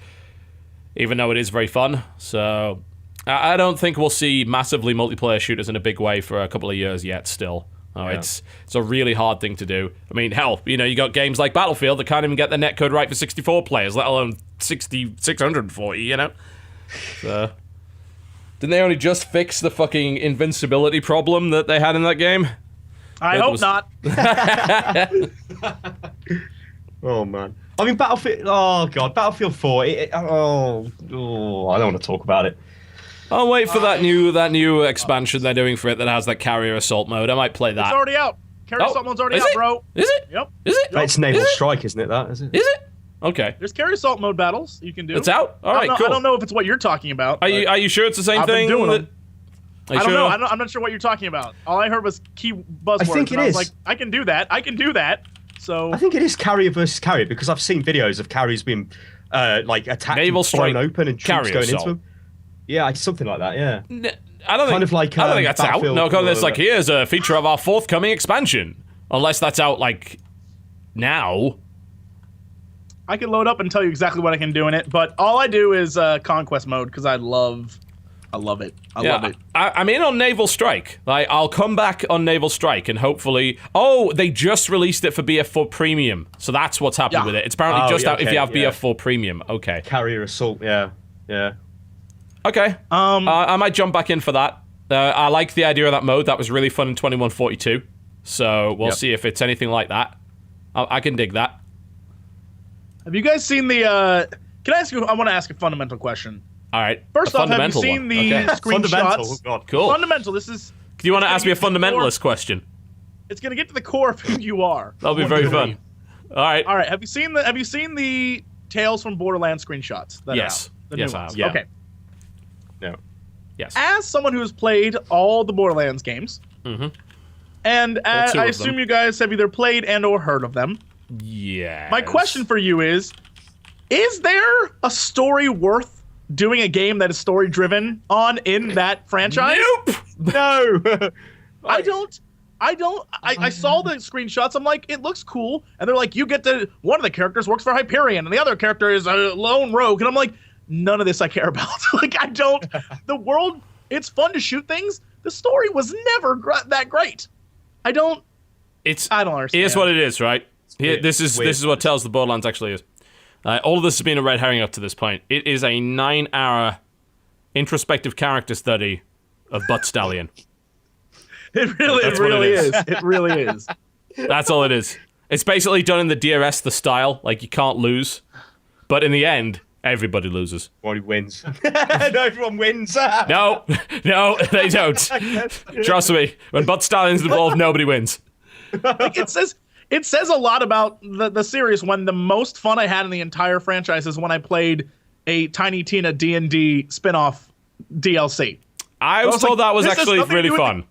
A: even though it is very fun. So I don't think we'll see massively multiplayer shooters in a big way for a couple of years yet still. Oh,
C: Yeah.
A: it's a really hard thing to do. I mean, hell, you got games like Battlefield that can't even get the netcode right for 64 players, let alone 640, So, didn't they only just fix the fucking invincibility problem that they had in that game?
B: I hope not.
C: Oh man. I mean, Battlefield. Oh god, Battlefield 4. I don't want to talk about it.
A: I'll wait for that new expansion they're doing for it that has that carrier assault mode. I might play that.
B: It's already out. Carrier assault mode's already
A: is
B: out,
A: it?
B: bro.
A: Is it?
B: Yep.
A: Is it?
C: It's Naval
A: Is it?
C: Strike, isn't it? That is it?
A: Is it? Okay.
B: There's carrier assault mode battles you can do.
A: It's out? All right, cool.
B: I don't know if it's what you're talking about.
A: Are you sure it's the same
B: I've been
A: thing?
B: doing
A: that-
B: them.
A: Are you
B: I don't
A: sure?
B: know. I'm not sure what you're talking about. All I heard was key buzzwords.
C: I think it
B: and I was
C: is.
B: like, I can do that. I can do that. So
C: I think it is carrier versus carrier because I've seen videos of carriers being like attacked,
A: Naval
C: and thrown
A: strike
C: open, and troops
A: carrier
C: going
A: assault.
C: into them. Yeah, it's something like that. Yeah.
A: I don't think.
C: Kind of like,
A: I don't think that's out.
C: Battlefield
A: No, because it's
C: or-
A: like here's a feature of our forthcoming expansion. Unless that's out like now.
B: I can load up and tell you exactly what I can do in it. But all I do is conquest mode because I love it. I love it.
A: I'm in on Naval Strike. Like, I'll come back on Naval Strike and hopefully. Oh, they just released it for BF4 Premium, so that's what's happening
B: Yeah.
A: with it. It's apparently
C: Oh,
A: just
C: yeah,
A: out if
C: okay,
A: you have
C: yeah.
A: BF4 Premium. Okay.
C: Carrier assault. Yeah. Yeah.
A: Okay. I might jump back in for that. I like the idea of that mode. That was really fun in 2142. So we'll
C: Yep.
A: see if it's anything like that. I can dig that.
B: Have you guys seen the? Can I ask you? I want to ask a fundamental question.
A: All right.
B: First
A: A
B: off, have you
A: fundamental
B: seen
A: one.
B: the
A: Okay.
C: Fundamental.
B: screenshots?
C: Oh, God.
A: Cool.
B: Fundamental. This is.
A: Do you want to
B: it's
A: ask me a
B: gonna get to the core-
A: fundamentalist question?
B: It's going to get to the core of who you are.
A: That'll be
B: I
A: very
B: want you to
A: fun. All right.
B: All right. Have you seen the Tales from Borderlands screenshots? That are
A: Yes.
B: out? The
A: Yes,
B: new
A: I
B: ones?
A: have.
C: Yeah.
B: Okay.
C: No.
A: Yes.
B: As someone who has played all the Borderlands games, and
A: two
B: I
A: of them.
B: assume you guys have either played and or heard of them.
A: Yeah.
B: My question for you is there a story worth doing a game that is story driven on in that franchise?
A: Nope.
C: No.
B: I saw the screenshots. I'm like, it looks cool. And they're like, one of the characters works for Hyperion and the other character is a lone rogue. And I'm like, none of this I care about. Like, the world, it's fun to shoot things. The story was never that great. I don't understand.
A: Here's what it is, right? Here,
C: weird.
A: this is what tells the Borderlands actually is. All of this has been a red herring up to this point. It is a 9-hour introspective character study of Butt Stallion.
B: It really
A: is.
B: is. It really is.
A: That's all it is. It's basically done in the DRS, the style, like you can't lose. But in the end, everybody loses.
C: Everybody wins. No, everyone wins.
A: No, they don't. Trust me, when Butt Stallion's involved, nobody wins.
B: Like, it says a lot about the series when the most fun I had in the entire franchise is when I played a Tiny Tina D&D spin-off DLC.
A: I was
B: was
A: told
B: like,
A: that was
B: this has
A: actually
B: nothing to
A: really
B: do with
A: fun.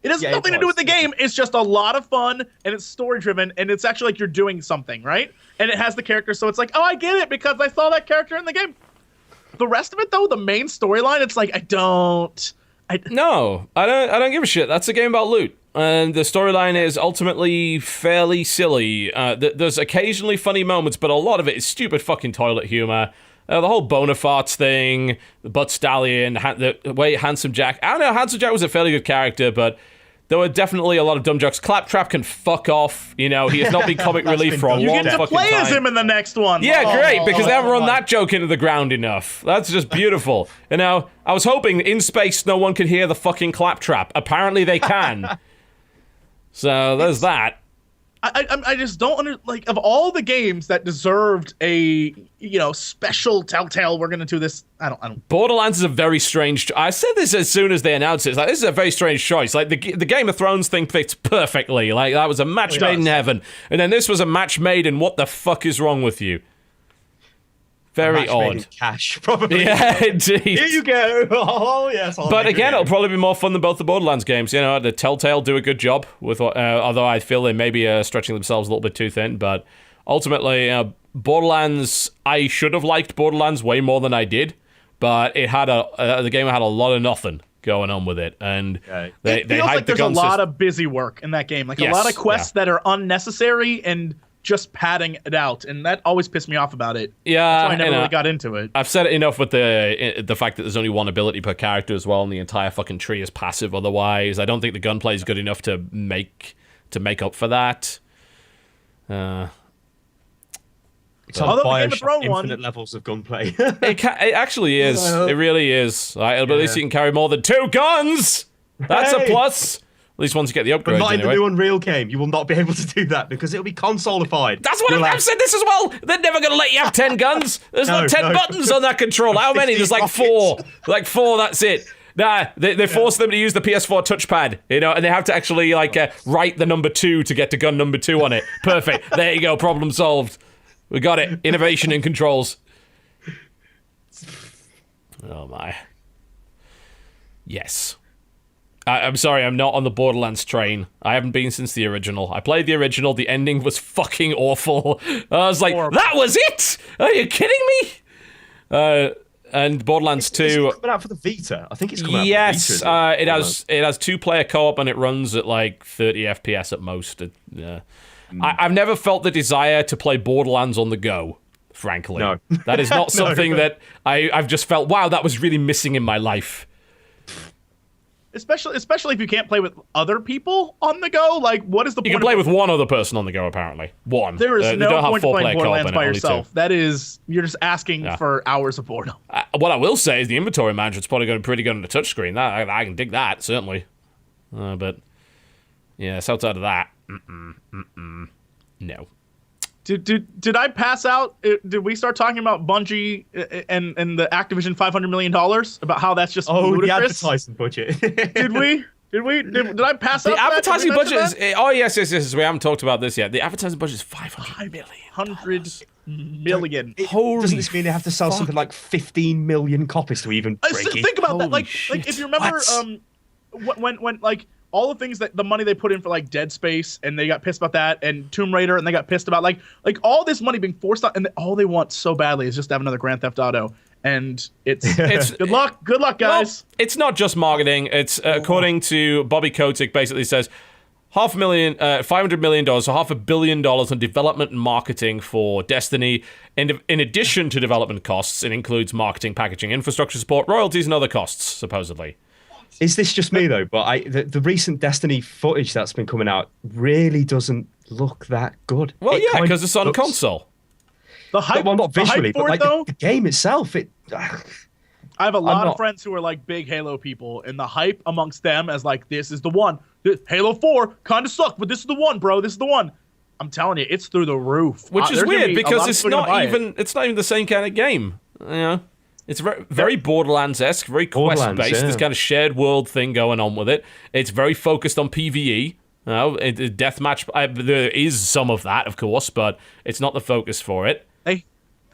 B: It has
C: Yeah, it
B: nothing to do
C: was.
B: with the game. It's just a lot of fun, and it's story-driven, and it's actually like you're doing something, right? And it has the character, so it's like, oh, I get it, because I saw that character in the game. The rest of it, though, the main storyline, it's like,
A: No, I don't give a shit. That's a game about loot. And the storyline is ultimately fairly silly. There's occasionally funny moments, but a lot of it is stupid fucking toilet humor. The whole Bonafarts thing, the Butt Stallion, the way Handsome Jack... I don't know, Handsome Jack was a fairly good character, but there were definitely a lot of dumb jokes. Claptrap can fuck off. He has not been comic relief for a
B: you
A: long
B: get to
A: fucking
B: play
A: time.
B: as him in the next one.
A: Yeah,
B: Oh,
A: great, because they haven't run
B: my-
A: that joke into the ground enough. That's just beautiful. I was hoping in space no one could hear the fucking claptrap. Apparently they can. So there's that.
B: I just don't of all the games that deserved a special Telltale, we're gonna do this. I don't.
A: Borderlands is a very strange. I said this as soon as they announced it. It's like, this is a very strange choice. Like the Game of Thrones thing fits perfectly. Like that was a match made in heaven, and then this was a match made in what the fuck is wrong with you? Very
C: Match made in
A: odd.
C: cash, probably.
A: Yeah, indeed.
C: Here you go. Oh yes.
A: But again, it'll probably be more fun than both the Borderlands games. The Telltale do a good job with what, although I feel they may be stretching themselves a little bit too thin. But ultimately, Borderlands, I should have liked Borderlands way more than I did. But it had the game had a lot of nothing going on with it, and
C: Okay.
A: they
B: It feels
A: hyped
B: like
A: the
B: there's a
A: gun
B: lot
A: system.
B: of busy work in that game, like
A: Yes,
B: a lot of quests that are unnecessary and just padding it out, and that always pissed me off about it.
A: Yeah,
B: so I never really got into it.
A: I've said it enough with the fact that there's only one ability per character as well, and the entire fucking tree is passive otherwise. I don't think the gunplay is good enough to make up for that.
C: It's on
B: Although the Game of
C: Bioshock,
B: Thrones
C: infinite
B: one-
C: levels of gunplay.
A: It actually is. It really is. Right, but at least you can carry more than 2 guns. That's a
C: Hey!
A: plus. At least once you get the upgrades,
C: But not in
A: anyway.
C: the new Unreal game. You will not be able to do that because it'll be consolified.
A: That's what
C: You'll
A: I've
C: have-
A: said this as well. They're never going to let you have 10 guns. There's
C: No,
A: not 10
C: no.
A: buttons on that controller. How many? There's like 4. Like 4, that's it. Nah, they force them to use the PS4 touchpad, and they have to actually write the number 2 to get to gun number 2 on it. Perfect. There you go. Problem solved. We got it. Innovation in controls. Oh my. Yes. I'm sorry, I'm not on the Borderlands train. I haven't been since the original. I played the original. The ending was fucking awful. I was like,
B: Horrible.
A: that was it? Are you kidding me? And Borderlands 2.
C: Is it coming out for the Vita? I think it's coming out
A: Yes,
C: for the Vita. isn't
A: it has 2-player co-op and it runs at like 30 FPS at most. I've never felt the desire to play Borderlands on the go, frankly.
C: No.
A: That is not something that I've just felt, wow, that was really missing in my life.
B: Especially if you can't play with other people on the go. Like, what is the point?
A: You can play with one other person on the go, apparently. One.
B: There is
A: They
B: no
A: don't have
B: point to playing
A: 4-player co-op
B: Borderlands
A: in it,
B: by
A: only
B: yourself.
A: 2.
B: That is, you're just asking for hours of boredom.
A: What I will say is the inventory management's probably going to be pretty good on the touchscreen. I can dig that, certainly. But, yes, outside of that, no.
B: Did I pass out? Did we start talking about Bungie and the Activision $500 million about how that's just
C: Oh,
B: ludicrous?
C: the advertising budget.
B: Did we? Did I pass out?
A: The
B: that? Did we
A: advertising
B: mention
A: budget
B: that?
A: is... Oh, yes, we haven't talked about this yet. The advertising budget is $500 million.
B: 100 million.
A: Holy
C: Doesn't this mean they have to sell something like 15 million copies to even break it?
B: Think about that.
A: Holy
B: Like
A: shit.
B: if you remember, when like all the things that the money they put in for like Dead Space and they got pissed about that, and Tomb Raider and they got pissed about like all this money being forced out, and all they want so badly is just to have another Grand Theft Auto. And it's good luck, guys.
A: Well, it's not just marketing. It's according to Bobby Kotick, basically says $500 million, so $500 million on development and marketing for Destiny. And in addition to development costs, it includes marketing, packaging, infrastructure support, royalties, and other costs, supposedly.
C: Is this just me though? But the recent Destiny footage that's been coming out really doesn't look that good.
A: Well,
C: It
A: yeah,
C: kind
A: because
C: of
A: it's on
C: looks-
A: console.
B: The hype,
C: Well, not visually,
B: the hype for
C: but like
B: it, though.
C: the game itself.
B: I have a lot
C: not-
B: of friends who are like big Halo people, and the hype amongst them as like, this is the one. Halo 4 kind of sucked, but this is the one, bro. This is the one. I'm telling you, it's through the roof.
A: Which is
B: There's gonna
A: weird
B: be a
A: because
B: lot of
A: it's
B: people gonna
A: not
B: buy
A: even
B: it.
A: it's not even the same kind of game. It's very Borderlands-esque, very
C: Borderlands,
A: quest-based.
C: yeah.
A: This kind of shared world thing going on with it. It's very focused on PvE. Deathmatch. There is some of that, of course, but it's not the focus for it.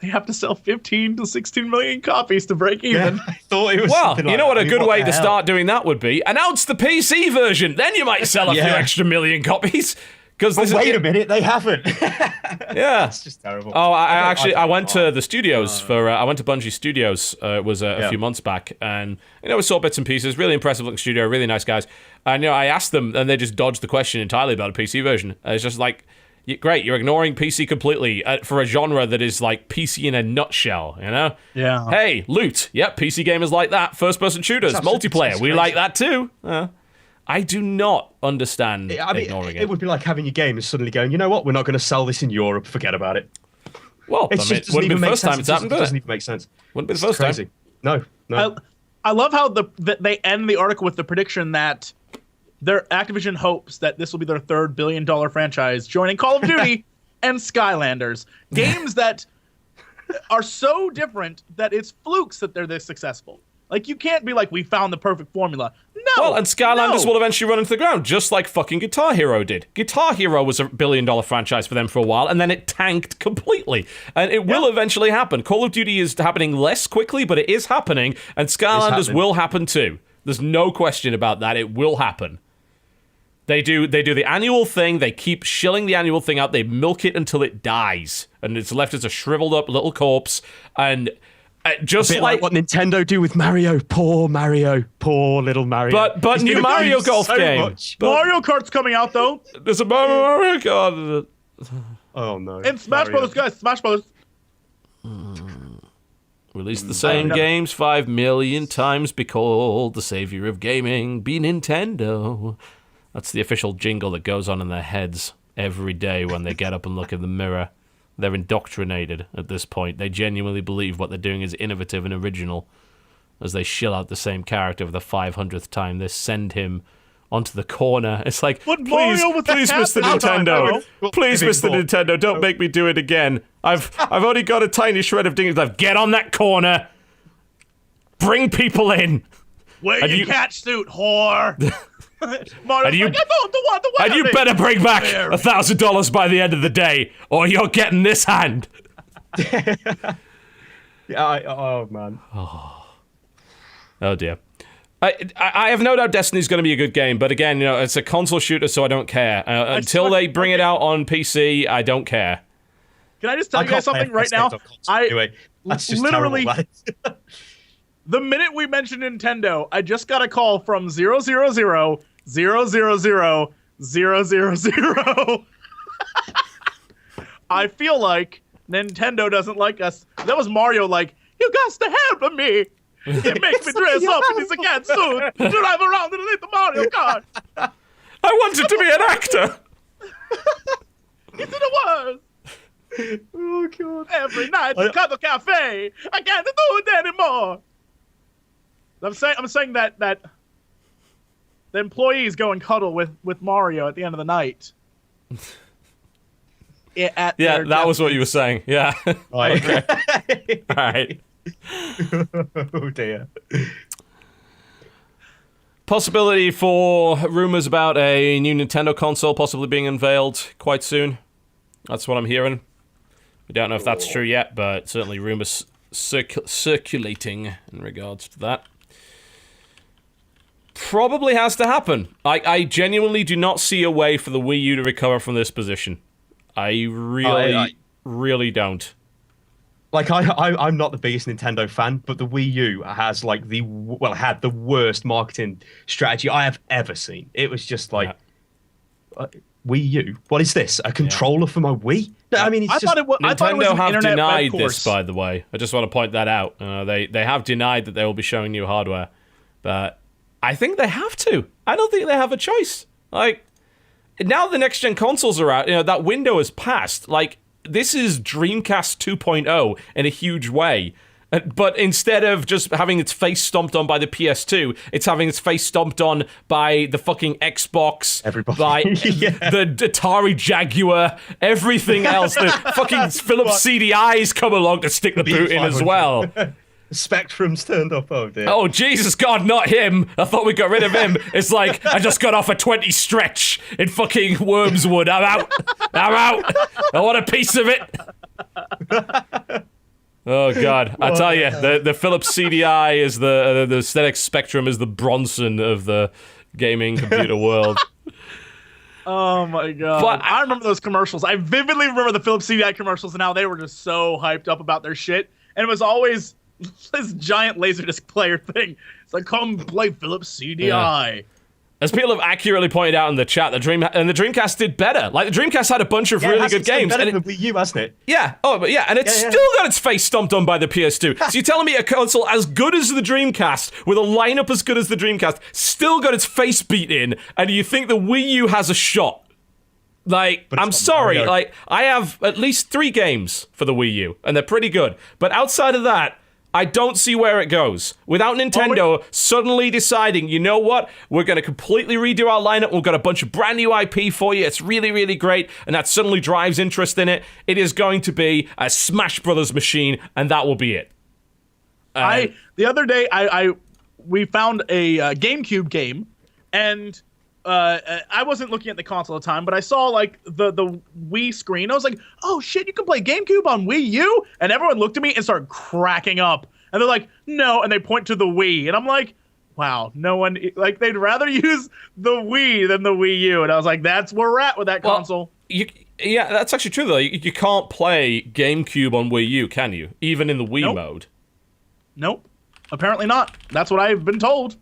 B: They have to sell 15 to 16 million copies to break
C: Yeah,
B: even.
C: I thought it was.
A: Well,
C: something
A: you
C: like
A: know what
C: that.
A: a
C: I mean,
A: good way
C: the
A: to
C: hell?
A: start doing that would be? Announce the PC version. Then you might sell a few
C: Yeah.
A: extra million copies. Because
C: But wait a minute, they haven't.
A: yeah.
C: It's just terrible.
A: Oh, I
C: don't-
A: went to the studios I went to Bungie Studios. It was a few months back, and we saw bits and pieces. Really impressive looking studio, really nice guys. And I asked them, and they just dodged the question entirely about a PC version. It's just like, great, you're ignoring PC completely for a genre that is like PC in a nutshell.
B: Yeah.
A: Hey, loot. Yep, PC gamers like that. First-person shooters,
C: It's absolutely
A: multiplayer. We
C: crazy.
A: like that too. I do not understand
C: I mean,
A: ignoring
C: it would be like having your game and suddenly going, you know what? We're not going to sell this in Europe. Forget about it.
A: Well,
C: It
A: I mean,
C: just
A: it
C: doesn't
A: wouldn't be
C: even
A: the
C: make
A: first
C: sense.
A: time it's
C: It
A: happened,
C: doesn't
A: would it?
C: even make sense.
A: Wouldn't be the
C: It's
A: first
C: crazy.
A: time.
C: No.
B: I love how they end the article with the prediction that their Activision hopes that this will be their third billion-dollar franchise, joining Call of Duty and Skylanders, games that are so different that it's flukes that they're this successful. Like, you can't be like, we found the perfect formula. No.
A: Well, and Skylanders
B: no.
A: will eventually run into the ground, just like fucking Guitar Hero did. Guitar Hero was a billion-dollar franchise for them for a while, and then it tanked completely. And it will eventually happen. Call of Duty is happening less quickly, but it is happening, and Skylanders
C: happening.
A: will happen too. There's no question about that. It will happen. They do the annual thing. They keep shilling the annual thing out. They milk it until it dies, and it's left as a shriveled up little corpse. And just
C: A bit like what Nintendo do with Mario. Poor Mario. Poor little Mario.
A: But
C: He's
A: new
C: been
A: Mario
C: abused
A: Golf
C: so
A: game.
C: much.
A: But
B: Mario Kart's coming out, though.
A: there's a Mario Kart.
C: Oh no.
B: And Smash
C: Mario.
B: Bros, guys, Smash Bros.
A: Released the same games 5 million times, be called the savior of gaming, be Nintendo. That's the official jingle that goes on in their heads every day when they get up and look in the mirror. They're indoctrinated at this point. They genuinely believe what they're doing is innovative and original as they shill out the same character for the 500th time. They send him onto the corner. It's like,
B: But
A: please,
B: Mario with the
A: please,
B: hat
A: Mr.
B: this time,
A: Nintendo.
B: bro.
A: Please,
C: Big
A: Mr.
C: ball.
A: Nintendo, don't make me do it again. I've only got a tiny shred of dingers left. Get on that corner. Bring people in.
B: Wear
A: And
B: your
A: you-
B: catch suit, whore. Mario's
A: And you-
B: like, I don't want to wear
A: And you
B: it.
A: better bring back
B: There.
A: $1,000 by the end of the day, or you're getting this hand.
C: Yeah, oh man.
A: Oh dear. I have no doubt Destiny's going to be a good game, but again, it's a console shooter, so I don't care. Until they bring it out on PC, I don't care.
B: Can I just tell you guys something right now?
C: Anyway, that's just
B: literally-
C: terrible.
B: The minute we mentioned Nintendo, I just got a call from 000000000. I feel like Nintendo doesn't like us. That was Mario like, you got to help me. It makes me dress up in this cat suit, drive around in a little Mario Kart.
A: I wanted to be an actor.
B: It's the worst.
C: Oh god.
B: Every night at the cafe, I can't do it anymore. I'm saying that the employees go and cuddle with Mario at the end of the night.
A: Yeah, that was what you were saying. Yeah.
C: Right.
A: Okay. All right.
C: Oh dear.
A: Possibility for rumors about a new Nintendo console possibly being unveiled quite soon. That's what I'm hearing. We don't know if that's true yet, but certainly rumors circulating in regards to that. Probably has to happen. I genuinely do not see a way for the Wii U to recover from this position. I really don't.
C: Like I'm not the biggest Nintendo fan, but the Wii U has like had the worst marketing strategy I have ever seen. It was just like, Wii U, what is this? A controller for my Wii? No, I mean it's
B: I
C: just
B: thought it was an
A: Nintendo have
B: internet
A: denied
B: web
A: this,
B: course.
A: by the way. I just want to point that out. They have denied that they will be showing new hardware, but I think they have to. I don't think they have a choice. Like, now the next gen consoles are out. That window has passed. Like, this is Dreamcast 2.0 in a huge way. But instead of just having its face stomped on by the PS2, it's having its face stomped on by the fucking Xbox,
C: Everybody.
A: by
C: Yeah.
A: the Atari Jaguar, everything else. The fucking Philips CDIs come along to stick the boot in as well.
C: Spectrum's turned up. Oh dear.
A: Oh, Jesus God, not him. I thought we got rid of him. It's like, I just got off a 20 stretch in fucking Wormswood. I'm out. I want a piece of it. Oh, God. I tell you, the Philips CDI is the aesthetic spectrum is the Bronson of the gaming computer world.
B: Oh my god!
A: But
B: I remember those commercials. I vividly remember the Philips CDI commercials and how they were just so hyped up about their shit, and it was always this giant laserdisc player thing. It's like, come play Philips CDI.
A: As people have accurately pointed out in the chat, the Dreamcast did better. Like, the Dreamcast had a bunch of really good games.
C: Better
A: And
C: than the Wii U, hasn't it?
A: yeah, and it's
C: Yeah.
A: still got its face stomped on by the PS2. So you're telling me a console as good as the Dreamcast, with a lineup as good as the Dreamcast, still got its face beat in, and you think the Wii U has a shot? Like,
C: But it's
A: I'm
C: not
A: sorry,
C: Mario.
A: like, I have at least 3 games for the Wii U, and they're pretty good. But outside of that, I don't see where it goes. Without Nintendo suddenly deciding, you know what, we're going to completely redo our lineup, we've got a bunch of brand new IP for you, it's really, really great, and that suddenly drives interest in it, it is going to be a Smash Brothers machine, and that will be it.
B: The other day, we found a GameCube game, and I wasn't looking at the console at the time, but I saw like the Wii screen. I was like, "Oh shit, you can play GameCube on Wii U!" And everyone looked at me and started cracking up. And they're like, "No!" And they point to the Wii, and I'm like, "Wow, no one like they'd rather use the Wii than the Wii U." And I was like, "That's where we're at with that console."
A: Yeah, that's actually true though. You can't play GameCube on Wii U, can you? Even in the Wii mode.
B: Nope, apparently not. That's what I've been told.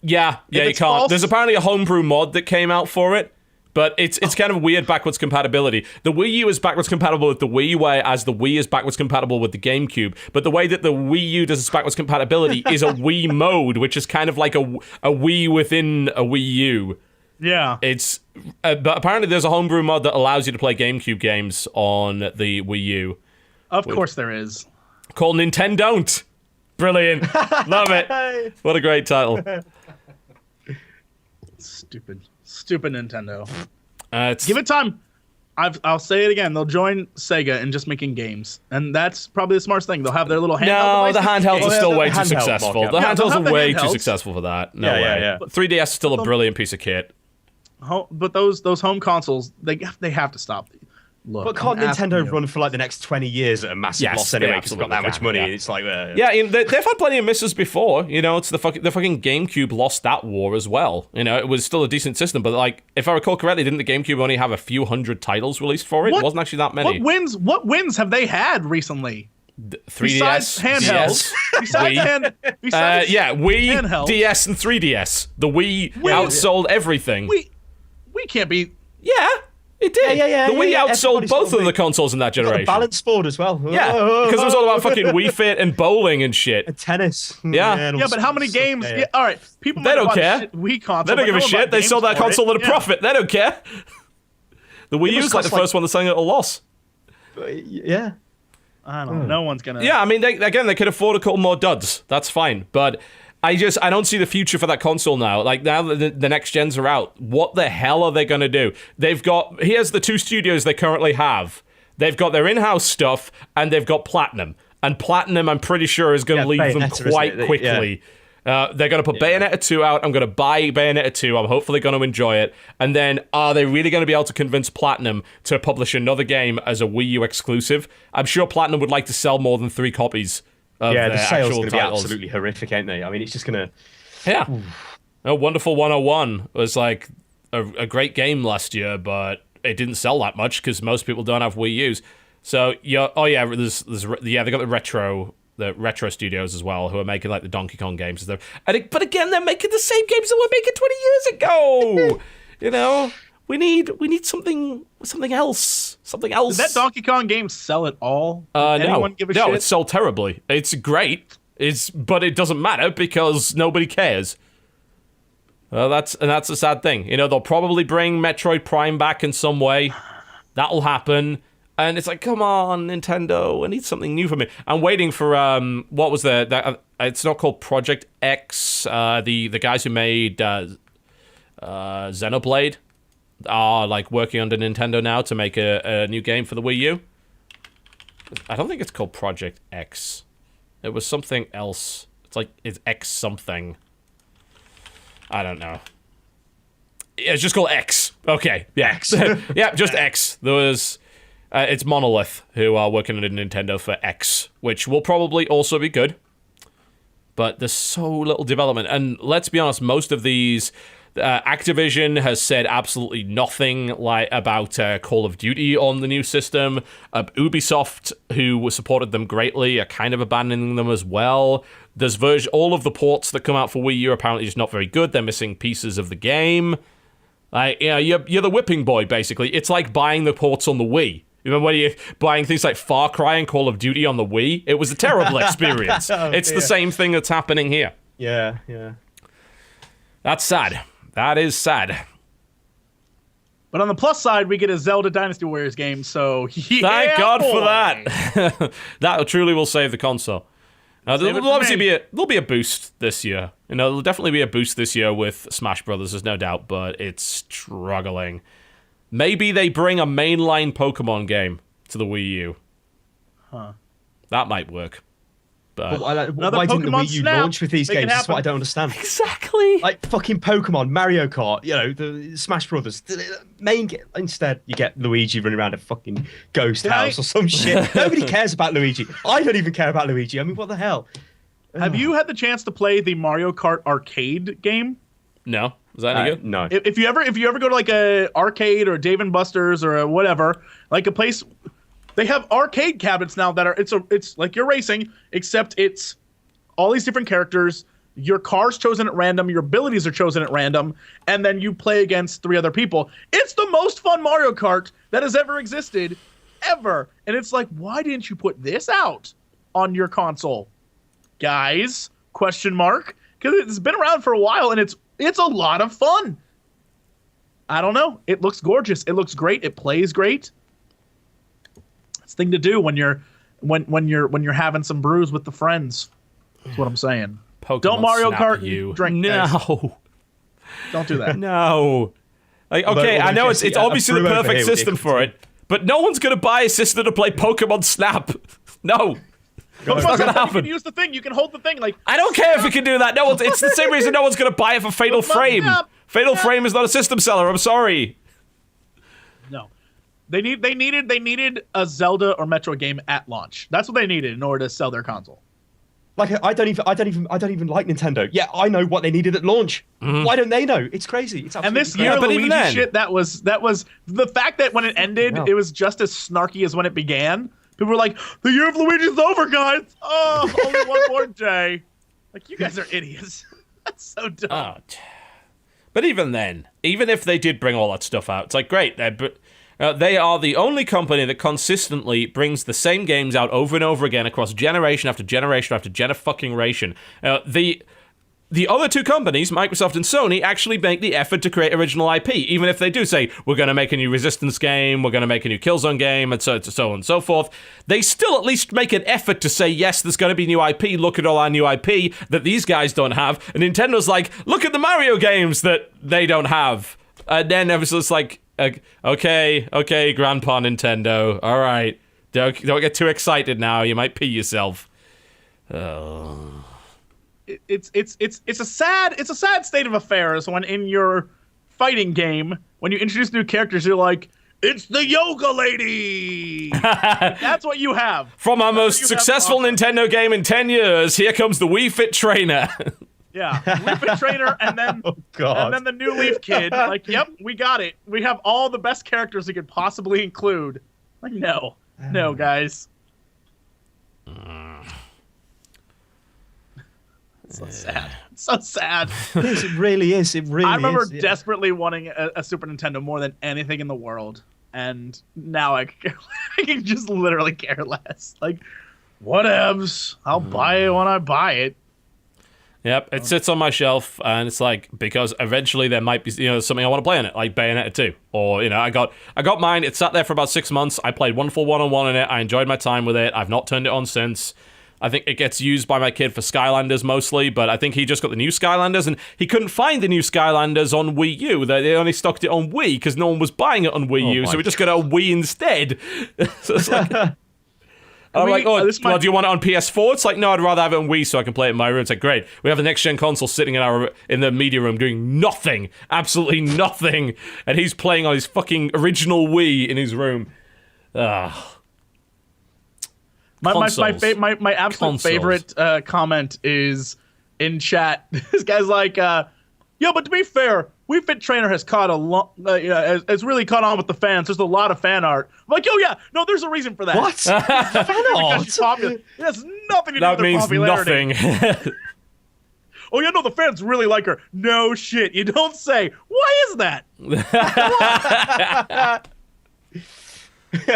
A: Yeah, you
B: it's
A: can't.
B: false-
A: There's apparently a homebrew mod that came out for it, But it's kind of weird backwards compatibility. The Wii U is backwards compatible with the Wii, whereas the Wii is backwards compatible with the GameCube. But the way that the Wii U does its backwards compatibility is a Wii mode, which is kind of like a Wii within a Wii U.
B: Yeah.
A: It's but apparently there's a homebrew mod that allows you to play GameCube games on the Wii U.
B: Of course there is.
A: Called Nintendo. Brilliant. Love it. What a great title.
B: Stupid Nintendo.
A: It's,
B: Give it time. I'll say it again. They'll join Sega in just making games, and that's probably the smartest thing. They'll have their little handheld.
A: no, the
B: devices.
A: handhelds are still way too
C: handheld
A: successful.
C: market.
A: The
B: Yeah, they'll
A: handhelds
B: have
A: are
B: the
A: way too
B: handhelds.
A: successful for that. No
C: Yeah,
A: way.
C: yeah.
A: 3DS is still a brilliant piece of kit.
B: But those home consoles, they have to stop. Look,
C: But can't
B: I'm asking
C: Nintendo
B: you.
C: run for like the next 20 years at a massive
A: Yes,
C: loss
A: they
C: anyway because they've got that
A: absolutely
C: much
A: can,
C: money?
A: yeah.
C: It's like,
A: Yeah, they've had plenty of misses before. It's the fucking GameCube lost that war as well. It was still a decent system, but like if I recall correctly, didn't the GameCube only have a few hundred titles released for it? It wasn't actually that many.
B: What wins have they had recently?
A: 3DS,
B: Besides handhelds.
A: DS,
B: Besides
A: Wii,
B: handheld.
A: DS, and 3DS. The Wii outsold everything.
B: we can't be.
A: Yeah, it did.
C: Yeah.
A: The Wii outsold
C: Everybody's
A: both
C: got
A: of the
C: Wii.
A: consoles in that
C: got a
A: generation.
C: balance board as well.
A: Yeah, because it was all about fucking Wii Fit and bowling and shit.
C: Tennis.
A: Yeah.
B: Yeah, but how many games? Yeah, all right, people.
A: They
B: might
A: don't
B: have bought
A: care.
B: shit Wii console.
A: They don't
B: but
A: give a
B: no one
A: shit.
B: bought
A: They
B: games
A: sold that
B: for
A: console
B: it.
A: at a profit. They don't care. The Wii U is like the
C: cost,
A: first one that's selling at a loss.
C: Yeah.
B: I don't know. No one's gonna.
A: Yeah, I mean, they could afford a couple more duds. That's fine. But I don't see the future for that console now. Like, now that the next gens are out, what the hell are they going to do? Here's the two studios they currently have. They've got their in-house stuff, and they've got Platinum. And Platinum, I'm pretty sure, is going to leave them
C: Bayonetta,
A: quite
C: isn't it?
A: quickly. They're going to put Bayonetta 2 out. I'm going to buy Bayonetta 2. I'm hopefully going to enjoy it. And then, are they really going to be able to convince Platinum to publish another game as a Wii U exclusive? I'm sure Platinum would like to sell more than 3 copies of
C: Yeah,
A: their
C: the sales are
A: actual
C: going to be
A: titles.
C: absolutely horrific, ain't they? I mean, it's just going to...
A: Yeah. Wonderful 101 was like a great game last year, but it didn't sell that much because most people don't have Wii U's. So, they got the retro studios as well, who are making like the Donkey Kong games and stuff. But again, they're making the same games that were making 20 years ago. We need something else. Something else.
B: Did that Donkey Kong game sell at all? Did anyone give a
A: no,
B: shit?
A: it sold terribly. It's great. But it doesn't matter because nobody cares. That's a sad thing. They'll probably bring Metroid Prime back in some way. That'll happen. And it's like, come on, Nintendo, I need something new from me. I'm waiting for what was it's not called Project X. The guys who made Xenoblade are like working under Nintendo now to make a new game for the Wii U. I don't think it's called Project X. It was something else. It's X something. I don't know. It's just called X. Okay, yeah.
C: X.
A: Yeah, just X. There was... it's Monolith who are working on Nintendo for X, which will probably also be good. But there's so little development. And let's be honest, most of these... Activision has said absolutely nothing about Call of Duty on the new system. Ubisoft, who supported them greatly, are kind of abandoning them as well. There's all of the ports that come out for Wii U are apparently just not very good. They're missing pieces of the game. You're the whipping boy, basically. It's like buying the ports on the Wii. Remember when you're buying things like Far Cry and Call of Duty on the Wii? It was a terrible experience. It's the same thing that's happening here.
C: Yeah.
A: That's sad. That is sad.
B: But on the plus side, we get a Zelda Dynasty Warriors game, so
A: Thank God
B: boy.
A: for that. That truly will save the console. There'll obviously be a boost this year. There'll definitely be a boost this year with Smash Brothers, there's no doubt, but it's struggling. Maybe they bring a mainline Pokemon game to the Wii U.
B: Huh.
A: That might work. But
C: Why didn't the
B: Pokemon
C: Wii U
B: Snap.
C: launch with these
B: Make it
C: games? That's what I
B: happen.
C: don't understand.
A: exactly.
C: Like fucking Pokemon, Mario Kart, the Smash Brothers. Instead, you get Luigi running around a fucking ghost house or some shit. Nobody cares about Luigi. I don't even care about Luigi. I mean, what the hell?
B: Have you had the chance to play the Mario Kart arcade game?
A: No. Was that any good?
C: No.
B: If you ever go to like a arcade or Dave and Buster's or a whatever, like a place, they have arcade cabinets now that are it's like you're racing, except it's all these different characters. your car's chosen at random, your abilities are chosen at random, and then you play against 3 other people. It's the most fun Mario Kart that has ever existed, ever. And it's like, why didn't you put this out on your console, guys? Question mark. Because it's been around for a while, and it's a lot of fun. I don't know. It looks gorgeous. It looks great. It plays great. It's a thing to do when you're having some brews with the friends. That's what I'm saying.
A: Pokemon
B: Don't Mario
A: Snap
B: Kart
A: you.
B: drink. Guys.
A: No.
B: Don't do that.
A: No. Like, okay, I know it's obviously the perfect system for it, but no one's going to buy a system to play Pokemon Snap. No. It's not going to
B: You
A: happen.
B: can use the thing. You can hold the thing. Like,
A: I don't care if we can do that. No, it's the same reason no one's going to buy it for Fatal Frame. Fatal Frame is not a system seller. I'm sorry.
B: no. They needed a Zelda or Metroid game at launch. That's what they needed in order to sell their console.
C: Like I don't even like Nintendo. Yeah, I know what they needed at launch. Why don't they know? It's crazy. It's
B: And
C: absolutely
B: this
C: crazy.
B: year,
A: but even
B: Luigi
A: then-
B: shit, that was the fact that when it ended,
C: Yeah.
B: it was just as snarky as when it began. People were like, the year of Luigi's over, guys. Oh, only one more day. Like, you guys are idiots. That's so dumb.
A: Oh, but even then, even if they did bring all that stuff out, it's like, great. They are the only company that consistently brings the same games out over and over again across generation after generation after fucking-ration. The other 2 companies, Microsoft and Sony, actually make the effort to create original IP, even if they do say, we're going to make a new Resistance game, we're going to make a new Killzone game, and so on and so forth. They still at least make an effort to say, yes, there's going to be new IP, look at all our new IP that these guys don't have. And Nintendo's like, look at the Mario games that they don't have. And then it was just like, okay, Grandpa Nintendo, all right. Don't get too excited now, you might pee yourself. Oh...
B: It's a sad state of affairs when in your fighting game, when you introduce new characters, you're like, it's the yoga lady. That's what you have.
A: From our most successful Nintendo game in 10 years, here comes the Wii Fit Trainer.
B: Yeah, Wii Fit Trainer, and then
C: God.
B: and then the new Leaf Kid. Like, yep, we got it. We have all the best characters we could possibly include. Like, no, guys. So sad. So sad.
C: Yes, it really is. It really is.
B: I remember
C: yeah.
B: desperately wanting a Super Nintendo more than anything in the world, and now I can just literally care less. Like, whatevs. I'll buy it when I buy it.
A: Yep, it sits on my shelf, and it's like, because eventually there might be, something I want to play on it, like Bayonetta 2. Or, I got mine, it sat there for about 6 months, I played one full one-on-one in it, I enjoyed my time with it, I've not turned it on since. I think it gets used by my kid for Skylanders mostly, but I think he just got the new Skylanders, and he couldn't find the new Skylanders on Wii U. They only stocked it on Wii, because no one was buying it on Wii U, so we just got a Wii instead. So it's like... I'm like, do you want it on PS4? It's like, no, I'd rather have it on Wii so I can play it in my room. It's like, great. We have the next-gen console sitting in the media room doing nothing. Absolutely nothing. And he's playing on his fucking original Wii in his room. Ugh.
B: My absolute favorite comment is in chat. This guy's like, but to be fair, Wii Fit Trainer has has really caught on with the fans. There's a lot of fan art. I'm like, yeah, no, there's a reason for that.
C: What?
B: Because she's popular. It has nothing to do with her popularity.
A: Nothing.
B: Oh yeah, no, the fans really like her. No shit, you don't say. Why is that?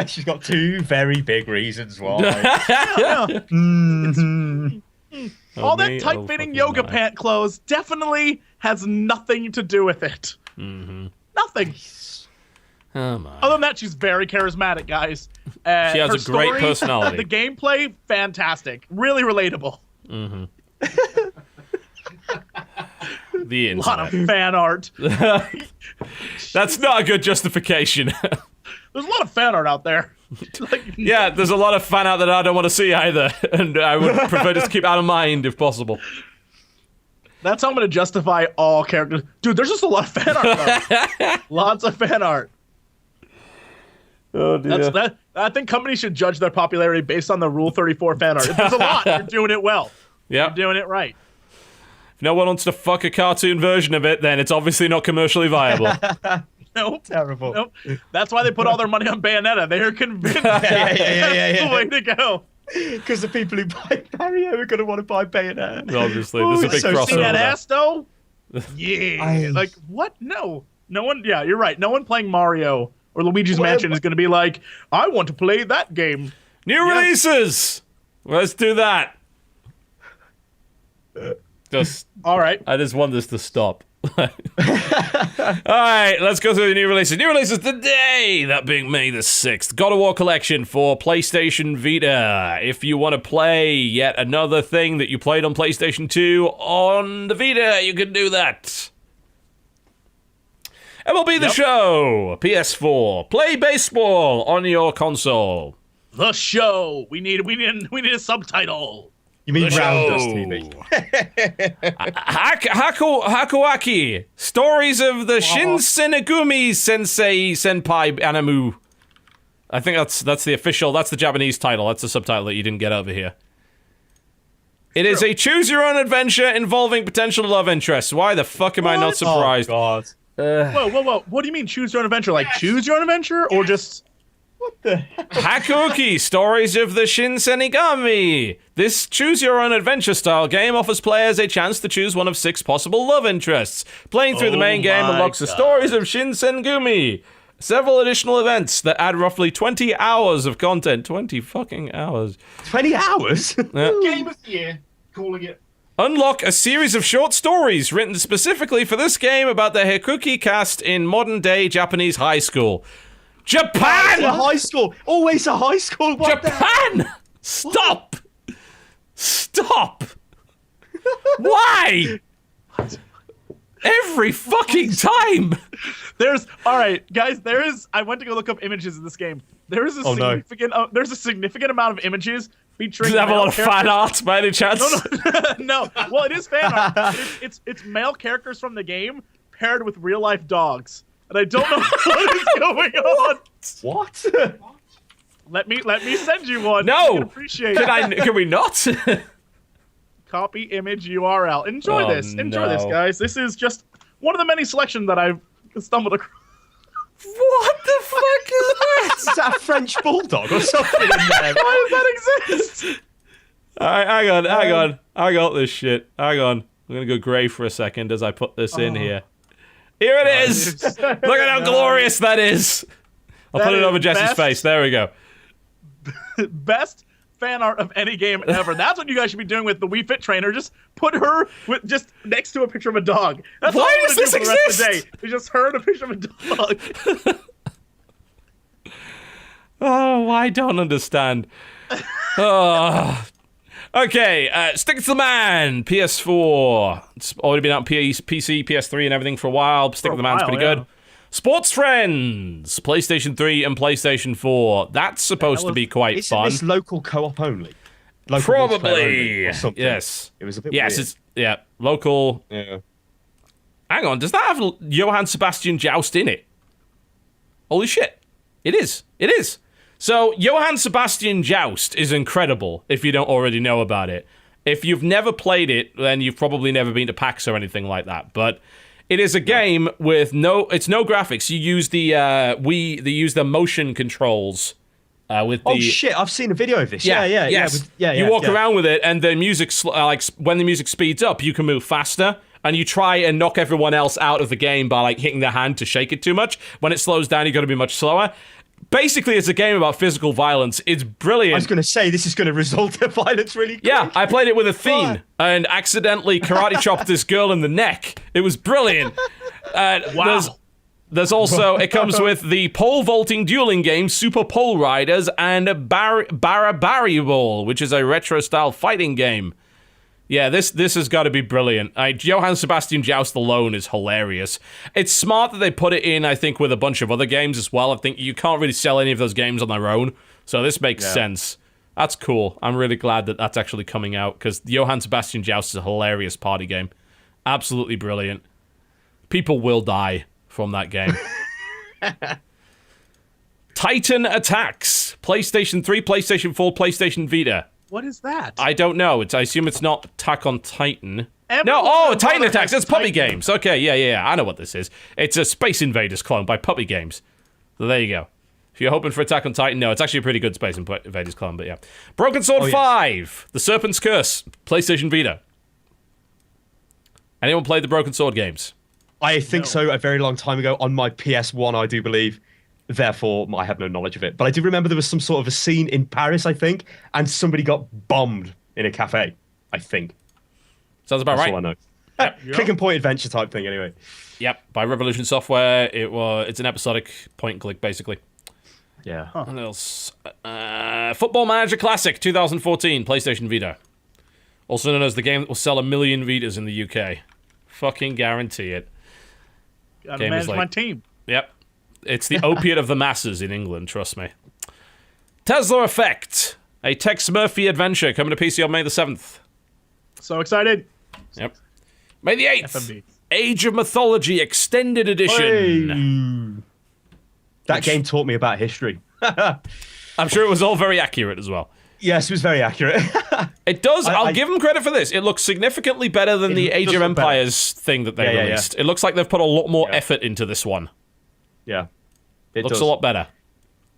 C: She's got 2 very big reasons why.
B: All that tight-fitting yoga pant clothes definitely has nothing to do with it. Mm-hmm. Nothing.
A: Oh my.
B: Other than that, she's very charismatic, guys.
A: She has
B: her
A: a great
B: story,
A: personality.
B: The gameplay, fantastic. Really relatable.
A: Mm-hmm. The
B: A lot of
A: internet.
B: fan art.
A: That's not a good justification.
B: There's a lot of fan art out there.
A: Yeah, there's a lot of fan art that I don't want to see either, and I would prefer just keep out of mind if possible.
B: That's how I'm going to justify all characters. Dude, there's just a lot of fan art, though. Lots of fan art.
A: Oh dear.
B: I think companies should judge their popularity based on the Rule 34 fan art. If there's a lot, you're doing it well.
A: Yeah.
B: You're doing it right.
A: If no one wants to fuck a cartoon version of it, then it's obviously not commercially viable.
B: Nope.
C: Terrible.
B: Nope. That's why they put all their money on Bayonetta. They are convinced
C: Yeah.
B: that's the way to go.
C: Because the people who buy Mario are going to want to buy Bayonetta.
A: Obviously, there's a big
C: so
A: crossover.
B: See that
A: there.
B: ass though? Yeah. Like what? No one. Yeah, you're right. No one playing Mario or Luigi's Mansion is going to be like, I want to play that game.
A: New releases. Let's do that. Just
B: All right.
A: I just want this to stop. All right, let's go through the new releases. New releases today, that being May the 6th. God of War Collection for PlayStation Vita. If you want to play yet another thing that you played on PlayStation 2 on the Vita, you can do that. MLB The Show, PS4. Play baseball on your console.
B: The show. We need a subtitle.
C: You mean
A: The
C: Rounders
A: show.
C: TV?
A: Hakuaki. Stories of the Shinsenegumi Sensei Senpai Animu. I think that's the Japanese title. That's the subtitle that you didn't get over here. It is a choose-your-own-adventure involving potential love interests. Why the fuck am I not surprised?
C: Oh, God.
B: Whoa. What do you mean choose your own adventure? Like choose your own adventure or just...
C: What the heck?
A: Hakuoki, Stories of the Shinsenigami. This choose-your-own-adventure style game offers players a chance to choose one of 6 possible love interests. Playing through the main game unlocks the Stories of Shinsengumi. Several additional events that add roughly 20 hours of content. 20 fucking hours.
C: 20 hours?
D: Game of the year. Calling it.
A: Unlock a series of short stories written specifically for this game about the Hakuoki cast in modern-day Japanese high school. Japan!
C: A high school. Always a high school. What the heck?
A: Japan! Stop! Stop! Why? Every fucking time!
B: All right, guys, I went to go look up images of this game. There is a there's a significant amount of images featuring
A: Does it have a
B: male
A: lot of fan art by any chance?
B: No. Well, it is fan art. It's male characters from the game paired with real life dogs. And I don't know what is going on.
C: What?
B: Let me send you one.
A: No.
B: You can appreciate it.
A: Can we not?
B: Copy image URL. Enjoy
A: Oh,
B: this. Enjoy
A: no.
B: this, guys. This is just one of the many selections that I've stumbled across.
A: What the fuck is that?
C: Is that a French bulldog or something in there?
B: Why does that exist?
A: Alright, hang on. I got this shit. Hang on. I'm gonna go grey for a second as I put this in here. Here it is! Look at how glorious that is! I'll put it over Jesse's face. There we go.
B: Best fan art of any game ever. That's what you guys should be doing with the Wii Fit trainer. Just put her just next to a picture of a dog. That's all
A: Why
B: I'm
A: does
B: gonna
A: this
B: do for the rest of the
A: exist?
B: day. It's just her and a picture of a dog.
A: Oh, I don't understand. Oh. Okay, Stick to the Man, PS4. It's already been out on PC, PS3, and everything for a while. Stick to the Man's pretty good. Sports Friends, PlayStation 3 and PlayStation 4. That's supposed to be quite
C: Isn't
A: fun.
C: this local co-op only? Local multiplayer
A: Probably.
C: only or something?
A: Yes.
C: It was a bit
A: Yes,
C: weird.
A: it's local.
C: Yeah.
A: Hang on, does that have Johann Sebastian Joust in it? Holy shit. It is. It is. So, Johann Sebastian Joust is incredible, if you don't already know about it. If you've never played it, then you've probably never been to PAX or anything like that. But it is a game with no graphics. You use they use the motion controls with the...
C: Oh shit! I've seen a video of this.
A: Yes. You walk around with it, and the music, when the music speeds up, you can move faster, and you try and knock everyone else out of the game by hitting their hand to shake it too much. When it slows down, you got to be much slower. Basically, it's a game about physical violence. It's brilliant.
C: I was going to say this is going to result in violence really quick.
A: Yeah, I played it with a theme and accidentally karate chopped this girl in the neck. It was brilliant.
B: Wow.
A: There's also, it comes with the pole vaulting dueling game Super Pole Riders and Barry Ball, which is a retro style fighting game. Yeah, this has got to be brilliant. Johann Sebastian Joust alone is hilarious. It's smart that they put it in, I think, with a bunch of other games as well. I think you can't really sell any of those games on their own, so this makes sense. That's cool. I'm really glad that that's actually coming out, because Johann Sebastian Joust is a hilarious party game. Absolutely brilliant. People will die from that game. Titan Attacks. PlayStation 3, PlayStation 4, PlayStation Vita.
B: What is that?
A: I don't know. I assume it's not Attack on Titan.
B: Everyone
A: Titan
B: has
A: Attacks. That's Puppy
B: Titan.
A: Games. Okay, yeah. I know what this is. It's a Space Invaders clone by Puppy Games. So there you go. If you're hoping for Attack on Titan, no, it's actually a pretty good Space Invaders clone, but yeah. Broken Sword 5, The Serpent's Curse, PlayStation Vita. Anyone played the Broken Sword games?
C: I think so a very long time ago on my PS1, I do believe. Therefore, I have no knowledge of it. But I do remember there was some sort of a scene in Paris, I think, and somebody got bombed in a cafe, I think.
A: Sounds about
C: That's
A: right.
C: all I know. Click and point adventure type thing, anyway.
A: Yep, by Revolution Software. It's an episodic point and click, basically.
C: Yeah.
A: What else? Football Manager Classic 2014, PlayStation Vita. Also known as the game that will sell 1 million Vitas in the UK. Fucking guarantee it.
B: Gotta
A: Game is
B: manage my team.
A: Yep. It's the opiate of the masses in England, trust me. Tesla Effect, a Tex Murphy adventure coming to PC on May the 7th.
B: So excited.
A: Yep. May the 8th,
B: FMV.
A: Age of Mythology Extended Edition.
C: That game taught me about history.
A: I'm sure it was all very accurate as well.
C: Yes, it was very accurate.
A: It does. I'll give them credit for this. It looks significantly better than the Age of Empires thing that they released. It looks like they've put a lot more effort into this one.
C: Yeah.
A: It looks a lot better.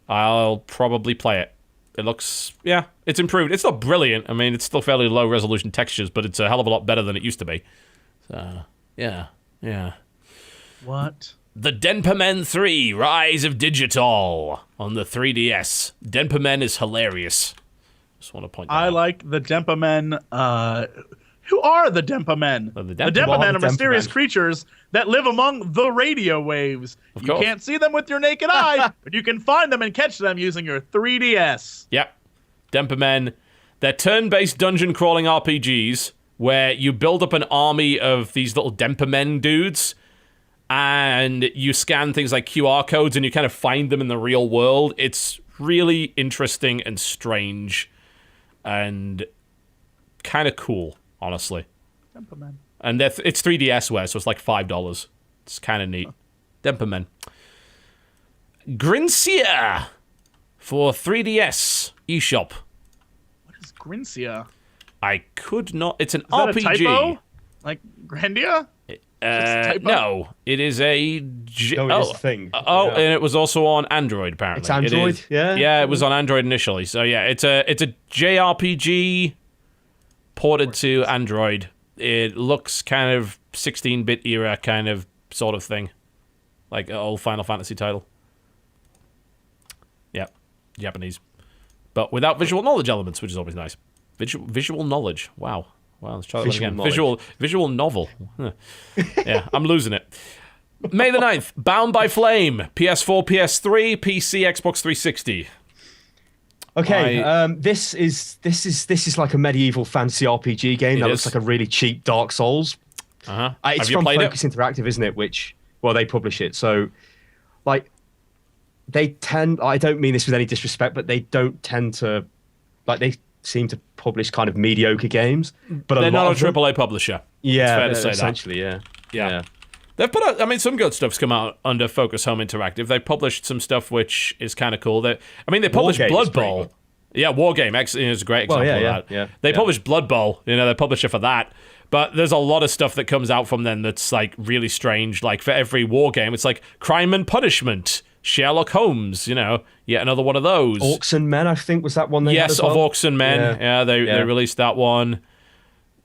A: I'll probably play it. It looks, it's improved. It's not brilliant. I mean, it's still fairly low resolution textures, but it's a hell of a lot better than it used to be. So, yeah.
B: What?
A: The Denpermen 3, Rise of Digital on the 3DS. Denpermen is hilarious. Just want to point that out.
B: I like the Dempa Men. Who are the Dempa Men?
A: The
B: Dempa
A: Dempa
B: Men
C: Men.
B: are mysterious creatures that live among the radio waves. You
A: course.
B: can't see them with your naked eye, but you can find them and catch them using your 3DS.
A: Yep. Denpermen. They're turn-based dungeon crawling RPGs where you build up an army of these little Denpermen dudes and you scan things like QR codes and you kind of find them in the real world. It's really interesting and strange and kind of cool, honestly.
B: Dempa Men.
A: And it's 3DSware, so it's like $5. It's kind of neat. Denpermen. Grinsia for 3DS eShop.
B: What is Grinsia?
A: I could not. It's an
B: Is that
A: RPG.
B: a typo? Like Grandia? typo?
A: No, it is a.
C: No, it is a thing.
A: And it was also on Android. Apparently,
C: It's Android,
A: It is,
C: yeah?
A: Yeah, it was on Android initially. So yeah, it's a JRPG ported to Android. It looks kind of 16-bit era kind of sort of thing, like an old Final Fantasy title. Yeah, Japanese, but without visual knowledge elements, which is always nice. Visual knowledge. Wow, let's try that one again. Visual novel. Huh. Yeah, I'm losing it. May the 9th, Bound by Flame, PS4, PS3, PC, Xbox 360.
C: Okay, this is like a medieval fantasy RPG game that looks like a really cheap Dark Souls.
A: Uh-huh.
C: It's
A: Have you
C: from
A: played
C: Focus Interactive, isn't it? Which, well, they publish it. So, like, they tend. I don't mean this with any disrespect, but they don't tend to, like, they seem to publish kind of mediocre games. But
A: They're not a
C: them,
A: AAA publisher.
C: yeah,
A: it's fair to say
C: essentially,
A: that.
C: Yeah.
A: They've put out, I mean, some good stuff's come out under Focus Home Interactive. They published some stuff which is kind of cool. They published
C: Wargame
A: Blood
C: is pretty
A: Bowl.
C: good.
A: Yeah, Wargame is a great example of that.
C: Yeah.
A: They published Blood Bowl. They're publisher for that. But there's a lot of stuff that comes out from them that's like really strange. Like for every Wargame, it's like Crime and Punishment, Sherlock Holmes. Yet another one of those.
C: Orcs and Men, I think, was that one they had as well?
A: Of Orcs and Men. Yeah, they released that one.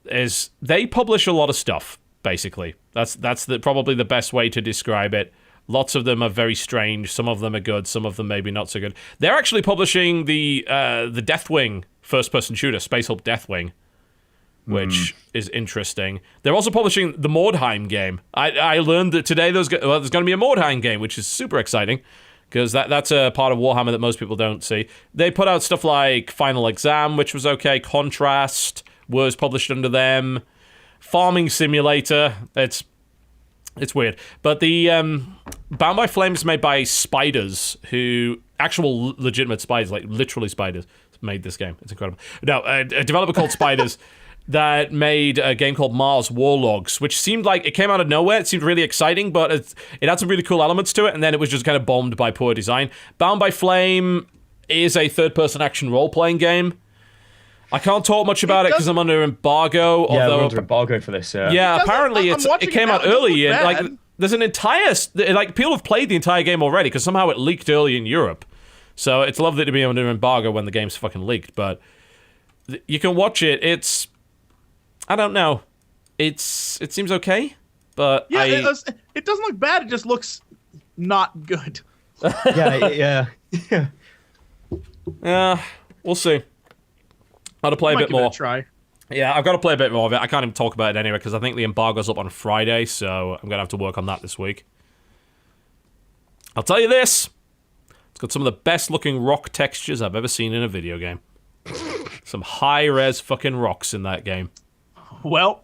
A: They publish a lot of stuff. Basically, that's probably the best way to describe it. Lots of them are very strange. Some of them are good. Some of them maybe not so good. They're actually publishing the Deathwing first-person shooter, Space Hulk Deathwing, which is interesting. They're also publishing the Mordheim game. I learned that today there's going to be a Mordheim game, which is super exciting because that's a part of Warhammer that most people don't see. They put out stuff like Final Exam, which was okay. Contrast was published under them. Farming Simulator, it's weird. But the Bound by Flame is made by spiders, who actual legitimate spiders, like literally spiders, made this game. It's incredible. No, a developer called Spiders that made a game called Mars Warlogs, which seemed like it came out of nowhere. It seemed really exciting, but it had some really cool elements to it, and then it was just kind of bombed by poor design. Bound by Flame is a third-person action role-playing game. I can't talk much about it because I'm under embargo.
C: Yeah,
A: although
C: we're under embargo for this.
A: yeah, apparently it came out early. There's an entire people have played the entire game already because somehow it leaked early in Europe. So it's lovely to be under embargo when the game's fucking leaked, but you can watch it. It's... I don't know. It seems okay, but
B: Yeah, it doesn't look bad. It just looks not good.
C: Yeah.
A: Yeah, we'll see. Got to play a
B: Might
A: bit
B: give it
A: more.
B: a try.
A: Yeah, I've got to play a bit more of it. I can't even talk about it anyway because I think the embargo's up on Friday, so I'm gonna have to work on that this week. I'll tell you this: it's got some of the best-looking rock textures I've ever seen in a video game. Some high-res fucking rocks in that game.
B: Well,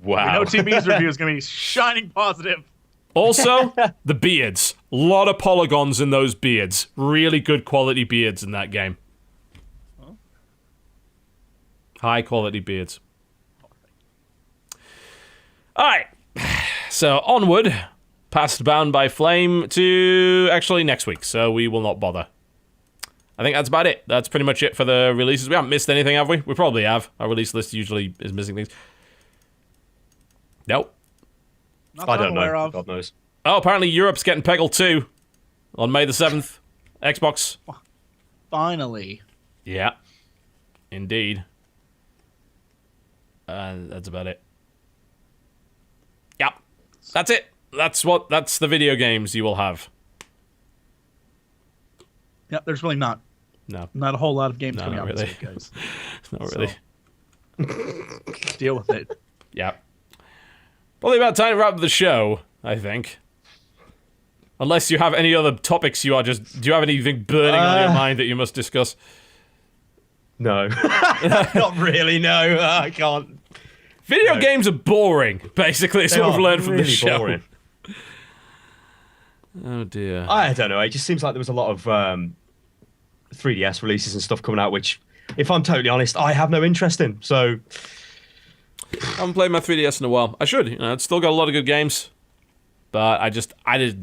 B: we
C: Wow.
B: know TV's review is going to be shining positive.
A: Also, the beards. A lot of polygons in those beards. Really good quality beards in that game. High quality beards. Alright. So, onward. Past Bound by Flame to actually next week, so we will not bother. I think that's about it. That's pretty much it for the releases. We haven't missed anything, have we? We probably have. Our release list usually is missing things. Nope.
B: Not
C: I
B: that
C: don't
B: I'm aware
C: know.
B: of.
C: God knows.
A: Oh, apparently Europe's getting Peggle 2 on May the 7th. Xbox.
B: Finally.
A: Yeah. Indeed. That's about it. Yep. That's it. That's the video games you will have.
B: Yeah, there's really not
A: No.
B: a whole lot of games
A: No,
B: coming
A: not
B: out
A: really.
B: this week, guys.
A: Not really.
B: Deal with it.
A: Yeah. Probably about time to wrap up the show, I think. Unless you have any other topics do you have anything burning on your mind that you must discuss?
C: No. Not really, no. I can't.
A: Video games are boring, basically. It's
C: They
A: what we've
C: are
A: learned from
C: really
A: this show.
C: boring.
A: Oh, dear.
C: I don't know. It just seems like there was a lot of 3DS releases and stuff coming out, which, if I'm totally honest, I have no interest in. So,
A: I haven't played my 3DS in a while. I should. It's still got a lot of good games. But I just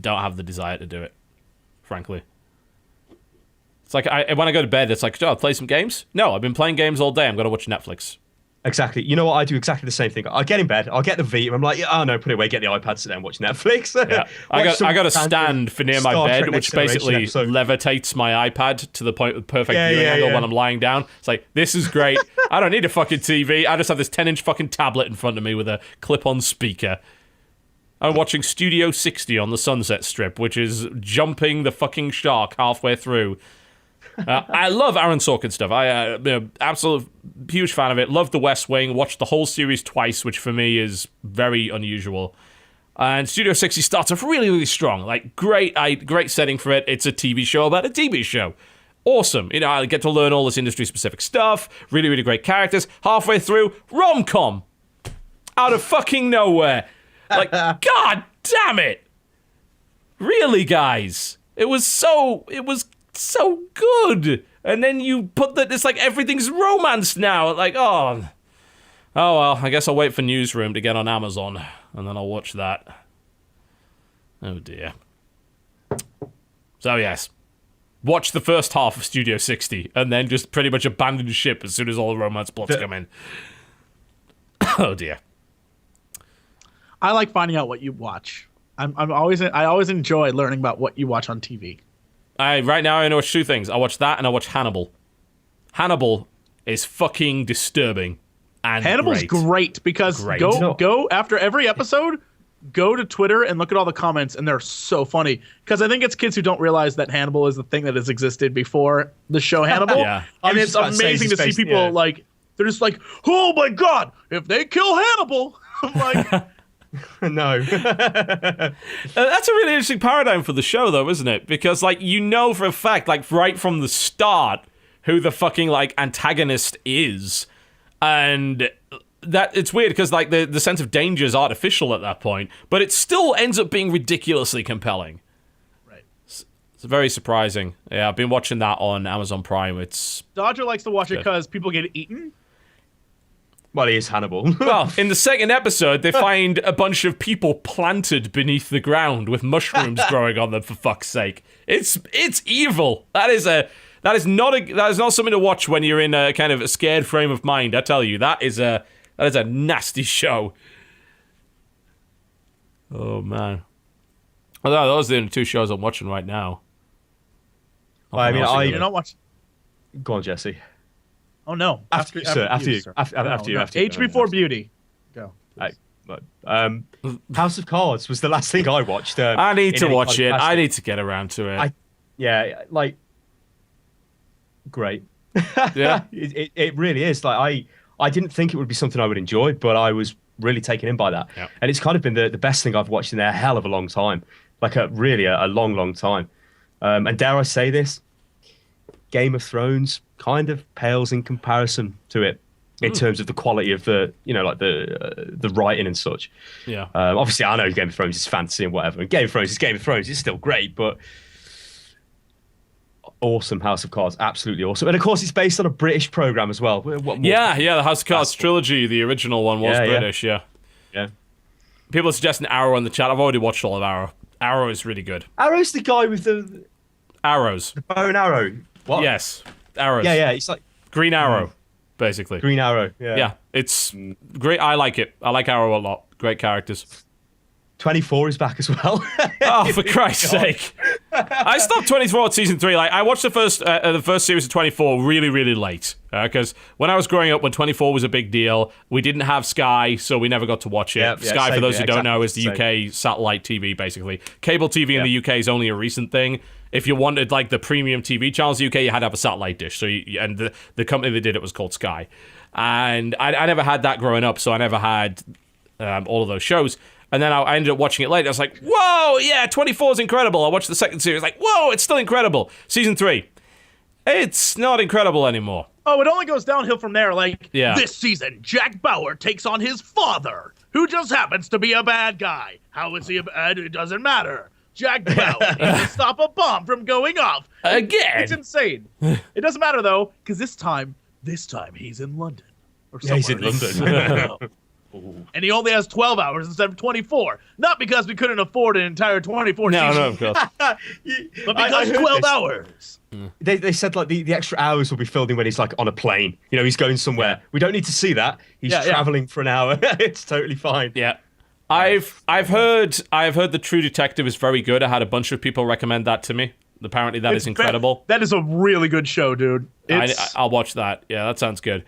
A: don't have the desire to do it, frankly. It's like, when I go to bed, it's like, I'll play some games? No, I've been playing games all day. I'm going to watch Netflix.
C: exactly. You know what? I do exactly the same thing. I get in bed, I'll get the Vita, I'm like, oh no, put it away, get the iPad, sit down, watch Netflix.
A: Yeah. I got a stand for near my
C: Star
A: bed,
C: Trek
A: which
C: Next Generation
A: basically
C: episode.
A: levitates my iPad to the point with perfect
C: Yeah,
A: viewing
C: yeah,
A: angle
C: yeah.
A: when I'm lying down. It's like, this is great. I don't need a fucking TV. I just have this 10-inch fucking tablet in front of me with a clip-on speaker. I'm watching Studio 60 on the Sunset Strip, which is jumping the fucking shark halfway through. I love Aaron Sorkin stuff. Absolute huge fan of it. Love The West Wing. Watched the whole series twice, which for me is very unusual. And Studio 60 starts off really, really strong. Like, great setting for it. It's a TV show about a TV show. Awesome. I get to learn all this industry-specific stuff. Really, really great characters. Halfway through, rom-com. Out of fucking nowhere. Like, god damn it! Really, guys? It was so good. And then you put that it's like everything's romance now. Like, oh well, I guess I'll wait for Newsroom to get on Amazon, and then I'll watch that. Oh dear. So yes, watch the first half of Studio 60, and then just pretty much abandon ship as soon as all the romance plots come in. Oh dear.
B: I like finding out what you watch. I always enjoy learning about what you watch on TV.
A: Right now I watch two things. I watch that and I watch Hannibal. Hannibal is fucking disturbing. And
B: Hannibal's great because
A: Great.
B: go after every episode, go to Twitter and look at all the comments, and they're so funny. Because I think it's kids who don't realize that Hannibal is the thing that has existed before the show Hannibal.
A: Yeah.
C: I
B: And
C: was
B: it's
C: just about to say,
B: amazing
C: his
B: to see
C: face,
B: people
C: yeah.
B: like, they're just like, oh my god, if they kill Hannibal, I'm like,
C: No.
A: That's a really interesting paradigm for the show, though, isn't it? Because, like, for a fact, like, right from the start, who the fucking, like, antagonist is. And that it's weird because, like, the sense of danger is artificial at that point, but it still ends up being ridiculously compelling.
B: right.
A: It's very surprising. Yeah, I've been watching that on Amazon Prime. It's...
B: Dodger likes to watch it
A: Good.
B: because people get eaten.
C: Well, he is Hannibal.
A: Well, in the second episode, they find a bunch of people planted beneath the ground with mushrooms growing on them. For fuck's sake, it's evil. That is not something to watch when you're in a kind of a scared frame of mind. I tell you, that is a nasty show. Oh man, those are the only two shows I'm watching right now.
C: I mean,
B: You're not watching.
C: Go on, Jesse.
B: Oh no!
C: After you, sir. After you.
B: sir.
C: After you.
B: Age before beauty. Go.
C: House of Cards was the last thing I watched.
A: I need to
C: in any
A: watch
C: kind
A: it.
C: of
A: I
C: capacity.
A: need to get around to it.
C: Great.
A: Yeah.
C: it really is. Like I didn't think it would be something I would enjoy, but I was really taken in by that.
A: Yeah.
C: And it's kind of been the best thing I've watched in a hell of a long time. Like a long time. And dare I say this, Game of Thrones kind of pales in comparison to it in terms of the quality of the writing and such.
A: Yeah.
C: Obviously, I know Game of Thrones is fantasy and whatever, and Game of Thrones is Game of Thrones. It's still great, but awesome. House of Cards, absolutely awesome. And of course, it's based on a British program as well. What more?
A: Yeah, the House of Cards trilogy, the original one was British, yeah. People are suggesting Arrow in the chat. I've already watched all of Arrow. Arrow is really good.
C: Arrow's the guy with the
A: Arrows.
C: bow and arrow. What?
A: Yes. Arrows.
C: Yeah, it's like
A: Green Arrow, basically.
C: Green Arrow. Yeah.
A: Yeah, it's great. I like it. I like Arrow a lot. Great characters.
C: 24 is back as well.
A: Oh, for Christ's sake! I stopped 24 at season 3. Like, I watched the first series of 24 really, really late because when I was growing up, when 24 was a big deal, we didn't have Sky, so we never got to watch it. Sky, for those who don't know, is the UK satellite TV, basically. Cable TV in the UK is only a recent thing. If you wanted like the premium TV channels in the UK, you had to have a satellite dish. So and the company that did it was called Sky, and I never had that growing up, so I never had all of those shows. And then I ended up watching it later. I was like, whoa, yeah, 24 is incredible. I watched the second series, like, whoa, it's still incredible. Season 3, it's not incredible anymore.
B: Oh, it only goes downhill from there. Like,
A: Yeah.
B: This season, Jack Bauer takes on his father, who just happens to be a bad guy. How is he a bad? It doesn't matter. Jack Bauer needs to stop a bomb from going off.
A: Again.
B: It's insane. It doesn't matter, though, because this time he's in London. Or
C: Yeah, he's
B: somewhere.
C: in
B: I don't know. And he only has 12 hours instead of 24. Not because we couldn't afford an entire 24
A: No,
B: season,
A: of course.
B: but because
C: I heard
B: 12
C: this.
B: hours.
C: They said like the extra hours will be filled in when he's like on a plane. You know, he's going somewhere. We don't need to see that. He's traveling for an hour. It's totally fine.
A: Yeah. I've heard the True Detective is very good. I had a bunch of people recommend that to me. Apparently that is incredible.
B: That is a really good show, dude.
A: I'll watch that. Yeah, that sounds good.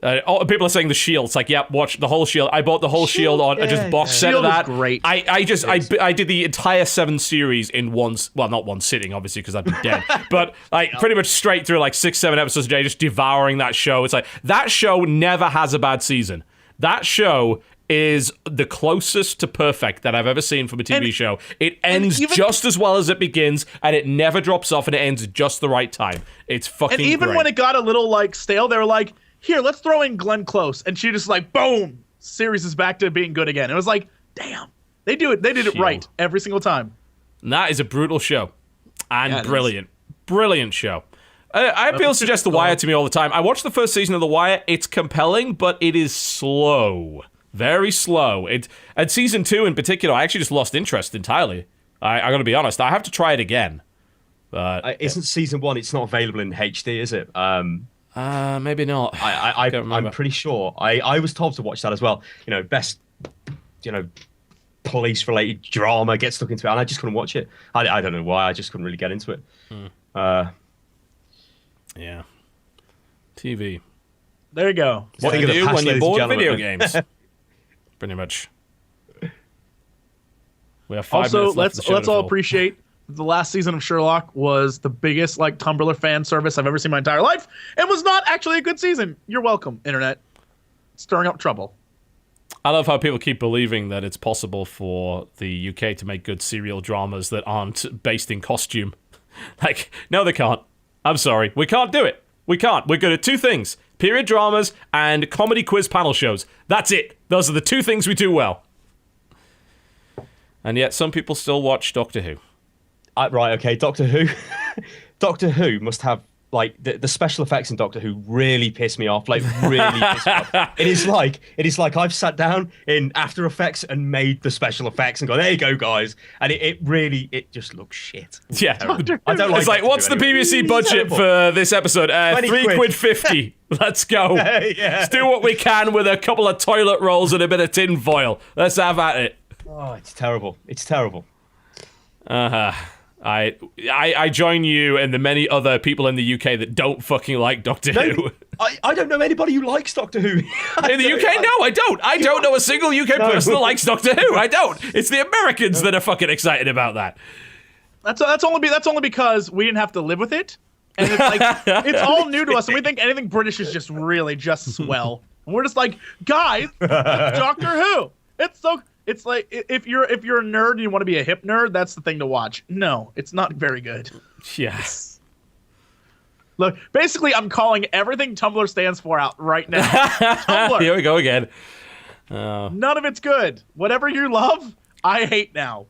A: People are saying The Shield. It's like, yeah, watch the whole Shield. I bought the whole Shield on just box set of
B: Shield is
A: that.
B: great.
A: I did the entire 7 series in not one sitting, obviously, because I'd be dead. But like pretty much straight through like 6-7 episodes a day, just devouring that show. It's like that show never has a bad season. That show is the closest to perfect that I've ever seen from a TV show. It ends just as well as it begins, and it never drops off, and it ends just the right time. It's fucking
B: And even
A: great.
B: when it got a little like stale, they were like, "Here, let's throw in Glenn Close," and she just like, boom, series is back to being good again. It was like, damn, they did it right every single time.
A: And that is a brutal show, and
B: Yeah,
A: brilliant show. People suggest The Wire to me all the time. I watched the first season of The Wire. It's compelling, but it is slow. Very slow. And season 2 in particular, I actually just lost interest entirely. I got to be honest. I have to try it again. But
C: Isn't season 1? It's not available in HD, is it?
A: maybe not.
C: I'm pretty sure. I was told to watch that as well. You know, best, police-related drama. Get stuck into it, and I just couldn't watch it. I don't know why. I just couldn't really get into it.
A: Yeah. TV.
B: There you go.
A: What
C: Think
A: you
C: of the
A: do
C: past,
A: when you're
C: ladies and
A: bored of video
C: gentlemen.
A: games. Pretty much. We have 5
B: Also,
A: minutes left of the show
B: let's
A: to
B: all
A: fill.
B: appreciate that the last season of Sherlock was the biggest like Tumblr fan service I've ever seen in my entire life, and was not actually a good season. You're welcome, internet. Stirring up trouble.
A: I love how people keep believing that it's possible for the UK to make good serial dramas that aren't based in costume. Like, no, they can't. I'm sorry. We can't do it. We can't. We're good at 2 things. Period dramas and comedy quiz panel shows. That's it. Those are the 2 things we do well. And yet some people still watch Doctor Who.
C: Right, okay, Doctor Who. Doctor Who must have, like, the special effects in Doctor Who really piss me off. Like, really piss me off. It is like I've sat down in After Effects and made the special effects and gone, there you go, guys. And it just looks shit.
A: Yeah.
C: I don't like
A: It's like,
C: Doctor
A: what's
C: Who
A: the
C: anyway.
A: BBC
C: It's
A: budget
C: terrible.
A: for this episode?
C: 20
A: 3
C: quid.
A: quid 50. Let's go.
C: Yeah.
A: Let's do what we can with a couple of toilet rolls and a bit of tin foil. Let's have at it.
C: Oh, it's terrible. It's terrible.
A: Uh-huh. I join you and the many other people in the UK that don't fucking like Doctor Who.
C: I don't know anybody who likes Doctor Who.
A: In the UK, no, I don't. I don't know a single UK person that likes Doctor Who. I don't. It's the Americans that are fucking excited about that.
B: That's only because we didn't have to live with it, and it's like it's all new to us, and we think anything British is just really just swell. And we're just like, guys, it's Doctor Who. It's like if you're a nerd and you want to be a hip nerd, that's the thing to watch. No, it's not very good.
A: Yes.
B: Look, basically, I'm calling everything Tumblr stands for out right now. Tumblr.
A: Here we go again.
B: None of it's good. Whatever you love, I hate now.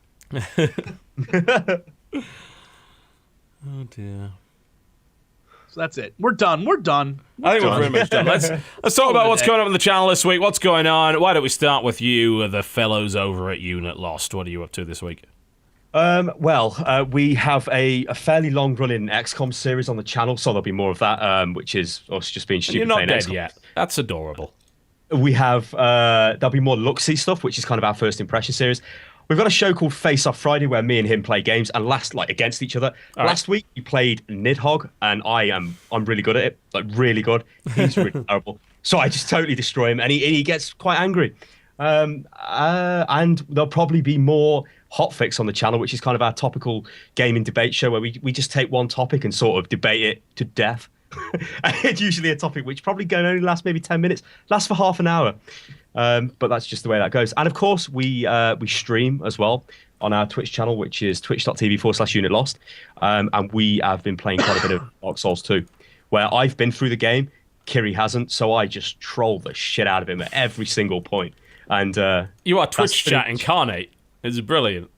A: Oh dear.
B: So that's it. We're done.
A: I think we're pretty much done. Let's talk about what's going on the channel this week. What's going on? Why don't we start with you, the fellows over at UnitLost? What are you up to this week?
C: We have a fairly long running XCOM series on the channel, so there'll be more of that, which is us just being stupid.
A: You're not
C: playing
A: dead
C: XCOM.
A: yet. That's adorable.
C: We have there'll be more Luxy stuff, which is kind of our first impression series. We've got a show called Face Off Friday where me and him play games and against each other. Last week we played Nidhogg and I'm really good at it, like really good. He's really terrible, so I just totally destroy him and he gets quite angry. And there'll probably be more Hotfix on the channel, which is kind of our topical gaming debate show where we just take one topic and sort of debate it to death. It's usually a topic which probably going only last maybe 10 minutes, lasts for half an hour. But that's just the way that goes. And of course, we stream as well on our Twitch channel, which is twitch.tv/UnitLost. And we have been playing quite a bit of Dark Souls 2, where I've been through the game, Kiri hasn't, so I just troll the shit out of him at every single point. And
A: you are Twitch chat incarnate. It's brilliant.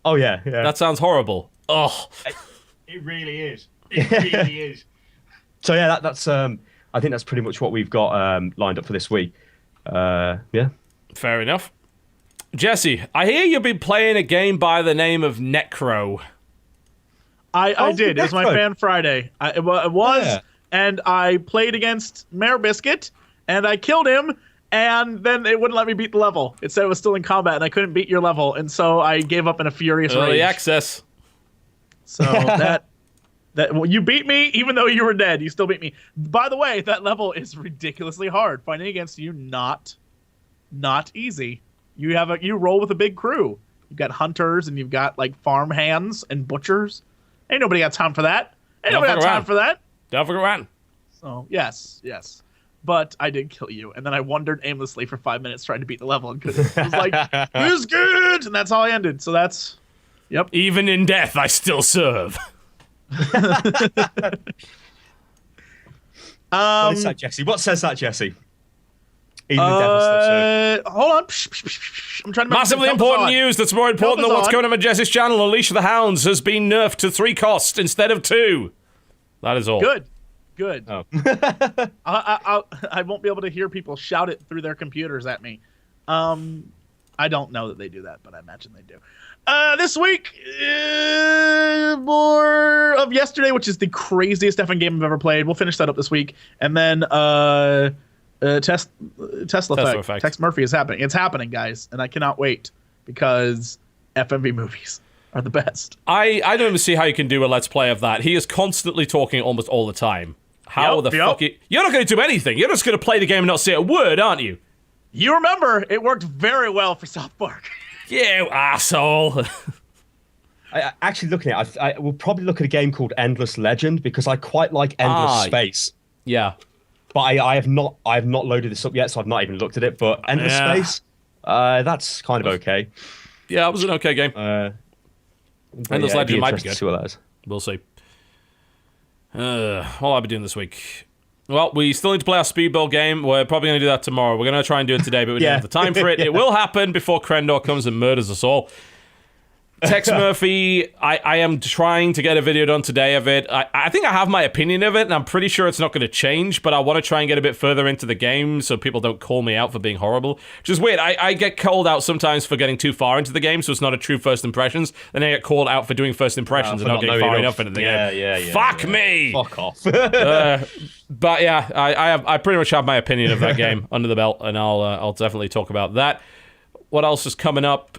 C: Oh yeah.
A: That sounds horrible. Oh,
D: It really is. It really is.
C: So yeah, that's I think that's pretty much what we've got lined up for this week. Yeah.
A: Fair enough. Jesse, I hear you've been playing a game by the name of Necro.
B: I did. It was my
C: Necro.
B: Fan Friday. It was,
C: Yeah.
B: and I played against Mayor Biscuit, and I killed him, and then it wouldn't let me beat the level. It said it was still in combat, and I couldn't beat your level, and so I gave up in a furious
A: Early
B: rage.
A: access.
B: So well, you beat me, even though you were dead. You still beat me. By the way, that level is ridiculously hard. Fighting against you, not easy. You roll with a big crew. You've got hunters and you've got like farm hands and butchers. Ain't nobody got time for that. Ain't nobody got time for that.
A: Don't forget around.
B: So yes. But I did kill you, and then I wandered aimlessly for 5 minutes trying to beat the level and couldn't. I was like, "Who's good?" And that's how I ended. So that's, yep.
A: Even in death, I still serve.
C: What is that, Jesse? What says that, Jesse? Even the devil still serves.
B: Hold on. I'm trying to make
A: Massively
B: help us
A: important
B: on.
A: news that's more important
B: Help
A: than
B: us
A: what's
B: on.
A: going on at Jesse's channel. Unleash the Hounds has been nerfed to 3 cost instead of 2. That is all.
B: Good.
C: Oh.
B: I won't be able to hear people shout it through their computers at me. I don't know that they do that, but I imagine they do. This week, more of yesterday, which is the craziest effing game I've ever played. We'll finish that up this week, and then Tesla Effect. Tex Murphy is happening. It's happening, guys, and I cannot wait because FMV movies are the best.
A: I don't even see how you can do a let's play of that. He is constantly talking almost all the time. How the fuck? You're not going to do anything. You're just going to play the game and not say a word, aren't you?
B: You remember, it worked very well for South Park.
A: You asshole.
C: Actually, looking at it, I will probably look at a game called Endless Legend because I quite like Endless Space.
A: Yeah.
C: But I have not loaded this up yet, so I've not even looked at it. But Endless Space, that's kind of okay.
A: Yeah, it was an okay game. Endless Legend might be good.
C: To see what that is.
A: We'll see. What will I be doing this week? Well, we still need to play our speed build game. We're probably going to do that tomorrow. We're going to try and do it today, but we don't have the time for it. It will happen before Krendor comes and murders us all. Tex Murphy, I am trying to get a video done today of it. I think I have my opinion of it, and I'm pretty sure it's not going to change, but I want to try and get a bit further into the game so people don't call me out for being horrible. Which is weird. I get called out sometimes for getting too far into the game, so it's not a true first impressions. Then I get called out for doing first impressions and not getting far enough into the game.
C: Yeah.
A: Fuck me!
C: Fuck off.
A: But yeah, I pretty much have my opinion of that game under the belt, and I'll definitely talk about that. What else is coming up?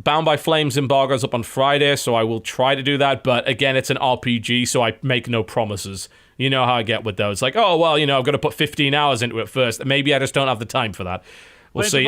A: Bound by Flames embargo's up on Friday, so I will try to do that. But again, it's an RPG, so I make no promises. You know how I get with those. Like, oh, well, I've got to put 15 hours into it first. Maybe I just don't have the time for that. We'll see.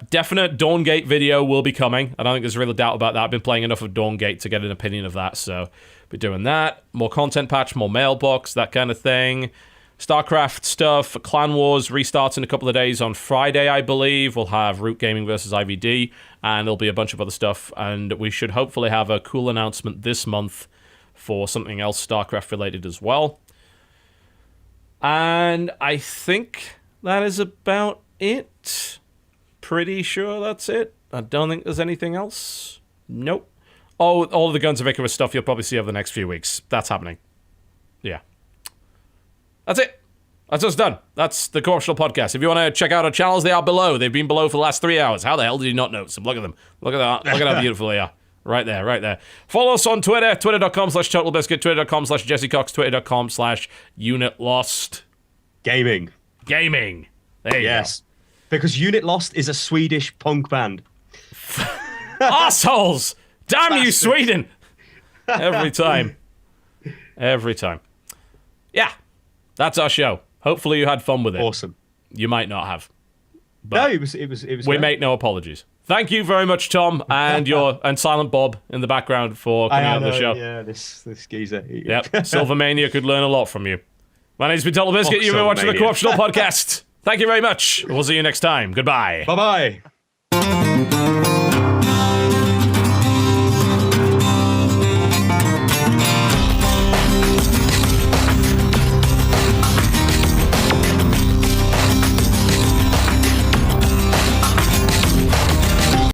A: Definite Dawngate video will be coming. I don't think there's a real doubt about that. I've been playing enough of Dawngate to get an opinion of that, so be doing that. More content patch, more mailbox, that kind of thing. StarCraft stuff, Clan Wars restarts in a couple of days on Friday, I believe. We'll have Root Gaming versus IVD, and there'll be a bunch of other stuff, and we should hopefully have a cool announcement this month for something else StarCraft related as well. And I think that is about it. Pretty sure that's it. I don't think there's anything else. Nope. Oh, all of the Guns of Icarus stuff you'll probably see over the next few weeks. That's happening. Yeah. That's it. That's us done. That's the Corruptional Podcast. If you want to check out our channels, they are below. They've been below for the last 3 hours. How the hell did you not notice them? Look at them. Look at that. Look at how beautiful they are. Right there, right there. Follow us on Twitter, twitter.com/TotalBiscuit, twitter.com/JesseCox, twitter.com/UnitLost.
C: Gaming.
A: There you
C: Yes. Because UnitLost is a Swedish punk band.
A: go. Assholes! Damn you, Sweden! Every time. Yeah. That's our show. Hopefully you had fun with it.
C: Awesome.
A: You might not have.
C: No, it was.
A: We
C: great.
A: make no apologies. Thank you very much, Tom, and and Silent Bob in the background for coming on the show.
C: Yeah, this geezer.
A: Yep, Silvermania could learn a lot from you. My name's been TotalBiscuit. You've been watching the Corruptional Podcast. Thank you very much. We'll see you next time. Goodbye.
C: Bye-bye.